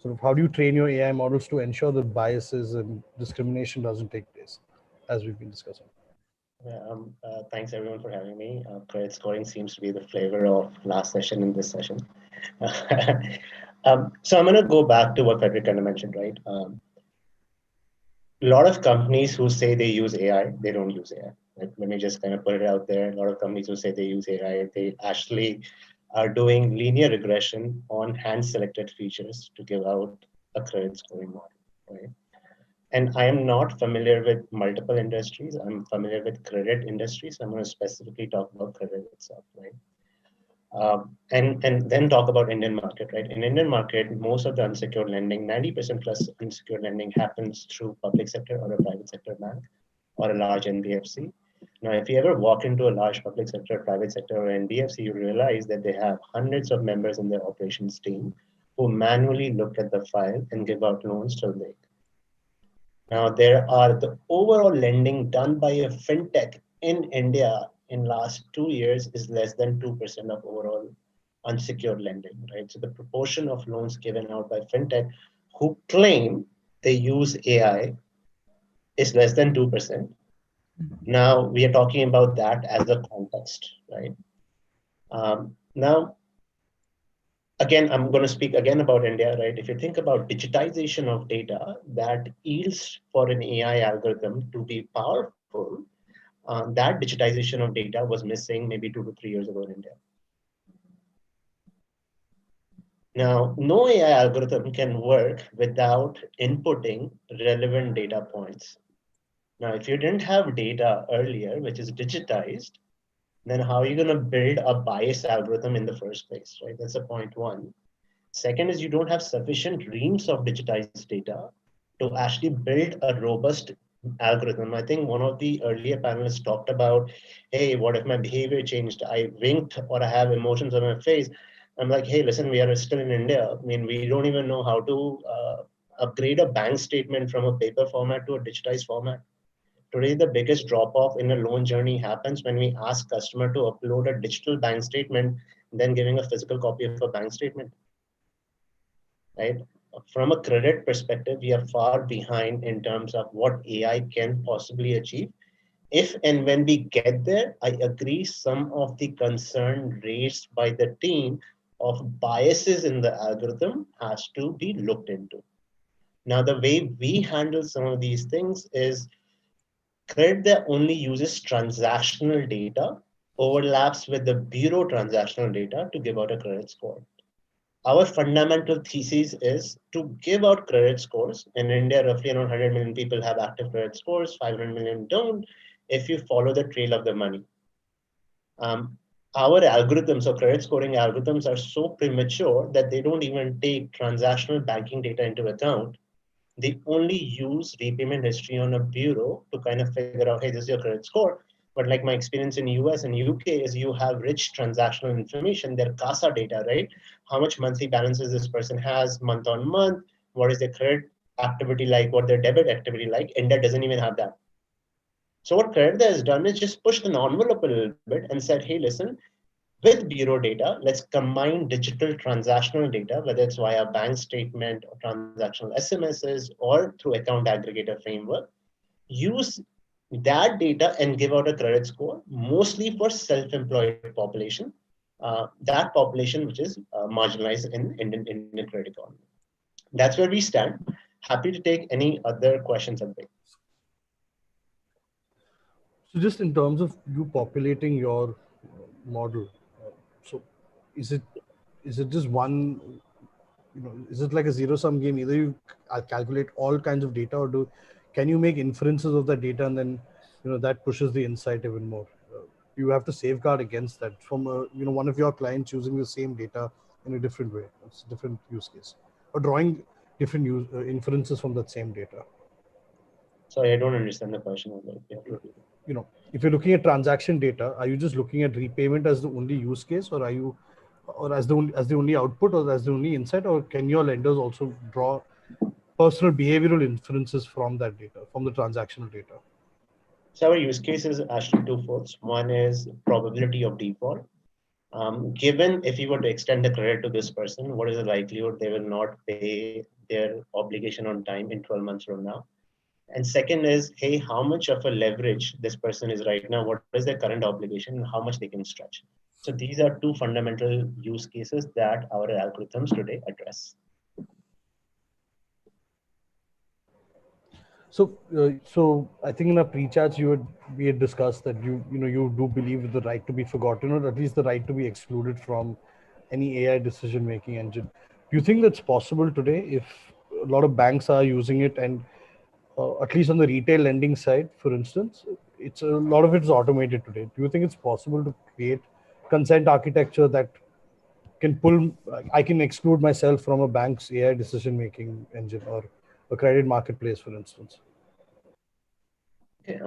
sort of how do you train your AI models to ensure that biases and discrimination doesn't take place, as we've been discussing? Yeah, thanks everyone for having me. Credit scoring seems to be the flavor of last session in this session. So I'm going to go back to what Frederick kind of mentioned, right? A lot of companies who say they use AI, they don't use AI. Like, let me just kind of put it out there. A lot of companies who say they use AI, they actually are doing linear regression on hand-selected features to give out a credit scoring model, right? And I am not familiar with multiple industries. I'm familiar with credit industries. So I'm going to specifically talk about credit itself, right? And then talk about Indian market, right? In Indian market, most of the unsecured lending, 90% plus unsecured lending happens through public sector or a private sector bank or a large NBFC. Now, if you ever walk into a large public sector, private sector, or NBFC, you realize that they have hundreds of members in their operations team who manually look at the file and give out loans till late. Now, the overall lending done by a fintech in India in last 2 years is less than 2% of overall unsecured lending, right? So the proportion of loans given out by fintech who claim they use AI is less than 2%. Now we are talking about that as a context, right? Now, again, I'm going to speak again about India, right? If you think about digitization of data, that yields for an AI algorithm to be powerful, that digitization of data was missing maybe 2 to 3 years ago in India. Now, no AI algorithm can work without inputting relevant data points. Now, if you didn't have data earlier, which is digitized, then how are you going to build a bias algorithm in the first place, right? That's a point one. Second is you don't have sufficient reams of digitized data to actually build a robust algorithm. I think one of the earlier panelists talked about, hey, what if my behavior changed? I winked or I have emotions on my face. I'm like, hey, listen, we are still in India. I mean, we don't even know how to upgrade a bank statement from a paper format to a digitized format. Today, the biggest drop off in a loan journey happens when we ask customer to upload a digital bank statement, then giving a physical copy of a bank statement, right? From a credit perspective, we are far behind in terms of what AI can possibly achieve. If and when we get there, I agree some of the concern raised by the team of biases in the algorithm has to be looked into. Now, the way we handle some of these things is credit that only uses transactional data overlaps with the bureau transactional data to give out a credit score. Our fundamental thesis is to give out credit scores. In India, roughly around 100 million people have active credit scores, 500 million don't, if you follow the trail of the money. Our algorithms or credit scoring algorithms are so premature that they don't even take transactional banking data into account. They only use repayment history on a bureau to kind of figure out, hey, this is your credit score. But like my experience in US and UK is you have rich transactional information, their CASA data, right? How much monthly balances this person has month on month, what is their credit activity like, what their debit activity like. India doesn't even have that. So what Credit has done is just pushed an envelope a little bit and said, hey, listen, with bureau data, let's combine digital transactional data, whether it's via bank statement or transactional SMSs or through account aggregator framework, use that data and give out a credit score, mostly for self-employed population, that population which is marginalized in Indian credit economy. That's where we stand. Happy to take any other questions and things. So just in terms of you populating your model, so is it just one, is it like a zero-sum game? Either you calculate all kinds of data, or can you make inferences of that data and then that pushes the insight even more? You have to safeguard against that from one of your clients using the same data in a different way. It's a different use case, or drawing different inferences from that same data. Sorry, I don't understand the question. If you're looking at transaction data, are you just looking at repayment as the only use case, or are you, or as the only output, or as the only insight, or can your lenders also draw personal behavioral inferences from that data, from the transactional data? So our use case is actually twofold. One is probability of default. Given if you were to extend the credit to this person, what is the likelihood they will not pay their obligation on time in 12 months from now? And second is, hey, how much of a leverage this person is right now? What is their current obligation and how much they can stretch? So these are two fundamental use cases that our algorithms today address. So I think in our pre-chats we had discussed that you do believe in the right to be forgotten, or at least the right to be excluded from any AI decision-making engine. Do you think that's possible today if a lot of banks are using it, and at least on the retail lending side, for instance, it's a lot of it is automated today? Do you think it's possible to create consent architecture that I can exclude myself from a bank's AI decision-making engine or a credit marketplace, for instance? Okay,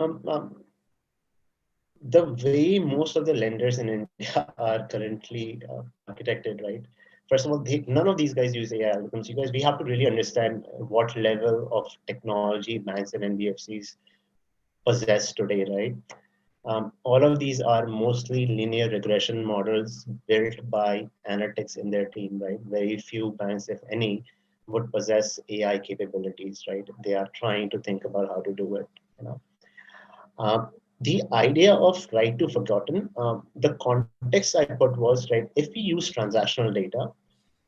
the way most of the lenders in India are currently architected, right? First of all, none of these guys use AI algorithms. You guys, we have to really understand what level of technology banks and NBFCs possess today, right? All of these are mostly linear regression models built by analytics in their team, right? Very few banks, if any, would possess AI capabilities, right? They are trying to think about how to do it, the idea of right to forgotten, the context I put was, right, if we use transactional data,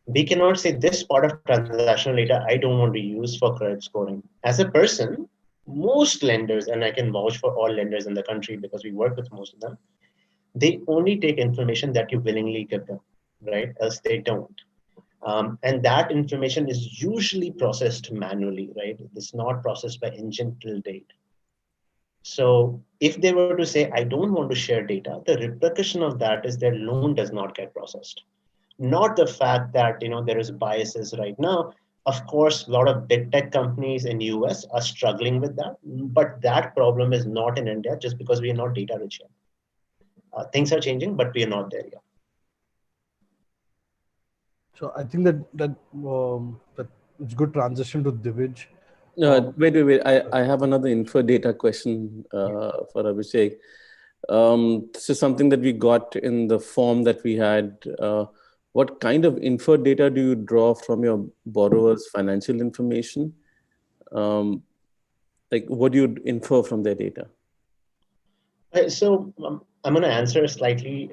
we cannot say this part of transactional data I don't want to use for credit scoring. As a person, most lenders, and I can vouch for all lenders in the country because we work with most of them, they only take information that you willingly give them, right? Else they don't. And that information is usually processed manually, right? It's not processed by engine till date. So if they were to say, I don't want to share data, the repercussion of that is their loan does not get processed. Not the fact that there is biases right now. Of course, a lot of big tech companies in US are struggling with that, but that problem is not in India just because we are not data rich yet. Things are changing, but we are not there yet. So I think that it's good transition to Divij. Wait. I have another info data question for Abhishek. This is something that we got in the form that we had. What kind of inferred data do you draw from your borrower's financial information? Like, what do you infer from their data? So I'm going to answer a slightly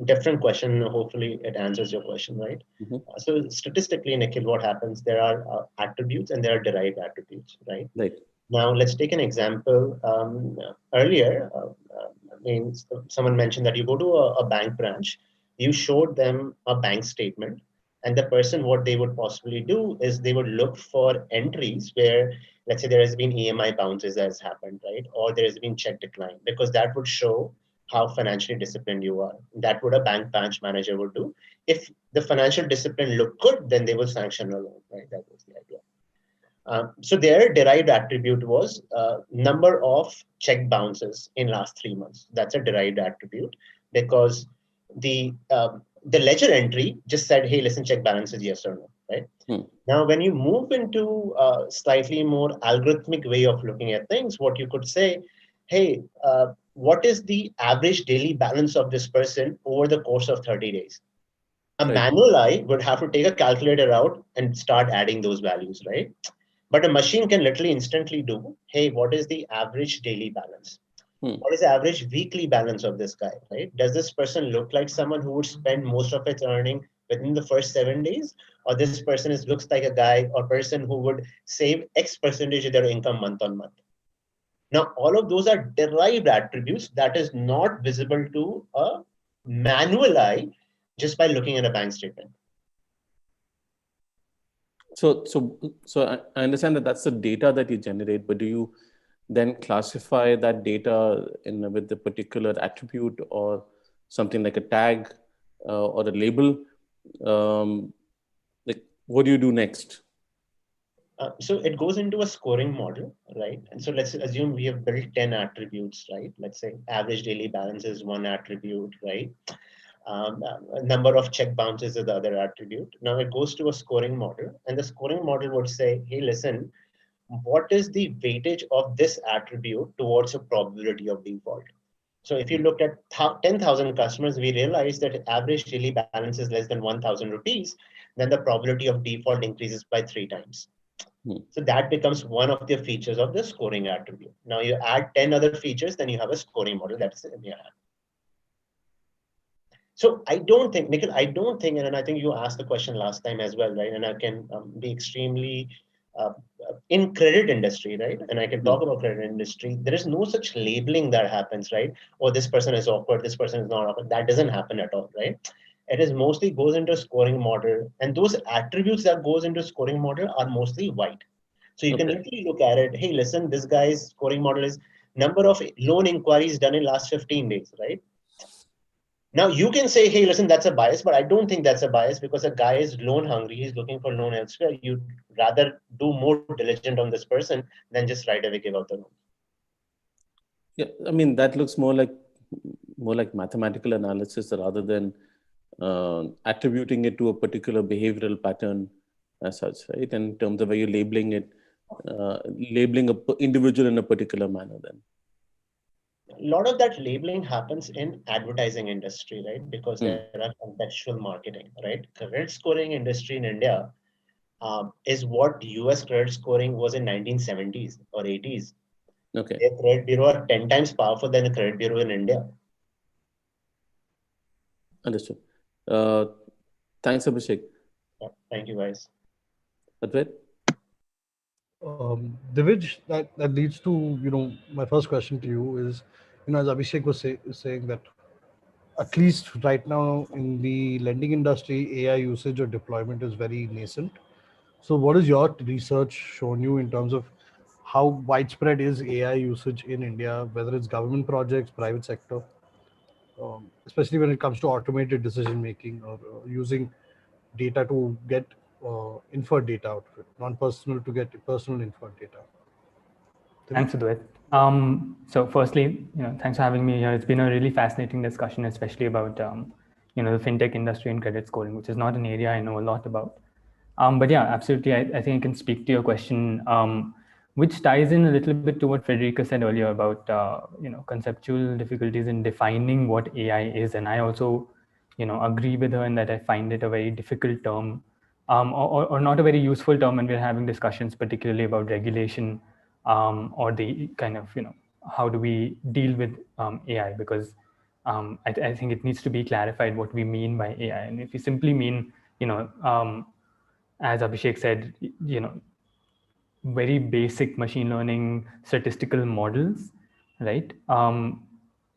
different question. Hopefully, it answers your question, right? Mm-hmm. So statistically, Nikhil, what happens? There are attributes and there are derived attributes, right? Right. Now, let's take an example. Earlier, someone mentioned that you go to a bank branch, you showed them a bank statement, and the person, what they would possibly do is they would look for entries where, let's say, there has been EMI bounces that has happened, right? Or there has been check decline, because that would show how financially disciplined you are. That would a bank branch manager would do. If the financial discipline looked good, then they will sanction a loan, right? That was the idea. So their derived attribute was number of check bounces in last 3 months. That's a derived attribute because the ledger entry just said, hey, listen, check balances, yes or no, right? Now, when you move into a slightly more algorithmic way of looking at things, what you could say, hey, what is the average daily balance of this person over the course of 30 days? A manual eye would have to take a calculator out and start adding those values, right? But a machine can literally instantly do, hey, what is the average daily balance? What is the average weekly balance of this guy, right? Does this person look like someone who would spend most of its earning within the first 7 days? Or this person looks like a guy or person who would save X percentage of their income month on month? Now, all of those are derived attributes that is not visible to a manual eye just by looking at a bank statement. So I understand that that's the data that you generate, but do you then classify that data with a particular attribute or something like a tag or a label? Like, what do you do next? So it goes into a scoring model, right? And so let's assume we have built 10 attributes, right? Let's say average daily balance is one attribute, right? Number of check bounces is the other attribute. Now it goes to a scoring model, and the scoring model would say, hey, listen, what is the weightage of this attribute towards a probability of default? So if you look at 10,000 customers, we realize that average daily balance is less than 1,000 rupees, then the probability of default increases by 3 times. So that becomes one of the features of the scoring attribute. Now you add 10 other features, then you have a scoring model that's in your hand. So I don't think, Nikhil, and I think you asked the question last time as well, right? And I can be extremely, in credit industry, right? And I can talk about credit industry. There is no such labeling that happens, right? Oh, this person is awkward, this person is not awkward. That doesn't happen at all, right? It is mostly goes into scoring model. And those attributes that goes into scoring model are mostly white. So you can literally look at it. Hey, listen, this guy's scoring model is number of loan inquiries done in last 15 days, right? Now you can say, hey, listen, that's a bias, but I don't think that's a bias because a guy is loan hungry. He's looking for loan elsewhere. You'd rather do more diligent on this person than just right away give out the loan. Yeah, I mean, that looks more like mathematical analysis rather than attributing it to a particular behavioral pattern as such, right? In terms of where you're labeling it, labeling an individual in a particular manner then. A lot of that labeling happens in advertising industry, right? Because there are contextual marketing, right? Credit scoring industry in India is what US credit scoring was in 1970s or 80s. Okay. Their credit bureau are 10 times powerful than the credit bureau in India. Understood. Thanks, Abhishek. Yeah, thank you, guys. Advait? Divij, that leads to, my first question to you is, as Abhishek was saying that at least right now in the lending industry, AI usage or deployment is very nascent. So what is your research shown you in terms of how widespread is AI usage in India, whether it's government projects, private sector, especially when it comes to automated decision making or using data to get inferred data out of it, non-personal to get personal inferred data? Thanks, Advait. So firstly, thanks for having me here. It's been a really fascinating discussion, especially about, the fintech industry and credit scoring, which is not an area I know a lot about. But yeah, absolutely. I think I can speak to your question, which ties in a little bit to what Frederica said earlier about, conceptual difficulties in defining what AI is. And I also, agree with her in that I find it a very difficult term, or not a very useful term when we're having discussions, particularly about regulation, or the kind of, how do we deal with AI? Because I think it needs to be clarified what we mean by AI. And if we simply mean, as Abhishek said, very basic machine learning statistical models, right?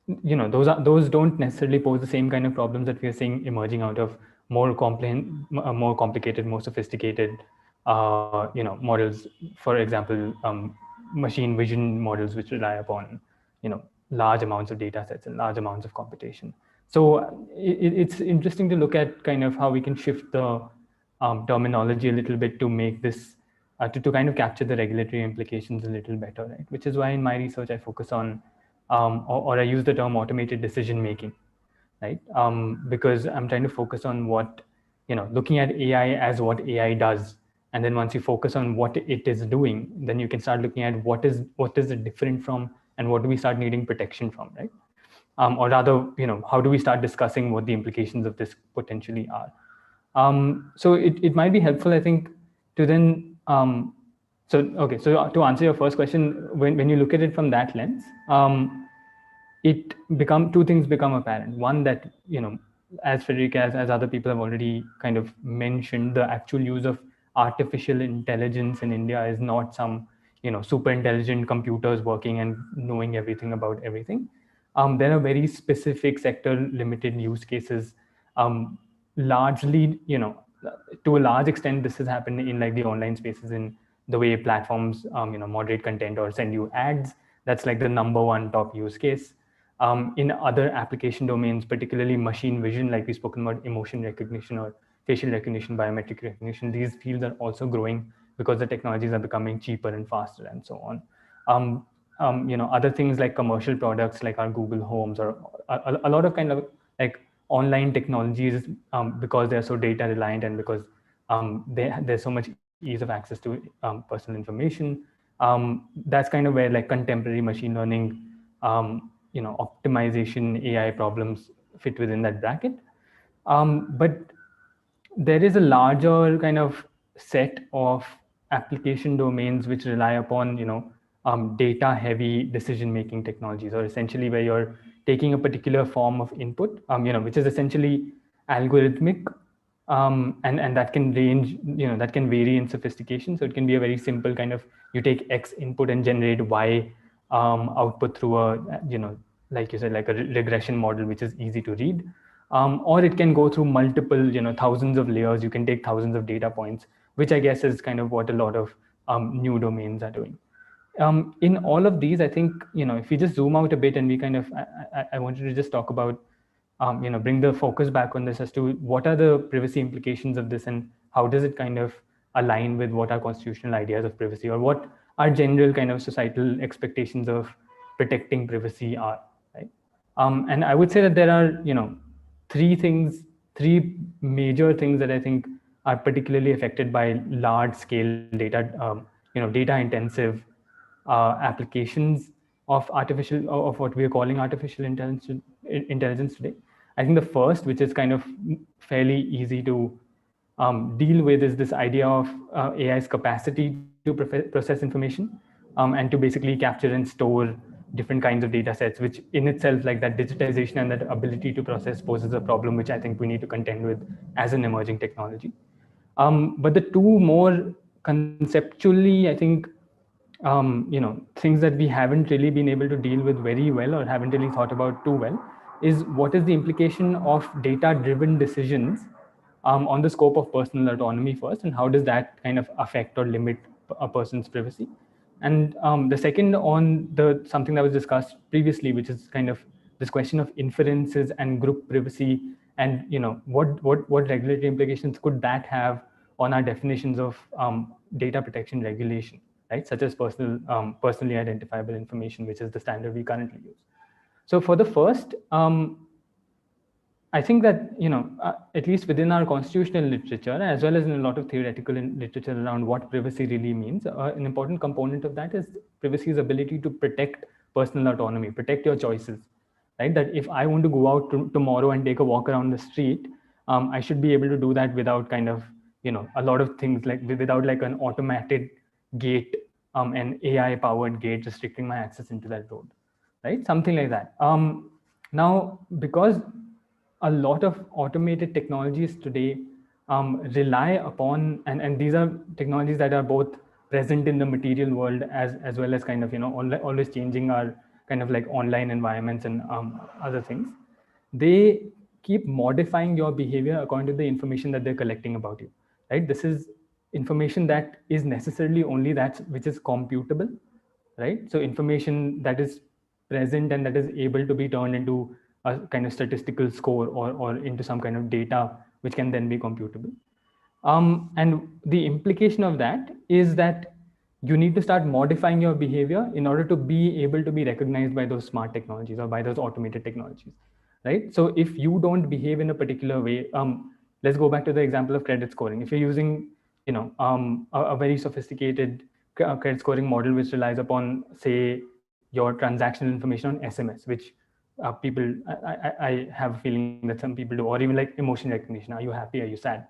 Those don't necessarily pose the same kind of problems that we are seeing emerging out of more complicated, more sophisticated, models. For example, machine vision models which rely upon, large amounts of data sets and large amounts of computation. So it's interesting to look at kind of how we can shift the terminology a little bit to make this to kind of capture the regulatory implications a little better, right? Which is why in my research I focus on, or I use the term automated decision making, right? Because I'm trying to focus on what, looking at AI as what AI does, and then once you focus on what it is doing, then you can start looking at what is it different from, and what do we start needing protection from, right? Or rather, how do we start discussing what the implications of this potentially are? So it might be helpful, I think, to then, so to answer your first question, when you look at it from that lens, two things become apparent. One, that, as Frederica, as other people have already kind of mentioned, the actual use of artificial intelligence in India is not some, super intelligent computers working and knowing everything about everything. There are very specific sector limited use cases. Largely, to a large extent, this has happened in like the online spaces, in the way platforms, moderate content or send you ads. That's like the number one top use case. In other application domains, particularly machine vision, like we've spoken about emotion recognition or facial recognition, biometric recognition, these fields are also growing because the technologies are becoming cheaper and faster and so on. Other things like commercial products like our Google Homes, or a lot of kind of like online technologies, because they're so data reliant and because there's so much ease of access to personal information. That's kind of where like contemporary machine learning, optimization AI problems fit within that bracket. But there is a larger kind of set of application domains which rely upon, data heavy decision making technologies, or essentially where you're taking a particular form of input, which is essentially algorithmic, and that can range, that can vary in sophistication. So it can be a very simple kind of, you take X input and generate Y output through a, like you said, like a regression model, which is easy to read. Or it can go through multiple, thousands of layers. You can take thousands of data points, which I guess is kind of what a lot of new domains are doing. In all of these, I think, if we just zoom out a bit and we kind of, I wanted to just talk about, bring the focus back on this as to what are the privacy implications of this, and how does it kind of align with what our constitutional ideas of privacy, or what our general kind of societal expectations of protecting privacy are, right? And I would say that there are, three major things that I think are particularly affected by large scale data, data intensive applications of what we are calling artificial intelligence today. I think the first, which is kind of fairly easy to deal with, is this idea of AI's capacity to process information, and to basically capture and store different kinds of data sets, which in itself, like that digitization and that ability to process, poses a problem which I think we need to contend with as an emerging technology. But the two more conceptually, I think, things that we haven't really been able to deal with very well, or haven't really thought about too well, is what is the implication of data-driven decisions on the scope of personal autonomy first, and how does that kind of affect or limit a person's privacy? And the second on the something that was discussed previously, which is kind of this question of inferences and group privacy, and what regulatory implications could that have on our definitions of data protection regulation, right? Such as personally identifiable information, which is the standard we currently use. So for the first, I think that, at least within our constitutional literature, as well as in a lot of theoretical literature around what privacy really means, an important component of that is privacy's ability to protect personal autonomy, protect your choices, right? That if I want to go out tomorrow and take a walk around the street, I should be able to do that without kind of, a lot of things, like without like an automated gate, an AI powered gate restricting my access into that road, right? Something like that. Now, because a lot of automated technologies today rely upon, and these are technologies that are both present in the material world as well as kind of, always changing our kind of like online environments and other things. They keep modifying your behavior according to the information that they're collecting about you, right? This is information that is necessarily only that which is computable, right? So information that is present and that is able to be turned into a kind of statistical score or into some kind of data which can then be computable. And the implication of that is that you need to start modifying your behavior in order to be able to be recognized by those smart technologies or by those automated technologies, right? So if you don't behave in a particular way, let's go back to the example of credit scoring. If you're using, a very sophisticated credit scoring model which relies upon, say, your transactional information on SMS, which people, I have a feeling that some people do, or even like emotion recognition. Are you happy? Are you sad?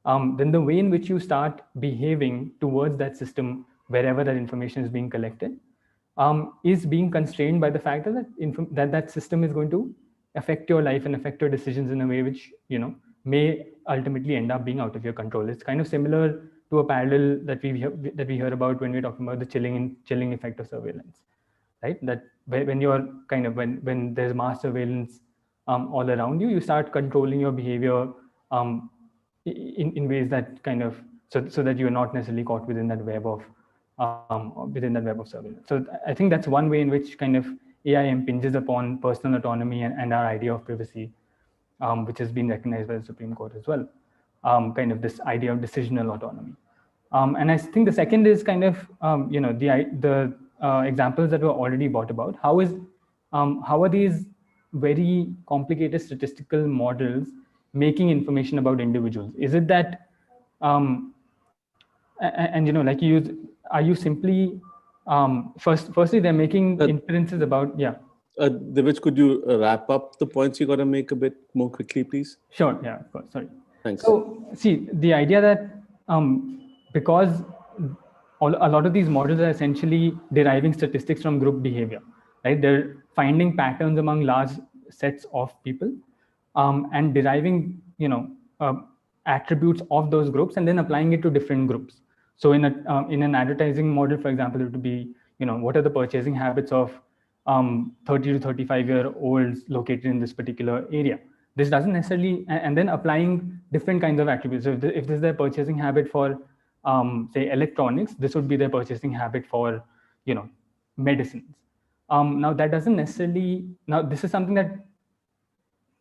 Then the way in which you start behaving towards that system, wherever that information is being collected, is being constrained by the fact that system is going to affect your life and affect your decisions in a way which, may ultimately end up being out of your control. It's kind of similar to a parallel that we hear about when we're talking about the chilling effect of surveillance, right? That when you're kind of when there's mass surveillance all around you, you start controlling your behavior in ways that kind of so that you're not necessarily caught within that web of surveillance. So I think that's one way in which kind of AI impinges upon personal autonomy and our idea of privacy, which has been recognized by the Supreme Court as well. Kind of this idea of decisional autonomy. And I think the second is kind of the examples that were already brought about. How are these very complicated statistical models making information about individuals? Is it that and like you use, are you simply firstly they're making inferences about Divij, could you wrap up the points you got to make a bit more quickly, please? Sure. Yeah, of course. Sorry. Thanks. So see, the idea that because a lot of these models are essentially deriving statistics from group behavior, right? They're finding patterns among large sets of people and deriving, attributes of those groups and then applying it to different groups. So in an advertising model, for example, it would be, what are the purchasing habits of 30 to 35-year-olds located in this particular area? This doesn't necessarily, and then applying different kinds of attributes. So if this is their purchasing habit for, say, electronics, this would be their purchasing habit for, medicines. Now that doesn't necessarily, now this is something that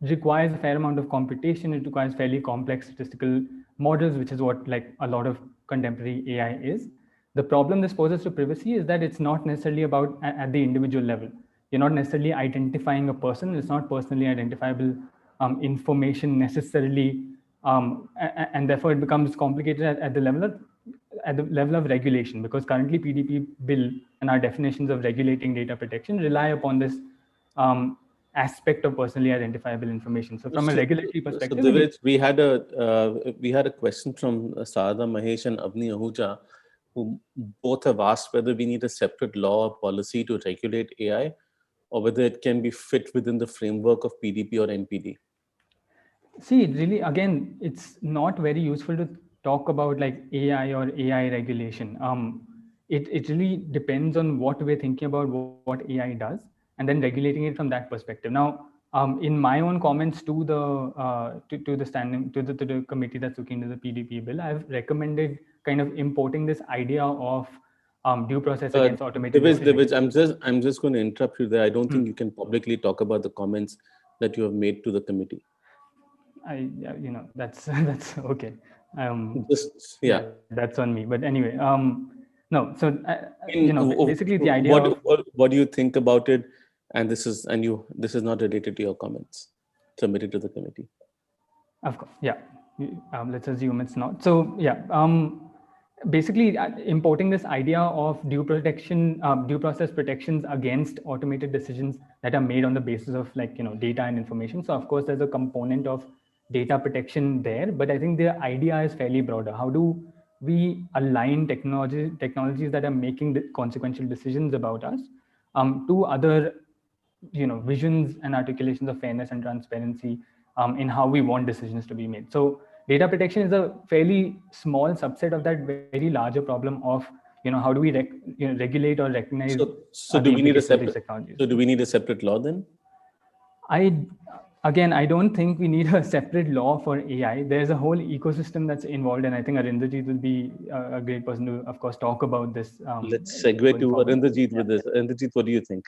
requires a fair amount of computation. It requires fairly complex statistical models, which is what like a lot of contemporary AI is. The problem this poses to privacy is that it's not necessarily about at the individual level. You're not necessarily identifying a person. It's not personally identifiable information necessarily, and therefore it becomes complicated at the level of regulation, because currently PDP bill and our definitions of regulating data protection rely upon this aspect of personally identifiable information. So from a regulatory perspective, so Divij, we had a question from Sarada Mahesh and Avni Ahuja, who both have asked whether we need a separate law or policy to regulate AI, or whether it can be fit within the framework of PDP or NPD. See, really, again, it's not very useful to talk about like AI or AI regulation. It really depends on what we're thinking about what AI does, and then regulating it from that perspective. Now, In my own comments to the committee that's looking into the PDP bill, I've recommended kind of importing this idea of due process against automated decisions. I'm just going to interrupt you there. I don't think you can publicly talk about the comments that you have made to the committee. That's okay. Yeah, that's on me. But anyway, no. So basically the idea what do you think about it? And this is not related to your comments submitted to the committee. Of course, yeah. Let's assume it's not. So yeah, basically importing this idea of due process protections against automated decisions that are made on the basis of data and information. So of course, there's a component of data protection there, but I think the idea is fairly broader. How do we align technologies that are making the consequential decisions about us to other visions and articulations of fairness and transparency in how we want decisions to be made. So data protection is a fairly small subset of that very larger problem of how do we regulate or recognize so do we need a separate technologies. So do we need a separate law then? I don't think we need a separate law for AI. There's a whole ecosystem that's involved, and I think Arindrajit will be a great person to, of course, talk about this. Let's segue to Arindrajit with this. Arindrajit, what do you think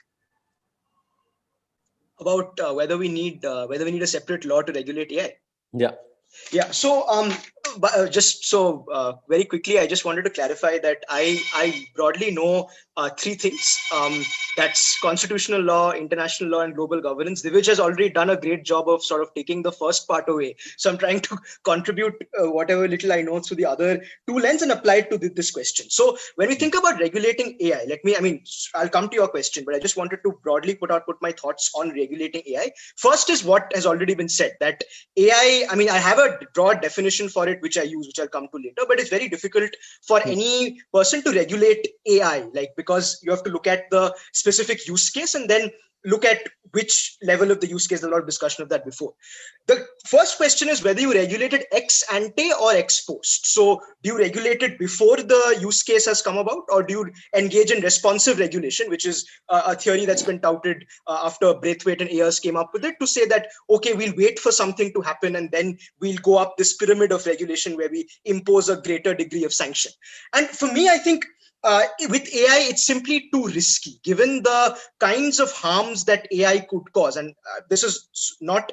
about whether we need a separate law to regulate AI? Yeah. So very quickly, I just wanted to clarify that I broadly know three things. That's constitutional law, international law, and global governance. Divij has already done a great job of sort of taking the first part away. So I'm trying to contribute whatever little I know through the other two lens and apply it to this question. So when we think about regulating AI, I'll come to your question, but I just wanted to broadly put my thoughts on regulating AI. First is what has already been said, that AI, I have a broad definition for it, which I use, which I'll come to later, but it's very difficult for any person to regulate AI, because you have to look at the specific use case and then look at which level of the use case. There's a lot of discussion of that before. The first question is whether you regulate it ex ante or ex post. So do you regulate it before the use case has come about, or do you engage in responsive regulation, which is a theory that's been touted after Braithwaite and Ayers came up with it, to say that, okay, we'll wait for something to happen and then we'll go up this pyramid of regulation where we impose a greater degree of sanction. And for me, I think with AI, it's simply too risky, given the kinds of harms that AI could cause. And this is not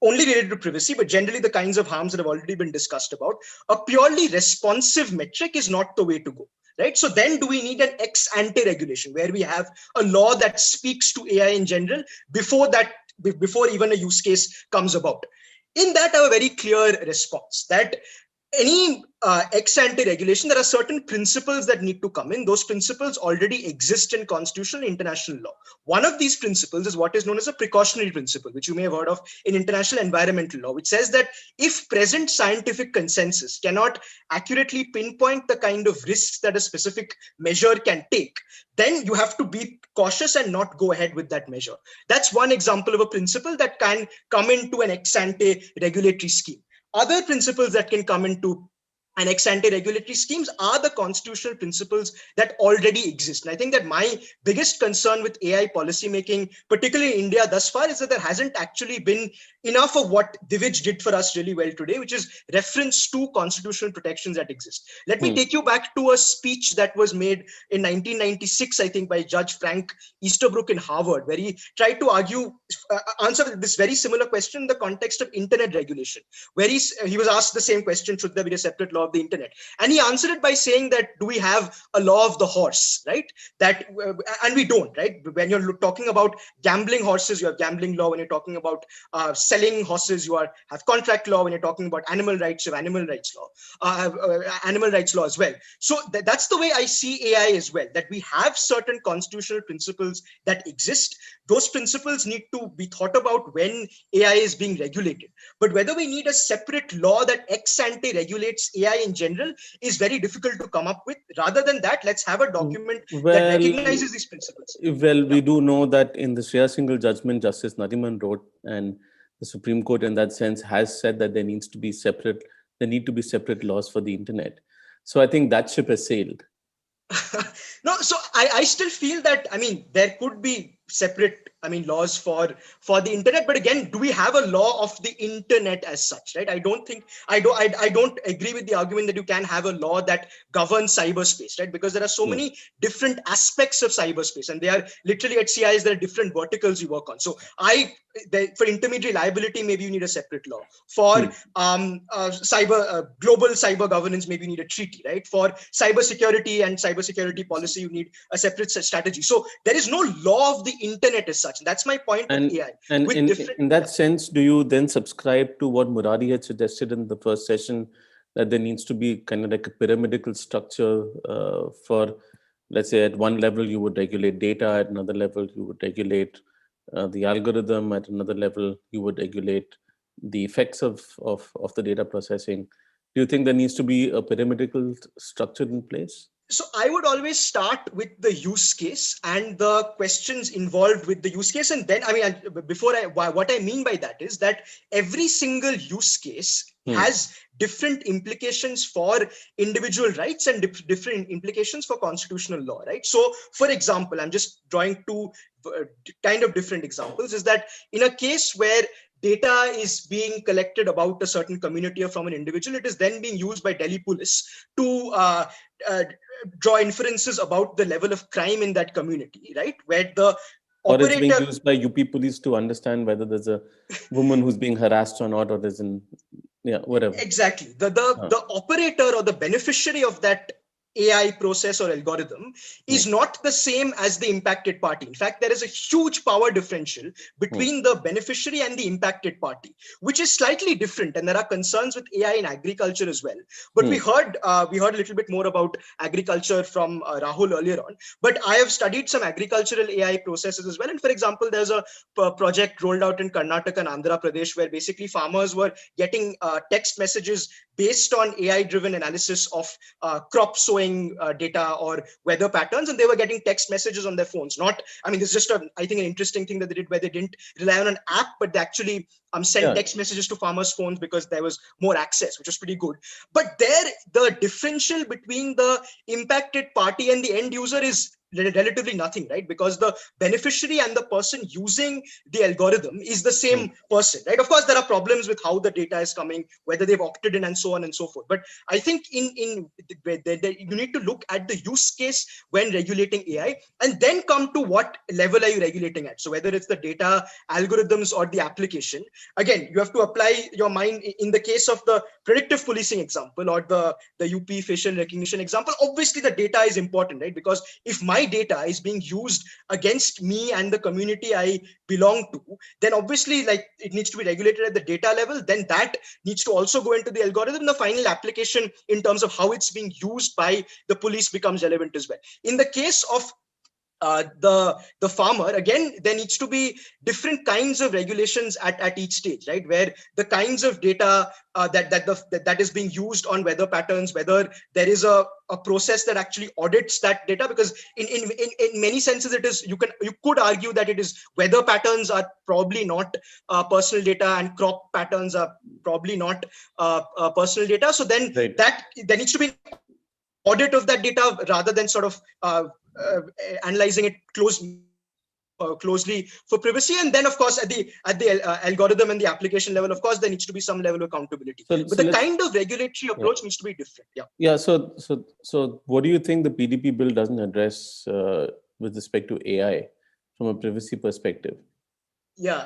only related to privacy, but generally the kinds of harms that have already been discussed about. A purely responsive metric is not the way to go, right? So then do we need an ex ante regulation where we have a law that speaks to AI in general before even a use case comes about? In that, I have a very clear response that any ex ante regulation, there are certain principles that need to come in. Those principles already exist in constitutional and international law. One of these principles is what is known as a precautionary principle, which you may have heard of in international environmental law, which says that if present scientific consensus cannot accurately pinpoint the kind of risks that a specific measure can take, then you have to be cautious and not go ahead with that measure. That's one example of a principle that can come into an ex ante regulatory scheme. Other principles that can come into and ex ante regulatory schemes are the constitutional principles that already exist. And I think that my biggest concern with AI policymaking, particularly in India thus far, is that there hasn't actually been enough of what Divij did for us really well today, which is reference to constitutional protections that exist. Let me take you back to a speech that was made in 1996, I think, by Judge Frank Easterbrook in Harvard, where he tried to answer this very similar question in the context of internet regulation, where he was asked the same question, should there be a separate law of the internet? And he answered it by saying that, do we have a law of the horse, right? And we don't, right? When you're talking about gambling horses, you have gambling law. When you're talking about selling horses, you have contract law. When you're talking about animal rights, you have animal rights law as well. So that's the way I see AI as well, that we have certain constitutional principles that exist. Those principles need to be thought about when AI is being regulated. But whether we need a separate law that ex ante regulates AI in general is very difficult to come up with. Rather than that, let's have a document that recognizes these principles. Well, we do know that in the Shreya Singhal judgment, Justice Nariman wrote, and the Supreme Court in that sense has said that there need to be separate laws for the internet. So I think that ship has sailed. No, so I still feel that, there could be separate, laws for the internet. But again, do we have a law of the internet as such, right? I don't agree with the argument that you can have a law that governs cyberspace, right? Because there are so many different aspects of cyberspace, and they are literally at CIS, there are different verticals you work on. So for intermediary liability, maybe you need a separate law. For global cyber governance, maybe you need a treaty, right? For cybersecurity and cybersecurity policy, you need a separate strategy. So there is no law of the internet as such. That's my point And, with AI. and with in that sense, do you then subscribe to what Murari had suggested in the first session, that there needs to be kind of like a pyramidal structure for, let's say, at one level you would regulate data, at another level you would regulate the algorithm, at another level you would regulate the effects of the data processing? Do you think there needs to be a pyramidal structure in place? So I would always start with the use case and the questions involved with the use case. And then, what I mean by that is that every single use case has different implications for individual rights and different implications for constitutional law, right? So, for example, I'm just drawing two kind of different examples, is that in a case where data is being collected about a certain community or from an individual, it is then being used by Delhi police to draw inferences about the level of crime in that community, right? Where the or it's being used by UP police to understand whether there's a woman who's being harassed or not, or there's whatever. Exactly. The operator or the beneficiary of that AI process or algorithm is not the same as the impacted party. In fact, there is a huge power differential between the beneficiary and the impacted party, which is slightly different. And there are concerns with AI in agriculture as well. But we heard a little bit more about agriculture from Rahul earlier on. But I have studied some agricultural AI processes as well. And for example, there's a project rolled out in Karnataka and Andhra Pradesh where basically farmers were getting text messages based on AI-driven analysis of crop sowing data or weather patterns, and they were getting text messages on their phones. This is just I think an interesting thing that they did, where they didn't rely on an app, but they actually sent text messages to farmers' phones because there was more access, which was pretty good. But there, the differential between the impacted party and the end user is relatively nothing, right? Because the beneficiary and the person using the algorithm is the same person, right? Of course, there are problems with how the data is coming, whether they've opted in and so on and so forth. But I think you need to look at the use case when regulating AI, and then come to what level are you regulating at. So whether it's the data algorithms or the application, again, you have to apply your mind. In the case of the predictive policing example or the UP facial recognition example, obviously the data is important, right? Because if my data is being used against me and the community I belong to, then obviously it needs to be regulated at the data level. Then that needs to also go into the algorithm. The final application in terms of how it's being used by the police becomes relevant as well. In the case of the farmer, again, there needs to be different kinds of regulations at each stage, right? Where the kinds of data that is being used on weather patterns, whether there is a process that actually audits that data, because in many senses it is, you could argue that it is weather patterns are probably not personal data and crop patterns are probably not personal data. So then that there needs to be audit of that data rather than sort of analyzing it closely for privacy. And then of course at the algorithm and the application level, of course there needs to be some level of accountability, but the kind of regulatory approach needs to be different. So what do you think the PDP bill doesn't address with respect to AI from a privacy perspective?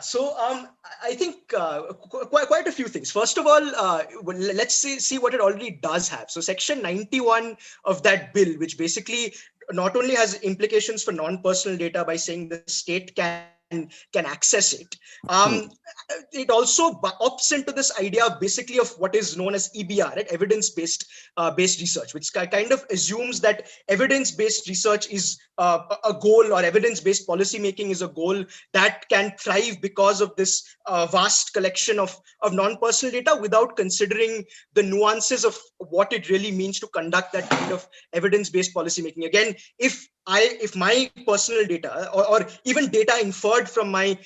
So I think quite a few things. First of all, let's see what it already does have. So section 91 of that bill, which basically not only has implications for non-personal data by saying the state can access it, it also opts into this idea basically of what is known as EBR, right? Evidence-based research, which kind of assumes that evidence-based research is a goal, or evidence-based policy making is a goal that can thrive because of this vast collection of non-personal data, without considering the nuances of what it really means to conduct that kind of evidence-based policy making. Again, if my personal data or even data inferred inferred from my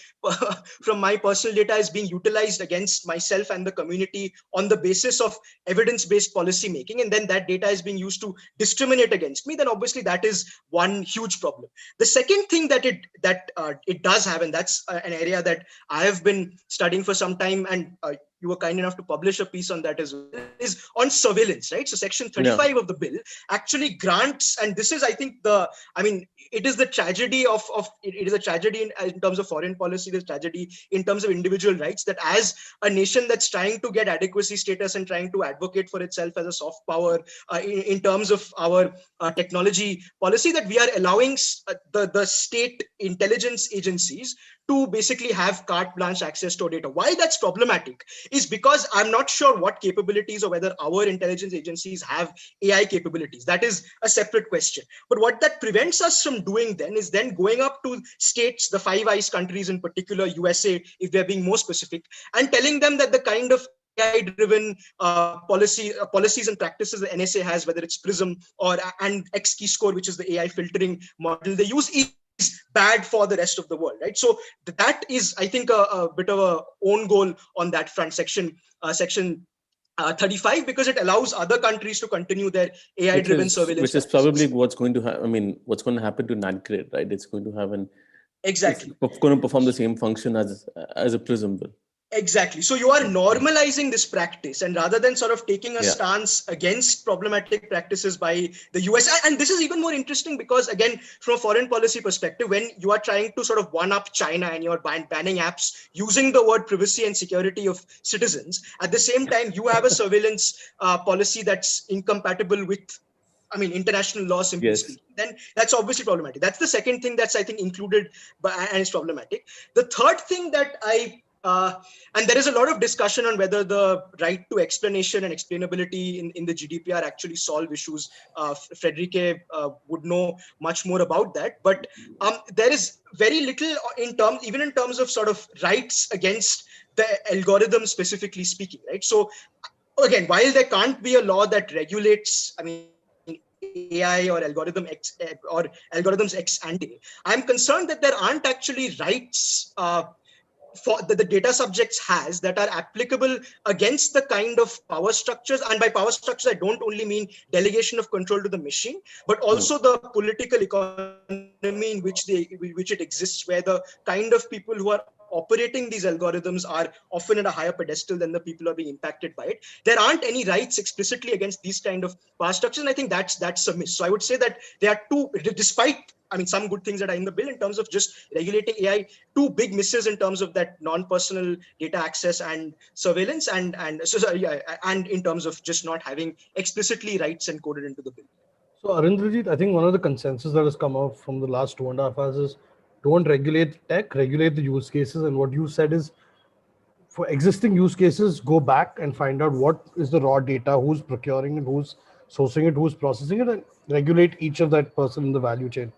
from my personal data is being utilized against myself and the community on the basis of evidence-based policy making, and then that data is being used to discriminate against me, then obviously that is one huge problem. The second thing that it does have, and that's an area that I have been studying for some time, and you were kind enough to publish a piece on that as well, is on surveillance, right? So section 35 of the bill actually grants, and this is, I think, it is the tragedy it is a tragedy in terms of foreign policy, the tragedy in terms of individual rights, that as a nation that's trying to get adequacy status and trying to advocate for itself as a soft power in terms of our technology policy, that we are allowing the state intelligence agencies to basically have carte blanche access to data. Why that's problematic is because I'm not sure what capabilities or whether our intelligence agencies have AI capabilities. That is a separate question. But what that prevents us from doing then is then going up to states, the Five Eyes countries in particular, USA, if they're being more specific, and telling them that the kind of AI-driven policies and practices the NSA has, whether it's PRISM and X-key score, which is the AI filtering model they use, is bad for the rest of the world, right? So that is, I think, a bit of a own goal on that front, section 35, because it allows other countries to continue their AI-driven surveillance. Which is probably what's going to what's going to happen to NADCRID, right? It's going to have it's going to perform the same function as a PRISM will. Exactly. So you are normalizing this practice, and rather than sort of taking a stance against problematic practices by the US, and this is even more interesting because, again, from a foreign policy perspective, when you are trying to sort of one-up China and you're banning apps using the word privacy and security of citizens, at the same time, you have a surveillance policy that's incompatible with international law, simply speaking, then that's obviously problematic. That's the second thing that's, I think, included and is problematic. The third thing that and there is a lot of discussion on whether the right to explanation and explainability in the GDPR actually solve issues. Friederike would know much more about that, but there is very little even in terms of sort of rights against the algorithm, specifically speaking, right? So again, while there can't be a law that regulates, AI or algorithms ex ante, I'm concerned that there aren't actually rights for the data subjects has that are applicable against the kind of power structures. And by power structures, I don't only mean delegation of control to the machine, but also the political economy in which it exists, where the kind of people who are operating these algorithms are often at a higher pedestal than the people who are being impacted by it. There aren't any rights explicitly against these kind of power structures, and I think that's a miss. So I would say that there are two, despite some good things that are in the bill in terms of just regulating AI, two big misses in terms of that non-personal data access and surveillance, and in terms of just not having explicitly rights encoded into the bill. So Arindrajit, I think one of the consensus that has come out from the last 2.5 hours is don't regulate tech, regulate the use cases. And what you said is, for existing use cases, go back and find out what is the raw data, who's procuring it, who's sourcing it, who's processing it, and regulate each of that person in the value chain.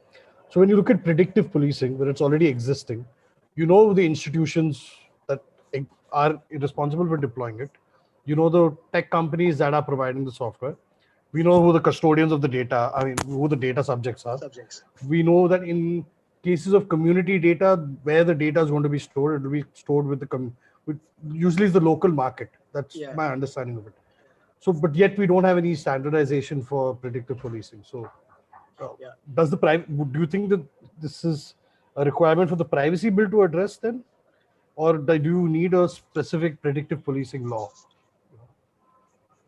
So when you look at predictive policing, where it's already existing, you know the institutions that are responsible for deploying it. You know the tech companies that are providing the software. We know who the custodians of the data, who the data subjects are. We know that in cases of community data, where the data is going to be stored, it will be stored with usually is the local market. That's my understanding of it. So, but yet we don't have any standardization for predictive policing. So, do you think that this is a requirement for the privacy bill to address then, or do you need a specific predictive policing law?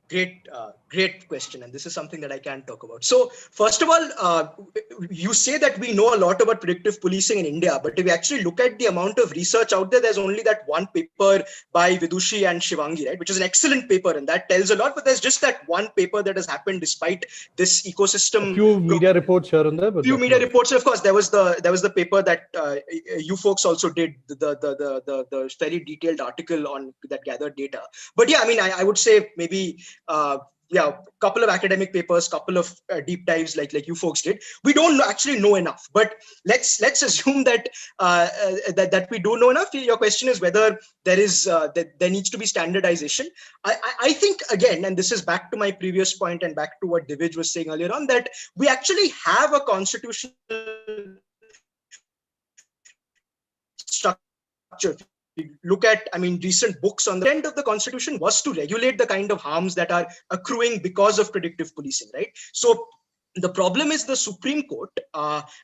Great question, and this is something that I can talk about. So first of all, you say that we know a lot about predictive policing in India, but if you actually look at the amount of research out there, there's only that one paper by Vidushi and Shivangi, right, which is an excellent paper, and that tells a lot. But there's just that one paper that has happened despite this ecosystem. A few media reports here and there, but few media reports. Of course, there was the paper that you folks also did, the very detailed article on that gathered data. But yeah, I would say maybe. A couple of academic papers, couple of deep dives like you folks did. We don't actually know enough, but let's assume that that we do know enough. Your question is whether there needs to be standardization. I think, again, and this is back to my previous point and back to what Divij was saying earlier on, that we actually have a constitutional look at, recent books on the intent of the Constitution was to regulate the kind of harms that are accruing because of predictive policing, right? So the problem is the Supreme Court,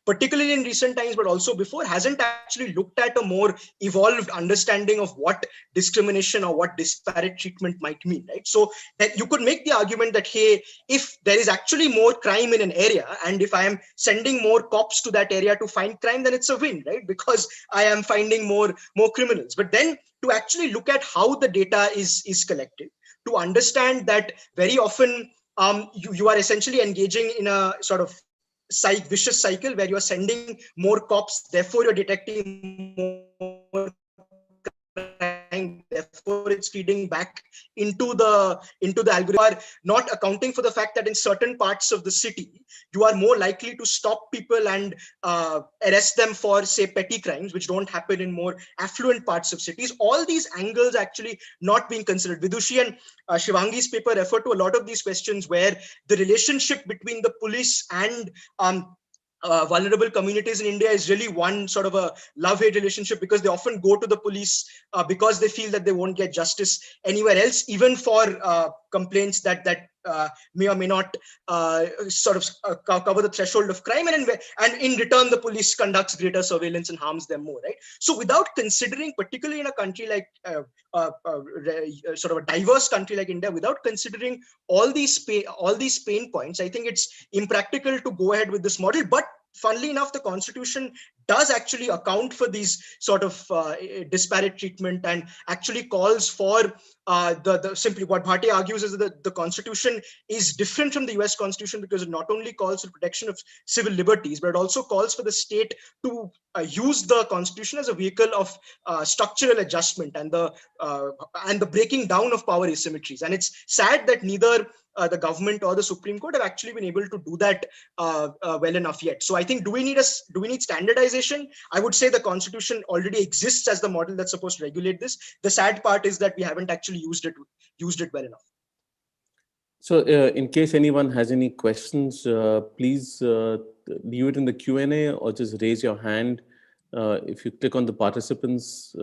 particularly in recent times, but also before, hasn't actually looked at a more evolved understanding of what discrimination or what disparate treatment might mean, right? So that you could make the argument that, hey, if there is actually more crime in an area, and if I am sending more cops to that area to find crime, then it's a win, right? Because I am finding more criminals. But then to actually look at how the data is collected, to understand that very often you are essentially engaging in a sort of vicious cycle where you are sending more cops, therefore you're detecting more crime, therefore it's feeding back into the algorithm. You are not accounting for the fact that in certain parts of the city, you are more likely to stop people and arrest them for, say, petty crimes, which don't happen in more affluent parts of cities. All these angles actually not being considered. Vidushi and Shivangi's paper refer to a lot of these questions where the relationship between the police and vulnerable communities in India is really one sort of a love-hate relationship, because they often go to the police because they feel that they won't get justice anywhere else, even for complaints that may or may not cover the threshold of crime, and in return the police conducts greater surveillance and harms them more, right? So without considering, particularly in a country like sort of a diverse country like India, without considering all these pain points, I think it's impractical to go ahead with this model. But funnily enough, the Constitution does actually account for these sort of disparate treatment, and actually calls for simply what Bhate argues is that the Constitution is different from the US Constitution, because it not only calls for protection of civil liberties, but it also calls for the state to use the Constitution as a vehicle of structural adjustment and the breaking down of power asymmetries. And it's sad that neither the government or the Supreme Court have actually been able to do that well enough yet. So I think, do we need standardization? I would say the Constitution already exists as the model that's supposed to regulate this. The sad part is that we haven't actually used it well enough. So in case anyone has any questions, please leave it in the Q&A or just raise your hand. If you click on the participants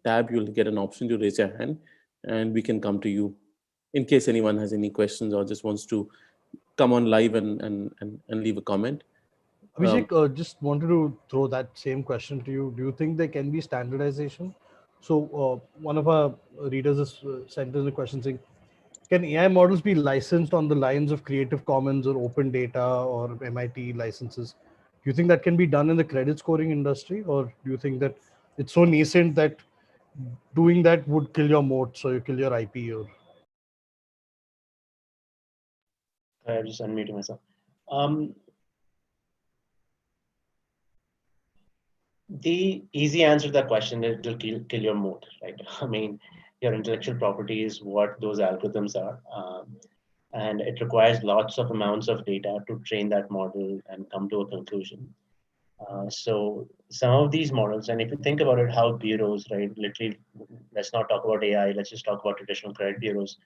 tab, you'll get an option to raise your hand and we can come to you in case anyone has any questions or just wants to come on live and leave a comment. Abhishek, just wanted to throw that same question to you. Do you think there can be standardization? So one of our readers has sent us a question saying, can AI models be licensed on the lines of Creative Commons or open data or MIT licenses? Do you think that can be done in the credit scoring industry, or do you think that it's so nascent that doing that would kill your moat, so you kill your IP? Or I'm just unmuting myself. The easy answer to that question is to kill your moat, right? I mean, your intellectual property is what those algorithms are. And it requires lots of amounts of data to train that model and come to a conclusion. So some of these models, and if you think about it, how bureaus, right, literally, let's not talk about AI, let's just talk about traditional credit bureaus.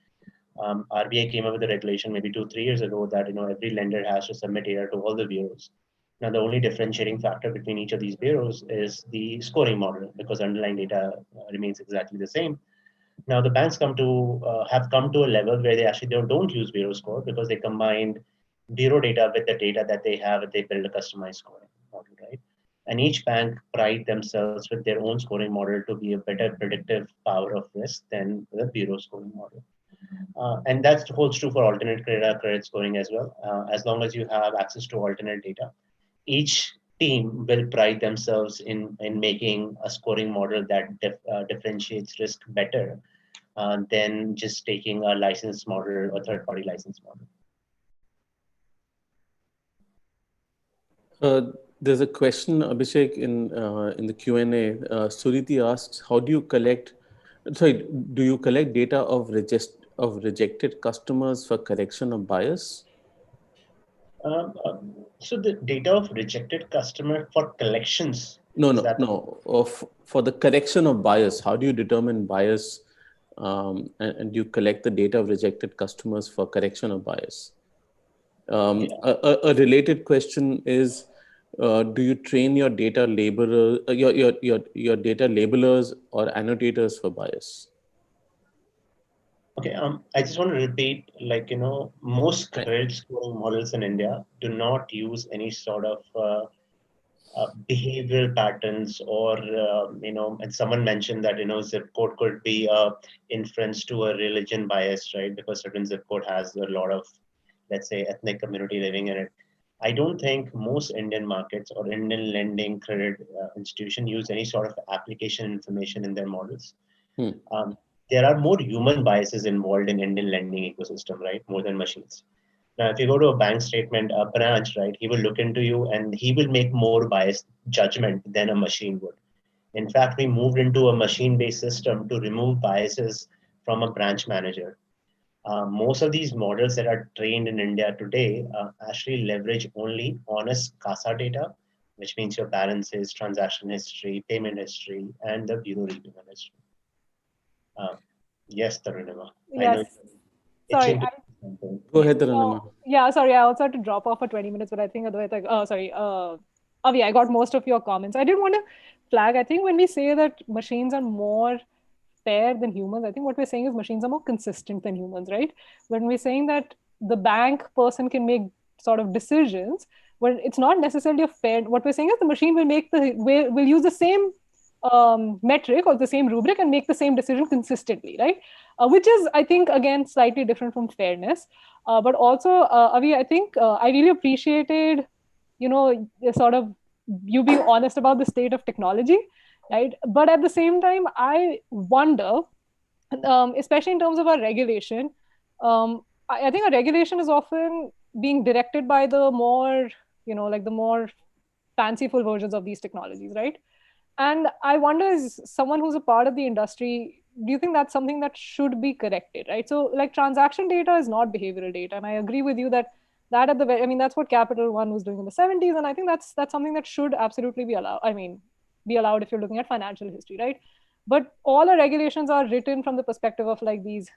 RBI came up with a regulation maybe 2-3 years ago that every lender has to submit data to all the bureaus. Now, the only differentiating factor between each of these bureaus is the scoring model, because underlying data remains exactly the same. Now, the banks have come to a level where they actually don't use bureau score, because they combined bureau data with the data that they have, and they build a customized scoring model, right? And each bank pride themselves with their own scoring model to be a better predictive power of risk than the bureau scoring model. And that holds true for alternate credit scoring as well. As long as you have access to alternate data, each team will pride themselves in making a scoring model that differentiates risk better than just taking a licensed model or third-party license model. There's a question, Abhishek, in the Q&A. Suriti asks, do you collect data of rejected customers for correction of bias? So the data of rejected customer for collections? For the correction of bias, how do you determine bias and do you collect the data of rejected customers for correction of bias? A related question is, do you train your data labeler, your data labelers or annotators for bias? Okay, I just want to repeat, like, most credit scoring models in India do not use any sort of behavioral patterns or, and someone mentioned that, zip code could be a inference to a religion bias, right? Because certain zip code has a lot of, let's say, ethnic community living in it. I don't think most Indian markets or Indian lending credit institution use any sort of application information in their models. There are more human biases involved in Indian lending ecosystem, right? More than machines. Now, if you go to a bank statement, a branch, right, he will look into you and he will make more biased judgment than a machine would. In fact, we moved into a machine-based system to remove biases from a branch manager. Most of these models that are trained in India today actually leverage only honest CASA data, which means your balances, transaction history, payment history, and the bureau repayment history. Yes, Tarunima. I know. Yes. Sorry. Go ahead, Tarunima. Yeah, sorry. I also had to drop off for 20 minutes, but I think otherwise, Avi, I got most of your comments. I didn't want to flag. I think when we say that machines are more fair than humans, I think what we're saying is machines are more consistent than humans, right? When we're saying that the bank person can make sort of decisions, but it's not necessarily a fair. What we're saying is the machine will use the same metric or the same rubric and make the same decision consistently, right? Which is, I think, again, slightly different from fairness. But also, Avi, I think I really appreciated, sort of you being honest about the state of technology, right? But at the same time, I wonder, especially in terms of our regulation, I think our regulation is often being directed by the more, like the more fanciful versions of these technologies, right? And I wonder, as someone who's a part of the industry, do you think that's something that should be corrected, right? So, like, transaction data is not behavioral data, and I agree with you that at the very, I mean, that's what Capital One was doing in the 70s, and I think that's something that should absolutely be allowed. I mean, be allowed if you're looking at financial history, right? But all our regulations are written from the perspective of like these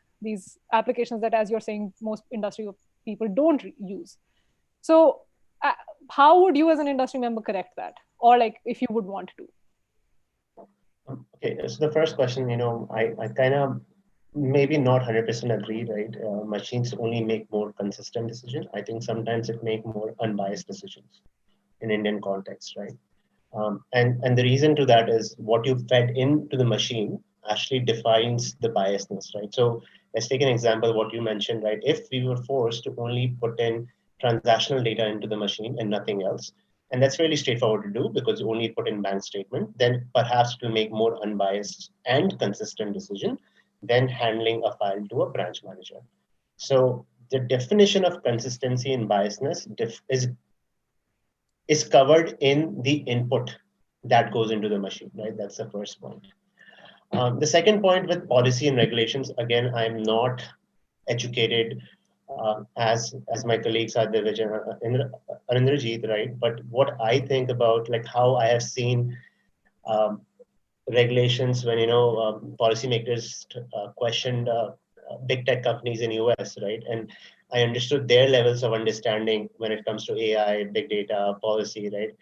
applications that, as you're saying, most industry people don't use. So, how would you, as an industry member, correct that, or like if you would want to? Okay, so the first question, I kind of maybe not 100% agree, right? Machines only make more consistent decisions. I think sometimes it make more unbiased decisions in Indian context, right? And the reason to that is what you fed into the machine actually defines the biasness, right? So let's take an example of what you mentioned, right? If we were forced to only put in transactional data into the machine and nothing else, and that's really straightforward to do because you only put in bank statement, then perhaps it will make more unbiased and consistent decision than handling a file to a branch manager. So the definition of consistency and biasness is covered in the input that goes into the machine, right? That's the first point. The second point with policy and regulations, again, I'm not educated as my colleagues are Arindrajit, right? But what I think about, like how I have seen regulations when policymakers questioned big tech companies in US, right? And I understood their levels of understanding when it comes to AI, big data, policy, right?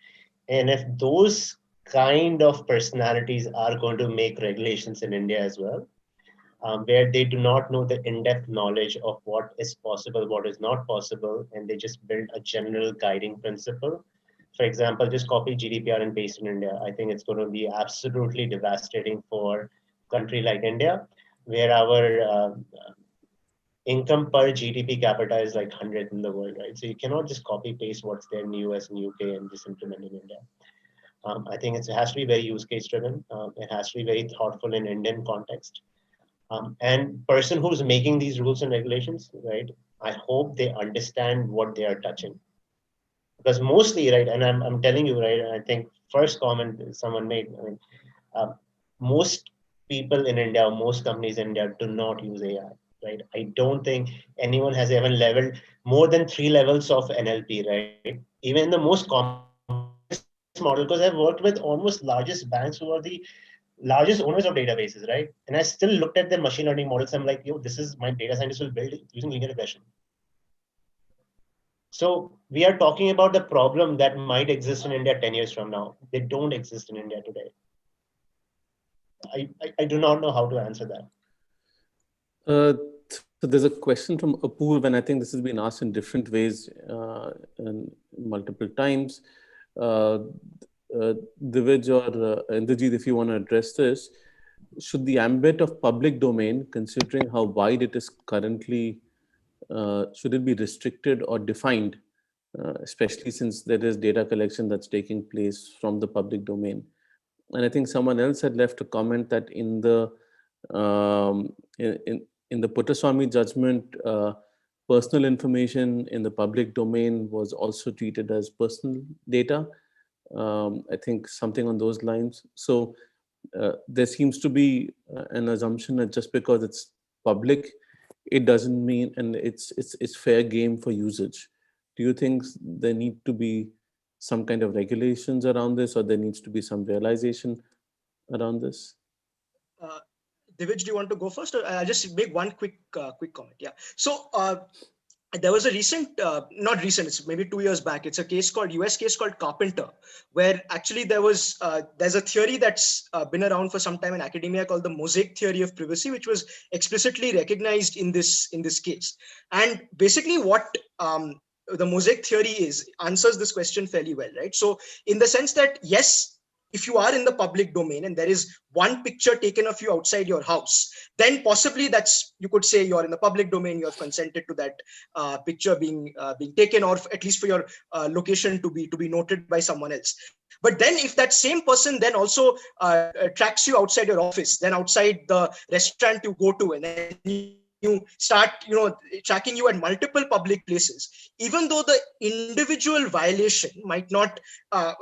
And if those kind of personalities are going to make regulations in India as well, where they do not know the in-depth knowledge of what is possible, what is not possible, and they just build a general guiding principle. For example, just copy GDPR and paste in India. I think it's going to be absolutely devastating for a country like India, where our income per GDP capita is like 100 in the world, right? So you cannot just copy paste what's there in the US and UK and just implement in India. I think it has to be very use case driven. It has to be very thoughtful in Indian context. And person who's making these rules and regulations, right? I hope they understand what they are touching. Because mostly, right, and I'm telling you, right, I think first comment someone made, I mean, most people in India, most companies in India do not use AI, right? I don't think anyone has ever leveled more than 3 levels of NLP, right? Even in the most complex model, because I've worked with almost largest banks who are the largest owners of databases, right? And I still looked at their machine learning models. I'm like, yo, this is my data scientist will build using linear regression. So we are talking about the problem that might exist in India 10 years from now. They don't exist in India today. I do not know how to answer that. So there's a question from Apurv, and I think this has been asked in different ways and multiple times. Uh, Divij or Indrajit, if you want to address this, should the ambit of public domain, considering how wide it is currently, should it be restricted or defined, especially since there is data collection that's taking place from the public domain? And I think someone else had left a comment that in the um, in the Puttaswamy judgment, personal information in the public domain was also treated as personal data. I think something on those lines. So there seems to be an assumption that just because it's public, it doesn't mean, and it's fair game for usage. Do you think there need to be some kind of regulations around this, or there needs to be some realization around this? Uh, Divij, do you want to go first? Or I'll just make one quick comment. Yeah. So there was a recent, not recent, it's maybe 2 years back. It's a case called US case called Carpenter, where actually there's a theory that's been around for some time in academia called the mosaic theory of privacy, which was explicitly recognized in this case. And basically what the mosaic theory answers this question fairly well, right? So in the sense that, yes, if you are in the public domain and there is one picture taken of you outside your house, then possibly you could say you're in the public domain, you have consented to that picture being taken, or at least for your location to be noted by someone else. But then if that same person then also tracks you outside your office, then outside the restaurant you go to, and then you start tracking you at multiple public places, even though the individual violation might not,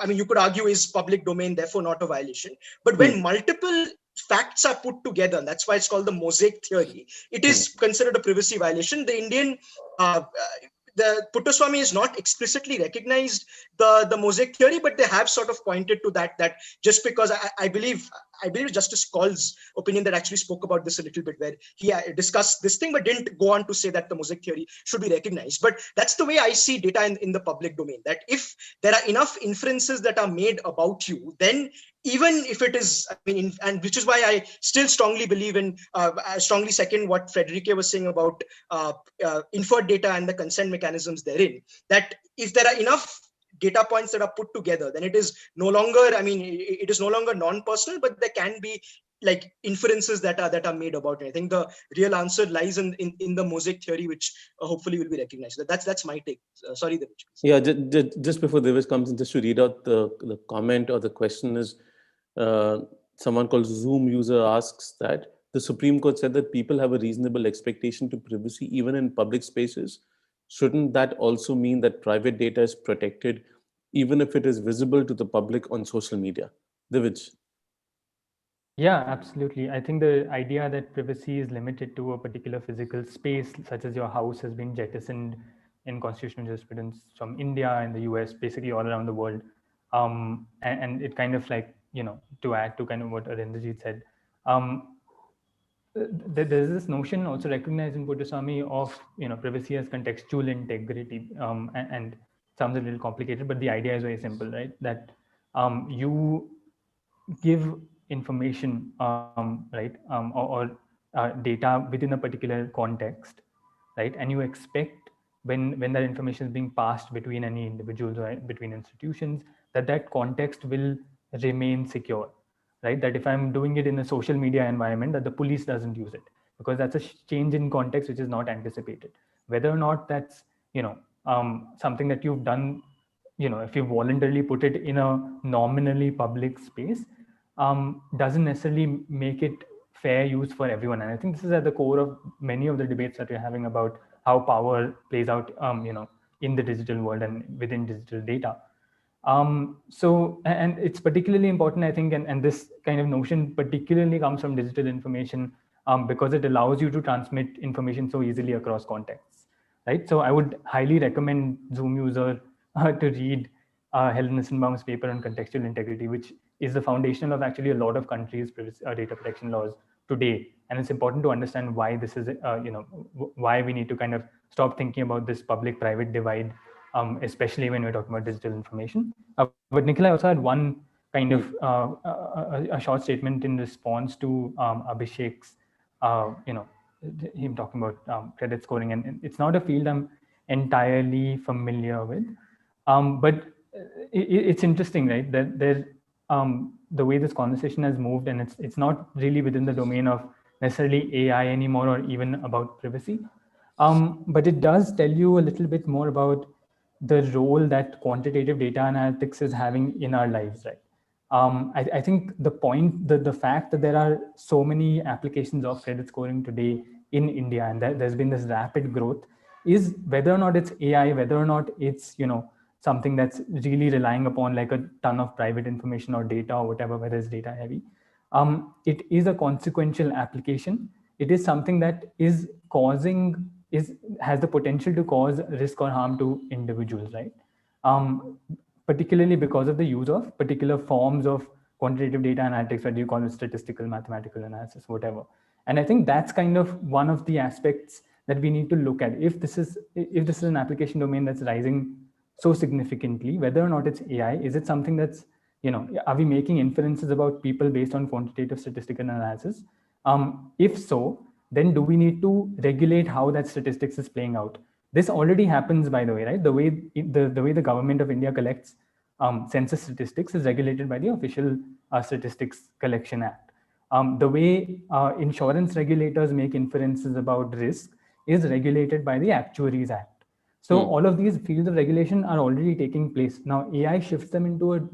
you could argue is public domain, therefore not a violation. But when multiple facts are put together, and that's why it's called the mosaic theory, it is considered a privacy violation. The Indian the Puttaswamy is not explicitly recognized the mosaic theory, but they have sort of pointed to that just because I believe Justice Call's opinion that actually spoke about this a little bit, where he discussed this thing but didn't go on to say that the mosaic theory should be recognized. But that's the way I see data in the public domain, that if there are enough inferences that are made about you, then even if it is, and which is why I still strongly believe in, I strongly second what Frederique was saying about inferred data and the consent mechanisms therein, that if there are enough data points that are put together, then it is no longer, it is no longer non-personal, but there can be like inferences that are made about it. I think the real answer lies in the mosaic theory, which hopefully will be recognized. That's my take. Sorry, Divij. Yeah, just before Divij comes in, just to read out the comment or the question is, someone called Zoom user asks that the Supreme Court said that people have a reasonable expectation to privacy even in public spaces. Shouldn't that also mean that private data is protected even if it is visible to the public on social media? Divij. Yeah, absolutely. I think the idea that privacy is limited to a particular physical space, such as your house, has been jettisoned in constitutional jurisprudence from India and the US, basically all around the world. And it kind of like, to add to kind of what Arindrajit said, there's this notion also recognized in Puttaswamy of, privacy as contextual integrity, and sounds a little complicated, but the idea is very simple, right? That you give information, right, or data within a particular context, right, and you expect when that information is being passed between any individuals or between institutions, that context will remain secure, right? That if I'm doing it in a social media environment, that the police doesn't use it, because that's a change in context which is not anticipated. Whether or not that's something that you've done, if you voluntarily put it in a nominally public space, doesn't necessarily make it fair use for everyone. And I think this is at the core of many of the debates that we're having about how power plays out, in the digital world and within digital data. So, and it's particularly important, I think, and this kind of notion particularly comes from digital information, because it allows you to transmit information so easily across contexts, right? So I would highly recommend Zoom user to read Helen Nissenbaum's paper on contextual integrity, which is the foundation of actually a lot of countries' data protection laws today. And it's important to understand why this is, why we need to kind of stop thinking about this public-private divide especially when we're talking about digital information. But Nikhil, I also had one kind of a short statement in response to Abhishek's, him talking about credit scoring, and it's not a field I'm entirely familiar with, but it's interesting, right? That the way this conversation has moved, and it's not really within the domain of necessarily AI anymore, or even about privacy, but it does tell you a little bit more about the role that quantitative data analytics is having in our lives, right? I think the fact that there are so many applications of credit scoring today in India, and that there's been this rapid growth, is whether or not it's AI, whether or not it's something that's really relying upon like a ton of private information or data or whatever, whether it's data heavy. It is a consequential application. It is something that has the potential to cause risk or harm to individuals, right? Particularly because of the use of particular forms of quantitative data analytics, whether you call it statistical, mathematical analysis, whatever. And I think that's kind of one of the aspects that we need to look at. If this is an application domain that's rising so significantly, whether or not it's AI, is it something that's, are we making inferences about people based on quantitative statistical analysis? If so, then do we need to regulate how that statistics is playing out? This already happens, by the way, right? The way the government of India collects census statistics is regulated by the Official Statistics Collection Act. The way insurance regulators make inferences about risk is regulated by the Actuaries Act. So all of these fields of regulation are already taking place. Now AI shifts them into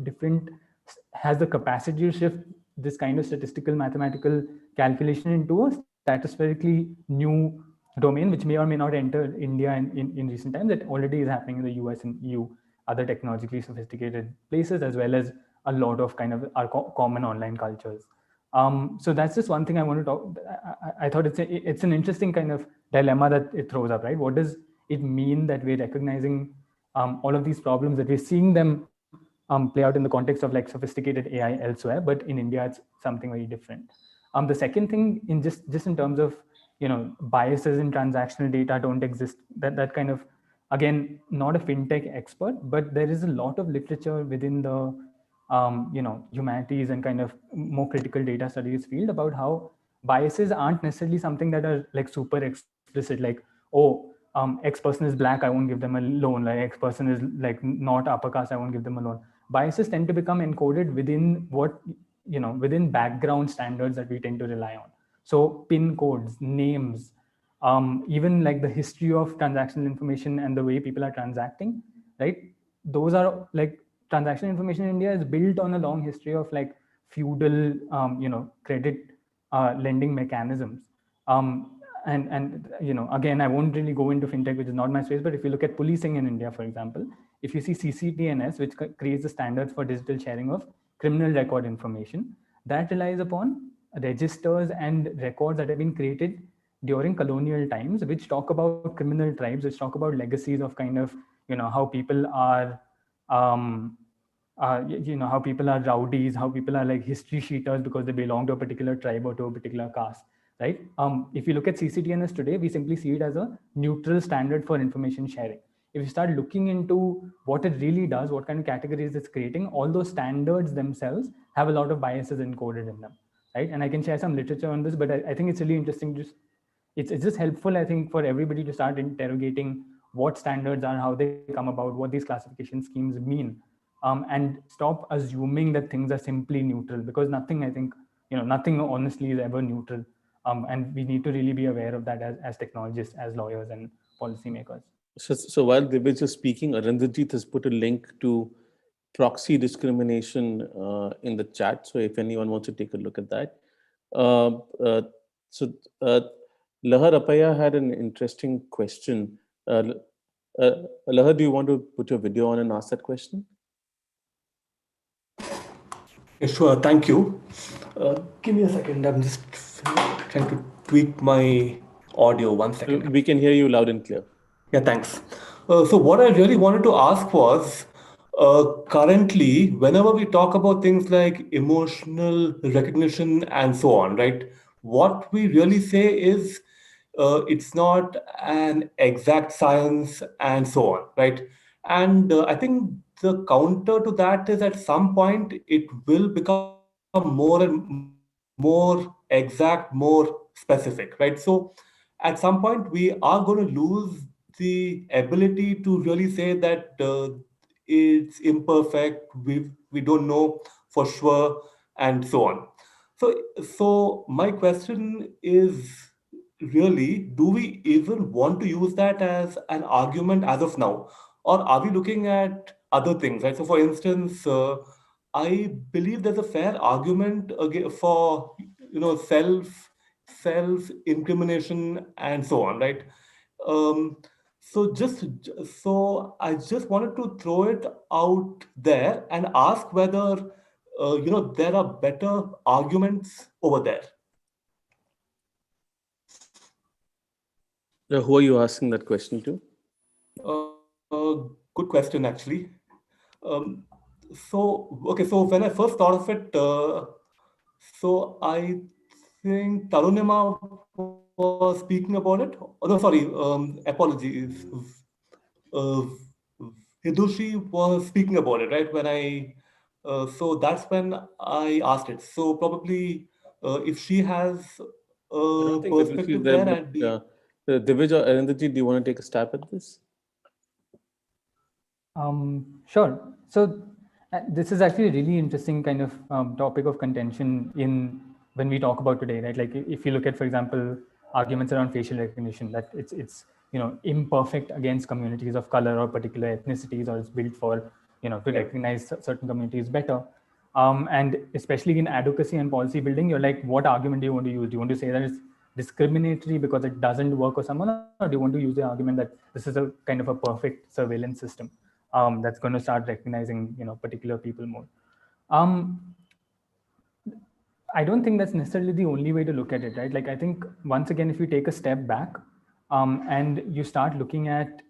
has the capacity to shift this kind of statistical mathematical calculation into a stratospherically new domain, which may or may not enter India in recent times. That already is happening in the US and EU, other technologically sophisticated places, as well as a lot of kind of our common online cultures. So that's just one thing I want to talk. I thought it's an interesting kind of dilemma that it throws up, right? What does it mean that we're recognizing all of these problems, that we're seeing them play out in the context of like sophisticated AI elsewhere, but in India it's something very different. The second thing, in just in terms of biases in transactional data don't exist. That kind of, again, not a fintech expert, but there is a lot of literature within the humanities and kind of more critical data studies field about how biases aren't necessarily something that are like super explicit, like, oh, X person is black, I won't give them a loan. Like X person is like not upper caste, I won't give them a loan. Biases tend to become encoded within within background standards that we tend to rely on. So pin codes, names, even like the history of transactional information and the way people are transacting, right? Those are like transactional information in India is built on a long history of like feudal, credit lending mechanisms. And again, I won't really go into fintech, which is not my space, but if you look at policing in India, for example, if you see CCTNS, which creates the standards for digital sharing of criminal record information, that relies upon registers and records that have been created during colonial times, which talk about criminal tribes, which talk about legacies of kind of, how people are, how people are rowdies, how people are like history sheeters because they belong to a particular tribe or to a particular caste, right? If you look at CCTNS today, we simply see it as a neutral standard for information sharing. If you start looking into what it really does, what kind of categories it's creating, all those standards themselves have a lot of biases encoded in them, right? And I can share some literature on this, but I think it's really interesting. It's just helpful, I think, for everybody to start interrogating what standards are, how they come about, what these classification schemes mean, and stop assuming that things are simply neutral, because nothing, I think, nothing honestly is ever neutral. And we need to really be aware of that as technologists, as lawyers and policymakers. So while Divij is speaking, Arindajit has put a link to proxy discrimination in the chat. So if anyone wants to take a look at that. So Lahar Appaya had an interesting question. Lahar, do you want to put your video on and ask that question? Yeah, sure, thank you. Give me a second. I'm just trying to tweak my audio. 1 second. We can hear you loud and clear. Yeah, thanks. So what I really wanted to ask was, currently, whenever we talk about things like emotional recognition and so on, right? What we really say is it's not an exact science and so on, right? And I think the counter to that is at some point it will become more exact, more specific, right? So at some point we are going to lose the ability to really say that it's imperfect, we don't know for sure, and so on. So my question is really, do we even want to use that as an argument as of now? Or are we looking at other things, right? So for instance, I believe there's a fair argument for, self incrimination and so on, right? Um, so I just wanted to throw it out there and ask whether there are better arguments over there. Who are you asking that question to? Good question, actually. Um, so when I first thought of it, so I think Tarunima was speaking about it. Oh, no, sorry, apologies. Uh, Hidushi was speaking about it, right? So that's when I asked it. So probably if she has I a don't think Hidushi is perspective there, there, but I'd be. Divij or Arundhati, do you want to take a stab at this? Sure. So this is actually a really interesting kind of topic of contention in when we talk about today, right? Like if you look at, for example, arguments around facial recognition, that it's imperfect against communities of color or particular ethnicities, or it's built for to recognize certain communities better. And especially in advocacy and policy building, you're like, what argument do you want to use? Do you want to say that it's discriminatory because it doesn't work for someone, or do you want to use the argument that this is a kind of a perfect surveillance system that's going to start recognizing particular people more? I don't think that's necessarily the only way to look at it, right? Like I think once again, if you take a step back and you start looking at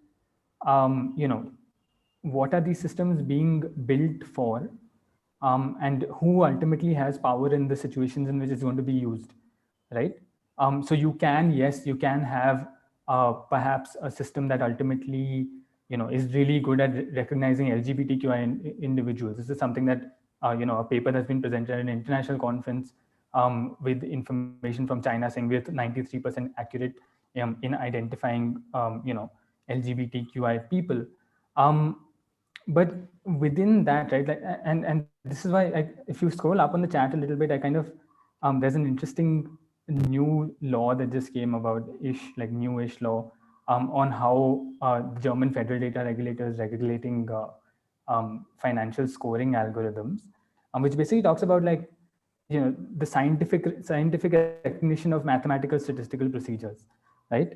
what are these systems being built for, and who ultimately has power in the situations in which it's going to be used, right? So you can have perhaps a system that ultimately is really good at recognizing LGBTQI individuals. This is something that a paper that's been presented at an international conference with information from China saying we're 93% accurate in identifying LGBTQI people. But within that, right, like, and this is why if you scroll up on the chat a little bit, I kind of there's an interesting new law that just came about newish law on how German federal data regulators regulating financial scoring algorithms, which basically talks about the scientific recognition of mathematical statistical procedures, right?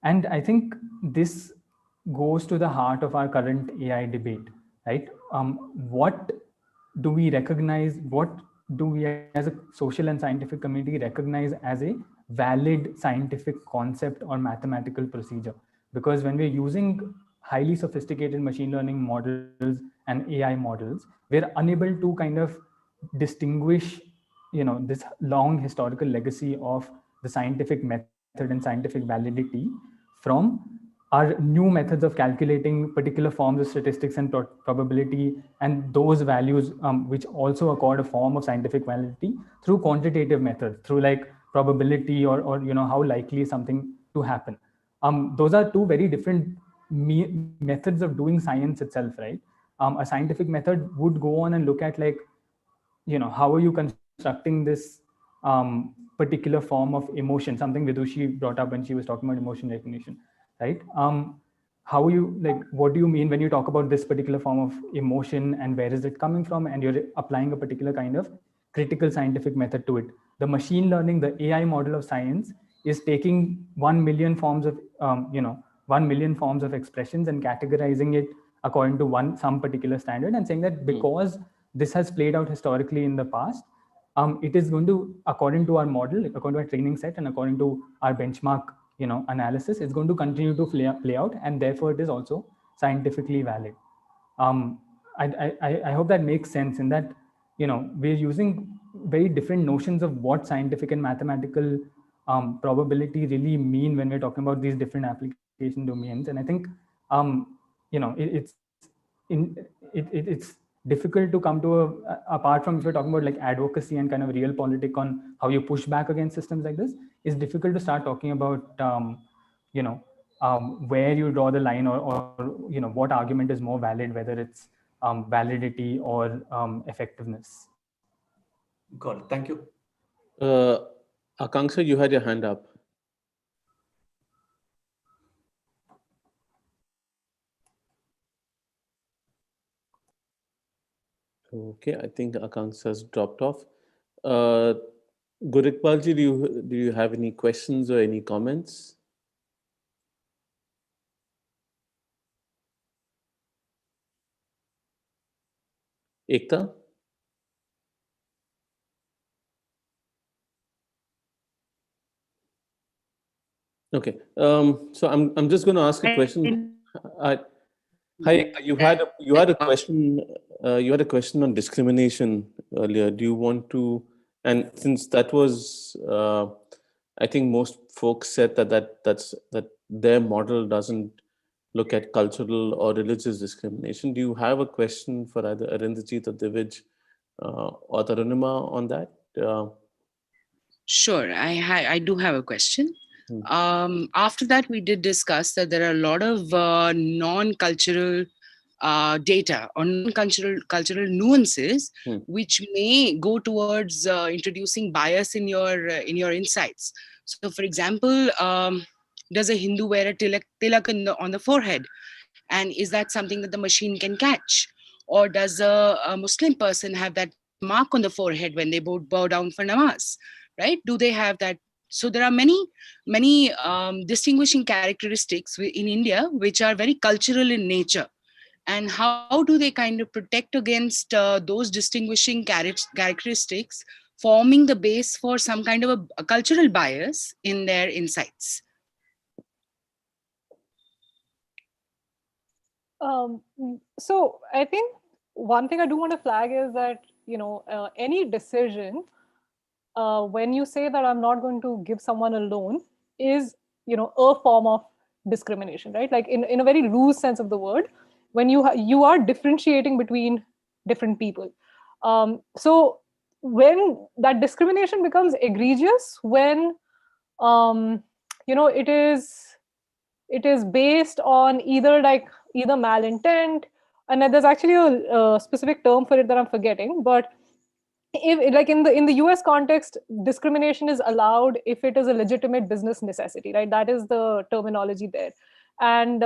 And I think this goes to the heart of our current AI debate, right? What do we recognize? What do we as a social and scientific community recognize as a valid scientific concept or mathematical procedure? Because when we're using highly sophisticated machine learning models and AI models, we're unable to kind of distinguish this long historical legacy of the scientific method and scientific validity from our new methods of calculating particular forms of statistics and probability, and those values which also accord a form of scientific validity through quantitative methods, through like probability or how likely is something to happen. Those are two very different methods of doing science itself, right? A scientific method would go on and look at how are you constructing this particular form of emotion, something Vidushi brought up when she was talking about emotion recognition, right? How you what do you mean when you talk about this particular form of emotion, and where is it coming from, and you're applying a particular kind of critical scientific method to it. The machine learning, the AI model of science, is taking 1 million forms of 1 million forms of expressions and categorizing it according to some particular standard, and saying that because this has played out historically in the past, it is going to, according to our model, according to our training set, and according to our benchmark analysis, it's going to continue to play out, and therefore it is also scientifically valid. I hope that makes sense, in that we're using very different notions of what scientific and mathematical probability really mean when we're talking about these different application domains. And I think it's difficult to come to apart from if you're talking about like advocacy and kind of real politic on how you push back against systems like this, it's difficult to start talking about where you draw the line, or what argument is more valid, whether it's validity or effectiveness. Got it. Thank you. Akanksha, you had your hand up. Okay, I think Akanksha has dropped off. Gurikpalji, do you have any questions or any comments? Ekta? Okay, so I'm just going to ask a question. Hi, Ekta, you had a question. You had a question on discrimination earlier. Do you want to? And since that was, I think most folks said that their model doesn't look at cultural or religious discrimination. Do you have a question for either Arindajit or Divij or Tarunima on that? Sure, I do have a question. After that, we did discuss that there are a lot of non-cultural data or non-cultural nuances which may go towards introducing bias in your insights. So, for example, does a Hindu wear a tilak on the forehead, and is that something that the machine can catch? Or does a Muslim person have that mark on the forehead when they bow down for namaz? Right? Do they have that? So there are many distinguishing characteristics in India which are very cultural in nature. And how do they kind of protect against those distinguishing characteristics forming the base for some kind of a cultural bias in their insights? So I think one thing I do want to flag is that, any decision, when you say that I'm not going to give someone a loan, is, a form of discrimination, right? Like in a very loose sense of the word, when you are differentiating between different people. So when that discrimination becomes egregious, when it is based on either malintent, and there's actually a specific term for it that I'm forgetting, but if, like in the US context, discrimination is allowed if it is a legitimate business necessity, right? That is the terminology there. And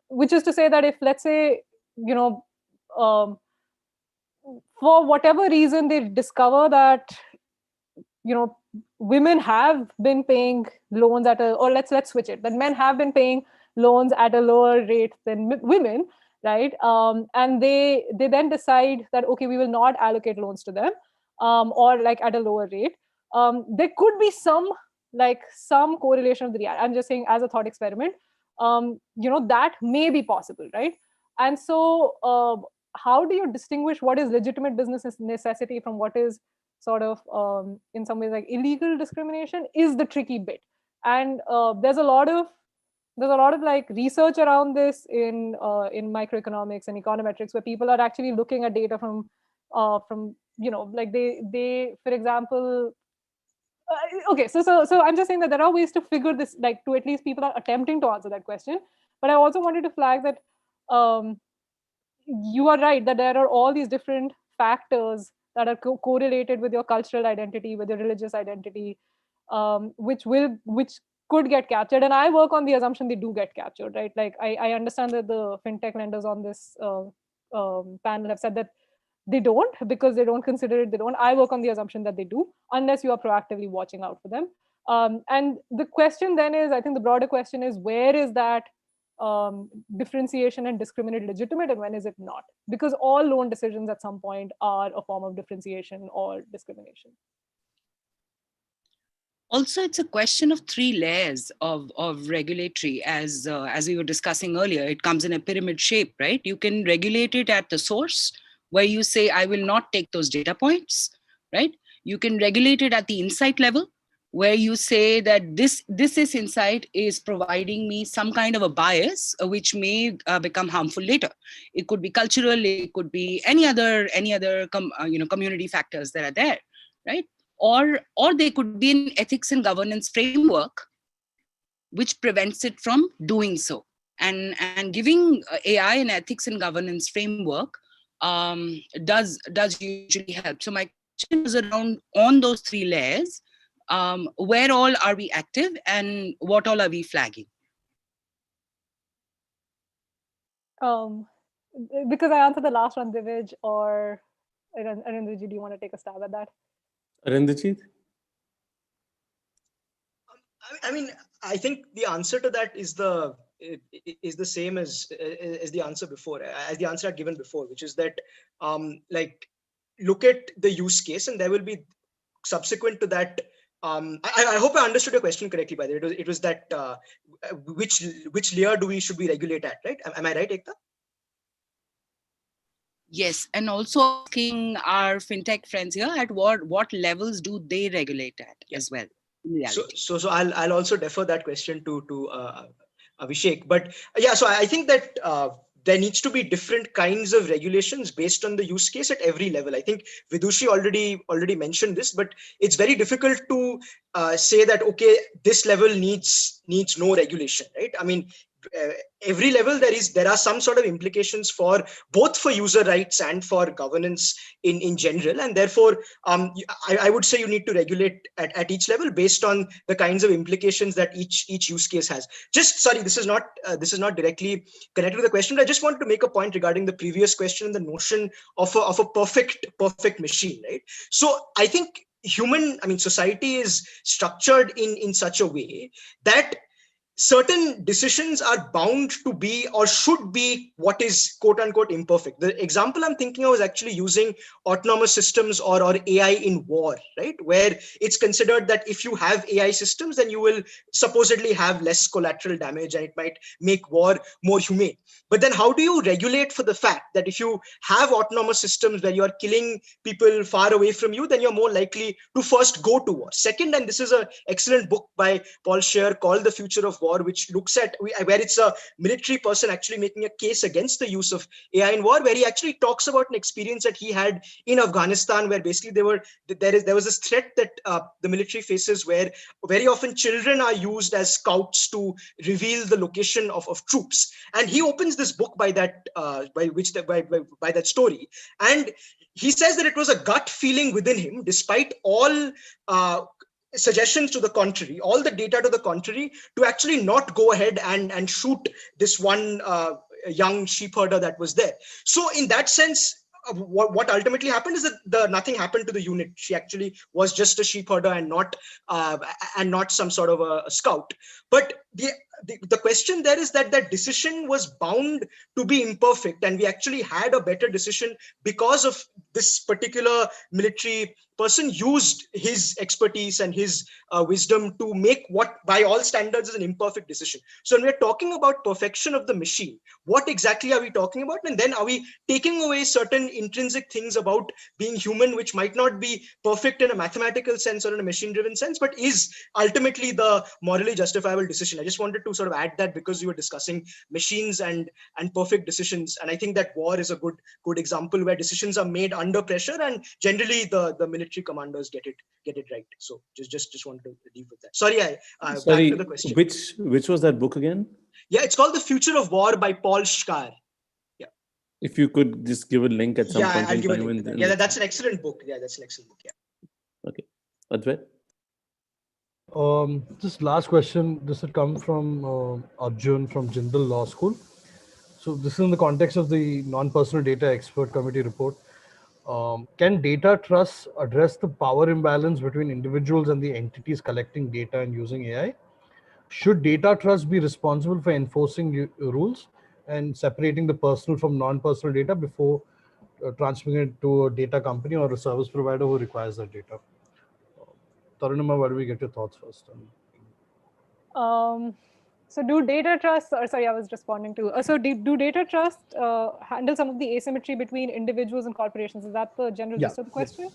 which is to say that if, let's say, for whatever reason they discover that women have been paying loans or let's switch it, that men have been paying loans at a lower rate than women, right? And they then decide that, okay, we will not allocate loans to them, or like at a lower rate. There could be some correlation of the reality. I'm just saying as a thought experiment, that may be possible, right? And so how do you distinguish what is legitimate business necessity from what is sort of in some ways like illegal discrimination is the tricky bit. And there's a lot of like research around this in microeconomics and econometrics, where people are actually looking at data from like they for example, okay, so I'm just saying that there are ways to figure this, like to at least people are attempting to answer that question. But I also wanted to flag that you are right that there are all these different factors that are correlated with your cultural identity, with your religious identity, which could get captured. And I work on the assumption they do get captured, right? Like I understand that the fintech lenders on this panel have said that they don't, because they don't consider it. They don't. I work on the assumption that they do, unless you are proactively watching out for them. And the question then is, I think the broader question is, where is that differentiation and discriminate legitimate, and when is it not? Because all loan decisions at some point are a form of differentiation or discrimination. Also, it's a question of three layers of regulatory, as we were discussing earlier. It comes in a pyramid shape, right? You can regulate it at the source, where you say, I will not take those data points, right? You can regulate it at the insight level, where you say that this insight is providing me some kind of a bias which may become harmful later. It could be cultural, it could be any other community factors that are there, right? Or they could be an ethics and governance framework which prevents it from doing so. And giving AI an ethics and governance framework does usually help. So my question is around, on those three layers, where all are we active and what all are we flagging? Because I answered the last one, Divij, or Arindiji, do you want to take a stab at that? Arindiji? I mean, I think the answer to that is the same as the answer before, as the answer I'd given before, which is that like, look at the use case, and there will be subsequent to that. I hope I understood your question correctly. By the way, it was that which layer should we regulate at, right? Am I right, Ekta? Yes, and also asking our fintech friends here, at what levels do they regulate at as well? So I'll also defer that question to Abhishek. But yeah, so I think that there needs to be different kinds of regulations based on the use case at every level. I think Vidushi already mentioned this, but it's very difficult to say that, okay, this level needs no regulation, right? I mean, every level there are some sort of implications for both for user rights and for governance in general, and therefore I would say you need to regulate at each level based on the kinds of implications that each use case has. Just sorry, this is not directly connected to the question, but I just wanted to make a point regarding the previous question and the notion of a perfect machine, right? So I think society is structured in such a way that certain decisions are bound to be or should be what is quote unquote imperfect. The example I'm thinking of is actually using autonomous systems or AI in war, right? Where it's considered that if you have AI systems, then you will supposedly have less collateral damage and it might make war more humane. But then how do you regulate for the fact that if you have autonomous systems where you are killing people far away from you, then you're more likely to first go to war? Second, and this is an excellent book by Paul Scheer called The Future of War, which looks at where it's a military person actually making a case against the use of AI in war, where he actually talks about an experience that he had in Afghanistan, where basically there was this threat that the military faces, where very often children are used as scouts to reveal the location of troops. And he opens this book by that story, and he says that it was a gut feeling within him, despite all suggestions to the contrary, all the data to the contrary, to actually not go ahead and shoot this one young sheep herder that was there. So in that sense, what ultimately happened is that nothing happened to the unit. She actually was just a sheep herder and not some sort of a scout. But the question there is that decision was bound to be imperfect, and we actually had a better decision because of this particular military person used his expertise and his wisdom to make what by all standards is an imperfect decision. So when we're talking about perfection of the machine, what exactly are we talking about? And then are we taking away certain intrinsic things about being human, which might not be perfect in a mathematical sense or in a machine driven sense, but is ultimately the morally justifiable decision? I just wanted to sort of add that because you were discussing machines and perfect decisions. And I think that war is a good example where decisions are made under pressure, and generally the military commanders get it right. So just wanted to leave with that. Sorry, back to the question. Which was that book again? Yeah, it's called The Future of War by Paul Scheer. Yeah. If you could just give a link at some point I'll in give time. a link. Yeah, that's an excellent book. Yeah, that's an excellent book. Yeah. Okay. Advait? This last question, this had come from Arjun from Jindal Law School. So this is in the context of the non-personal data expert committee report. Can data trusts address the power imbalance between individuals and the entities collecting data and using AI? Should data trusts be responsible for enforcing rules and separating the personal from non-personal data before transferring it to a data company or a service provider who requires that data? Tarunima, why do we get your thoughts first? So do data trusts, or sorry, I was responding to, so do data trusts handle some of the asymmetry between individuals and corporations? Is that the general gist of the question?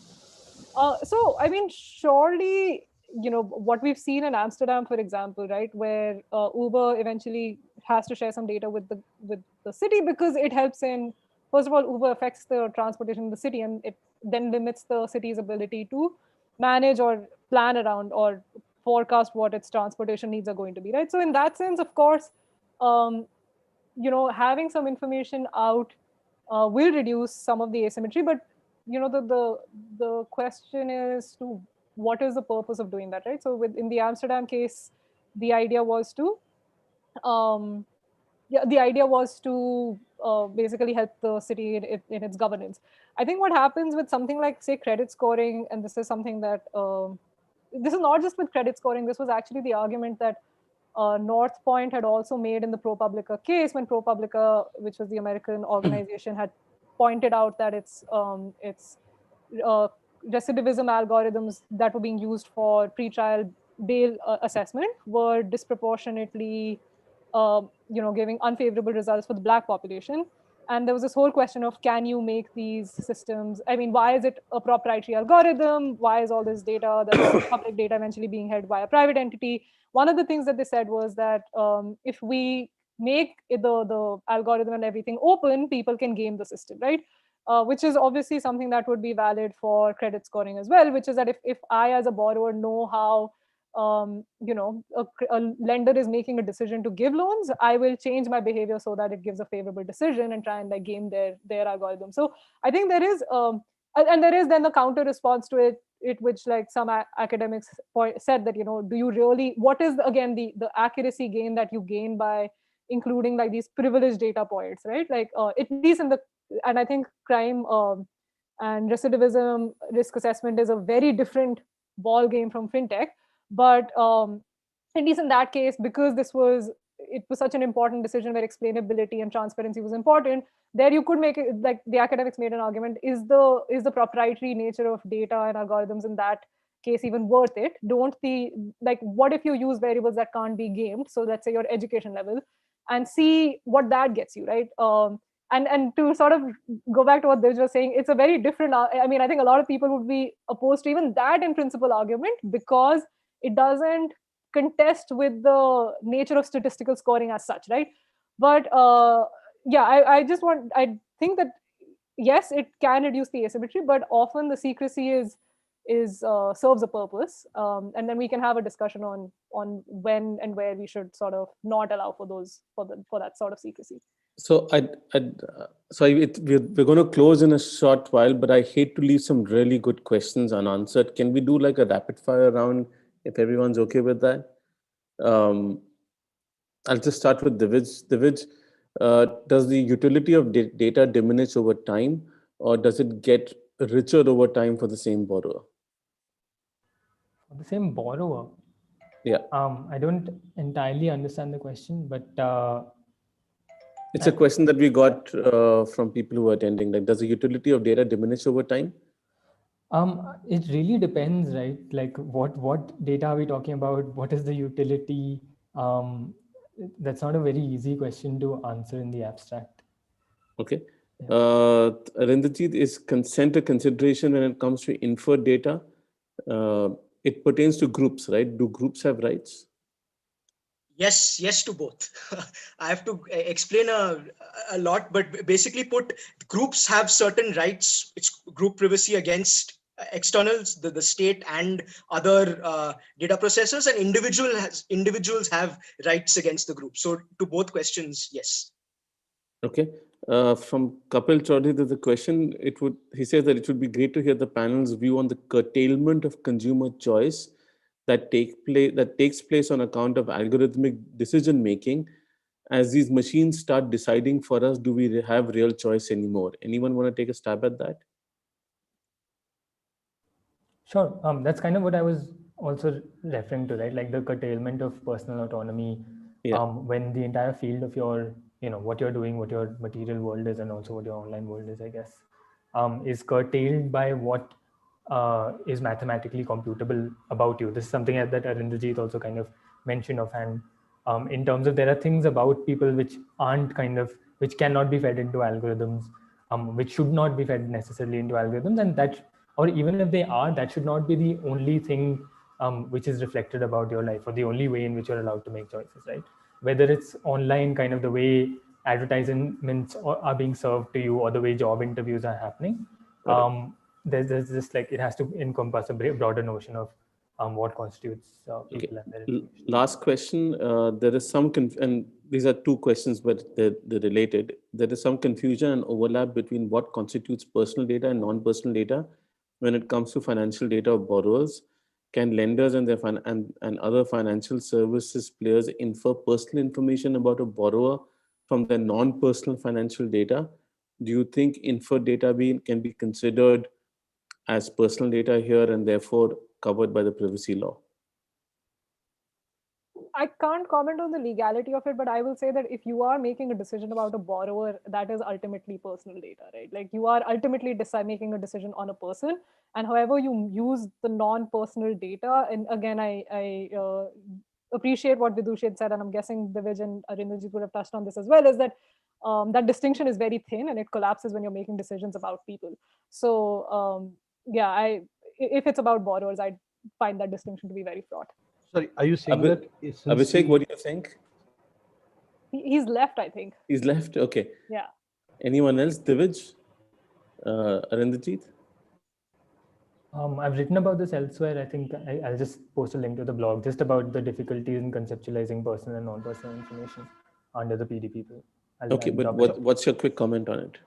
So, I mean, surely what we've seen in Amsterdam, for example, right, where Uber eventually has to share some data with the city because it helps in, first of all, Uber affects the transportation in the city, and it then limits the city's ability to manage or plan around or forecast what its transportation needs are going to be, right? So in that sense, of course, having some information out will reduce some of the asymmetry, but the question is to what is the purpose of doing that, right? So in the Amsterdam case, the idea was to basically help the city in its governance. I think what happens with something like, say, credit scoring, and this is something that this is not just with credit scoring, this was actually the argument that North Point had also made in the ProPublica case, when ProPublica, which was the American organization, had pointed out that its recidivism algorithms that were being used for pretrial bail assessment were disproportionately, giving unfavorable results for the Black population. And there was this whole question of, can you make these systems? I mean, why is it a proprietary algorithm? Why is all this data, the public data, eventually being held by a private entity? One of the things that they said was that if we make the algorithm and everything open, people can game the system, right? Which is obviously something that would be valid for credit scoring as well, which is that if I as a borrower know how a lender is making a decision to give loans, I will change my behavior so that it gives a favorable decision and try and like game their algorithm. So I think there is and there is then the counter response to it which like some academics said that, do you really, what is again the accuracy gain that you gain by including like these privileged data points, right? Like at least and I think crime and recidivism risk assessment is a very different ball game from fintech. But at least in that case, because it was such an important decision where explainability and transparency was important, there you could make it, like the academics made an argument, is the proprietary nature of data and algorithms in that case even worth it? What if you use variables that can't be gamed? So let's say your education level, and see what that gets you, right? And to sort of go back to what Dij was saying, it's a very different, I mean, I think a lot of people would be opposed to even that in principle argument, because it doesn't contest with the nature of statistical scoring as such, right? But I think that yes, it can reduce the asymmetry, but often the secrecy is serves a purpose, and then we can have a discussion on when and where we should sort of not allow for that sort of secrecy. So we're going to close in a short while, but I hate to leave some really good questions unanswered. Can we do like a rapid fire round if everyone's okay with that? I'll just start with Divij. Divij, does the utility of data diminish over time, or does it get richer over time for the same borrower? For the same borrower? Yeah. I don't entirely understand the question, but it's a question that we got from people who are attending. Like, does the utility of data diminish over time? It really depends, right? Like, what data are we talking about? What is the utility? That's not a very easy question to answer in the abstract. Okay. Arinderjeet, is consent a consideration when it comes to inferred data? It pertains to groups, right? Do groups have rights? Yes to both. I have to explain a lot, but basically put, groups have certain rights. It's group privacy against externals, the state and other data processors, and individuals have rights against the group. So to both questions, yes. Okay. From Kapil Chaudhary, there's a question. He says that it would be great to hear the panel's view on the curtailment of consumer choice that takes place on account of algorithmic decision making. As these machines start deciding for us, do we have real choice anymore? Anyone want to take a stab at that? Sure. That's kind of what I was also referring to, right? Like the curtailment of personal autonomy. Yeah. When the entire field of your, what you're doing, what your material world is, and also what your online world is, I guess, is curtailed by what is mathematically computable about you. This is something that Arinderjeet also kind of mentioned offhand. In terms of, there are things about people which which cannot be fed into algorithms, which should not be fed necessarily into algorithms, and that, or even if they are, that should not be the only thing which is reflected about your life, or the only way in which you're allowed to make choices, right? Whether it's online, kind of the way advertisements are being served to you, or the way job interviews are happening. There's just like, it has to encompass a broader notion of what constitutes people and their information. Last question. There is some and these are two questions, but they're related. There is some confusion and overlap between what constitutes personal data and non-personal data when it comes to financial data of borrowers. Can lenders and their and other financial services players infer personal information about a borrower from their non-personal financial data? Do you think inferred data can be considered as personal data here and therefore covered by the privacy law? I can't comment on the legality of it, but I will say that if you are making a decision about a borrower, that is ultimately personal data, right? Like you are ultimately making a decision on a person, and however you use the non-personal data. And again, I appreciate what Vidush had said, and I'm guessing Divij and Arinderjit would have touched on this as well, is that that distinction is very thin and it collapses when you're making decisions about people. So yeah, if it's about borrowers, I find that distinction to be very fraught. Sorry, are you saying that? Abhishek, what do you think? He's left, I think. He's left? Okay. Yeah. Anyone else? Divij? Arinderjit? I've written about this elsewhere. I think I'll just post a link to the blog just about the difficulties in conceptualizing personal and non-personal information under the PDP bill. But what's your quick comment on it?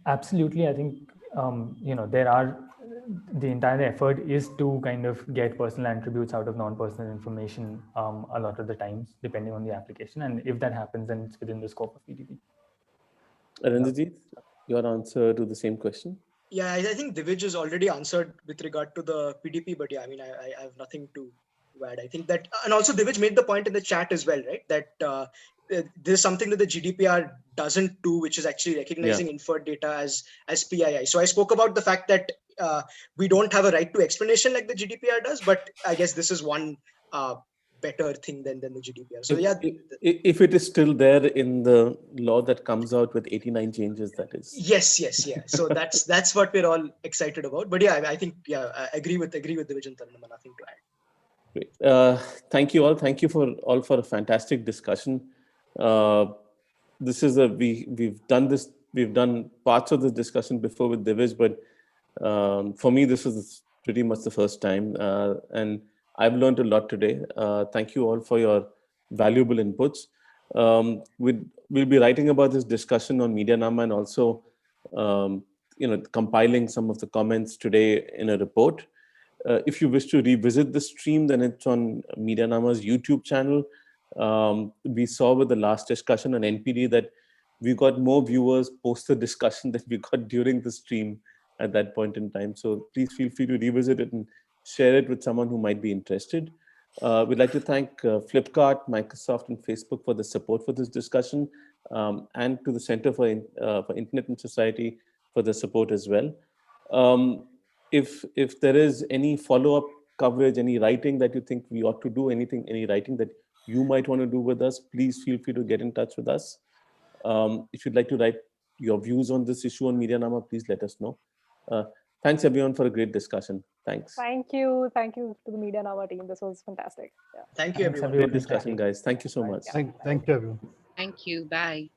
Absolutely. I think, the entire effort is to kind of get personal attributes out of non-personal information a lot of the times, depending on the application. And if that happens, then it's within the scope of PDP. Arinderjit, your answer to the same question? Yeah, I think Divij has already answered with regard to the PDP, but yeah, I mean, I have nothing to add. I think that, and also Divij made the point in the chat as well, right? That there's something that the GDPR doesn't do, which is actually recognizing inferred data as PII. So I spoke about the fact that we don't have a right to explanation like the GDPR does, but I guess this is one better thing than the GDPR. So if it is still there in the law that comes out with 89 changes, that is. Yes. So that's what we're all excited about. But yeah, I think I agree with Divij and Tarunama. Nothing to add. Great. Thank you all. Thank you for a fantastic discussion. This is we've done parts of this discussion before with Divij, but for me this is pretty much the first time, and I've learned a lot today. Thank you all for your valuable inputs. We'll be writing about this discussion on MediaNama and also compiling some of the comments today in a report. If you wish to revisit the stream, then it's on MediaNama's YouTube channel. We saw with the last discussion on NPD that we got more viewers post the discussion than we got during the stream at that point in time. So please feel free to revisit it and share it with someone who might be interested. We'd like to thank Flipkart, Microsoft, and Facebook for the support for this discussion, and to the Center for Internet and Society for the support as well. If there is any follow-up coverage, any writing that you think we ought to do, any writing that you might want to do with us, please feel free to get in touch with us. If you'd like to write your views on this issue on MediaNama, please let us know. Thanks everyone for a great discussion. Thanks. Thank you to the MediaNama team. This was fantastic. Yeah. Thank you everyone. Great discussion, guys. Thank you so much. Thank you everyone. Thank you. Bye.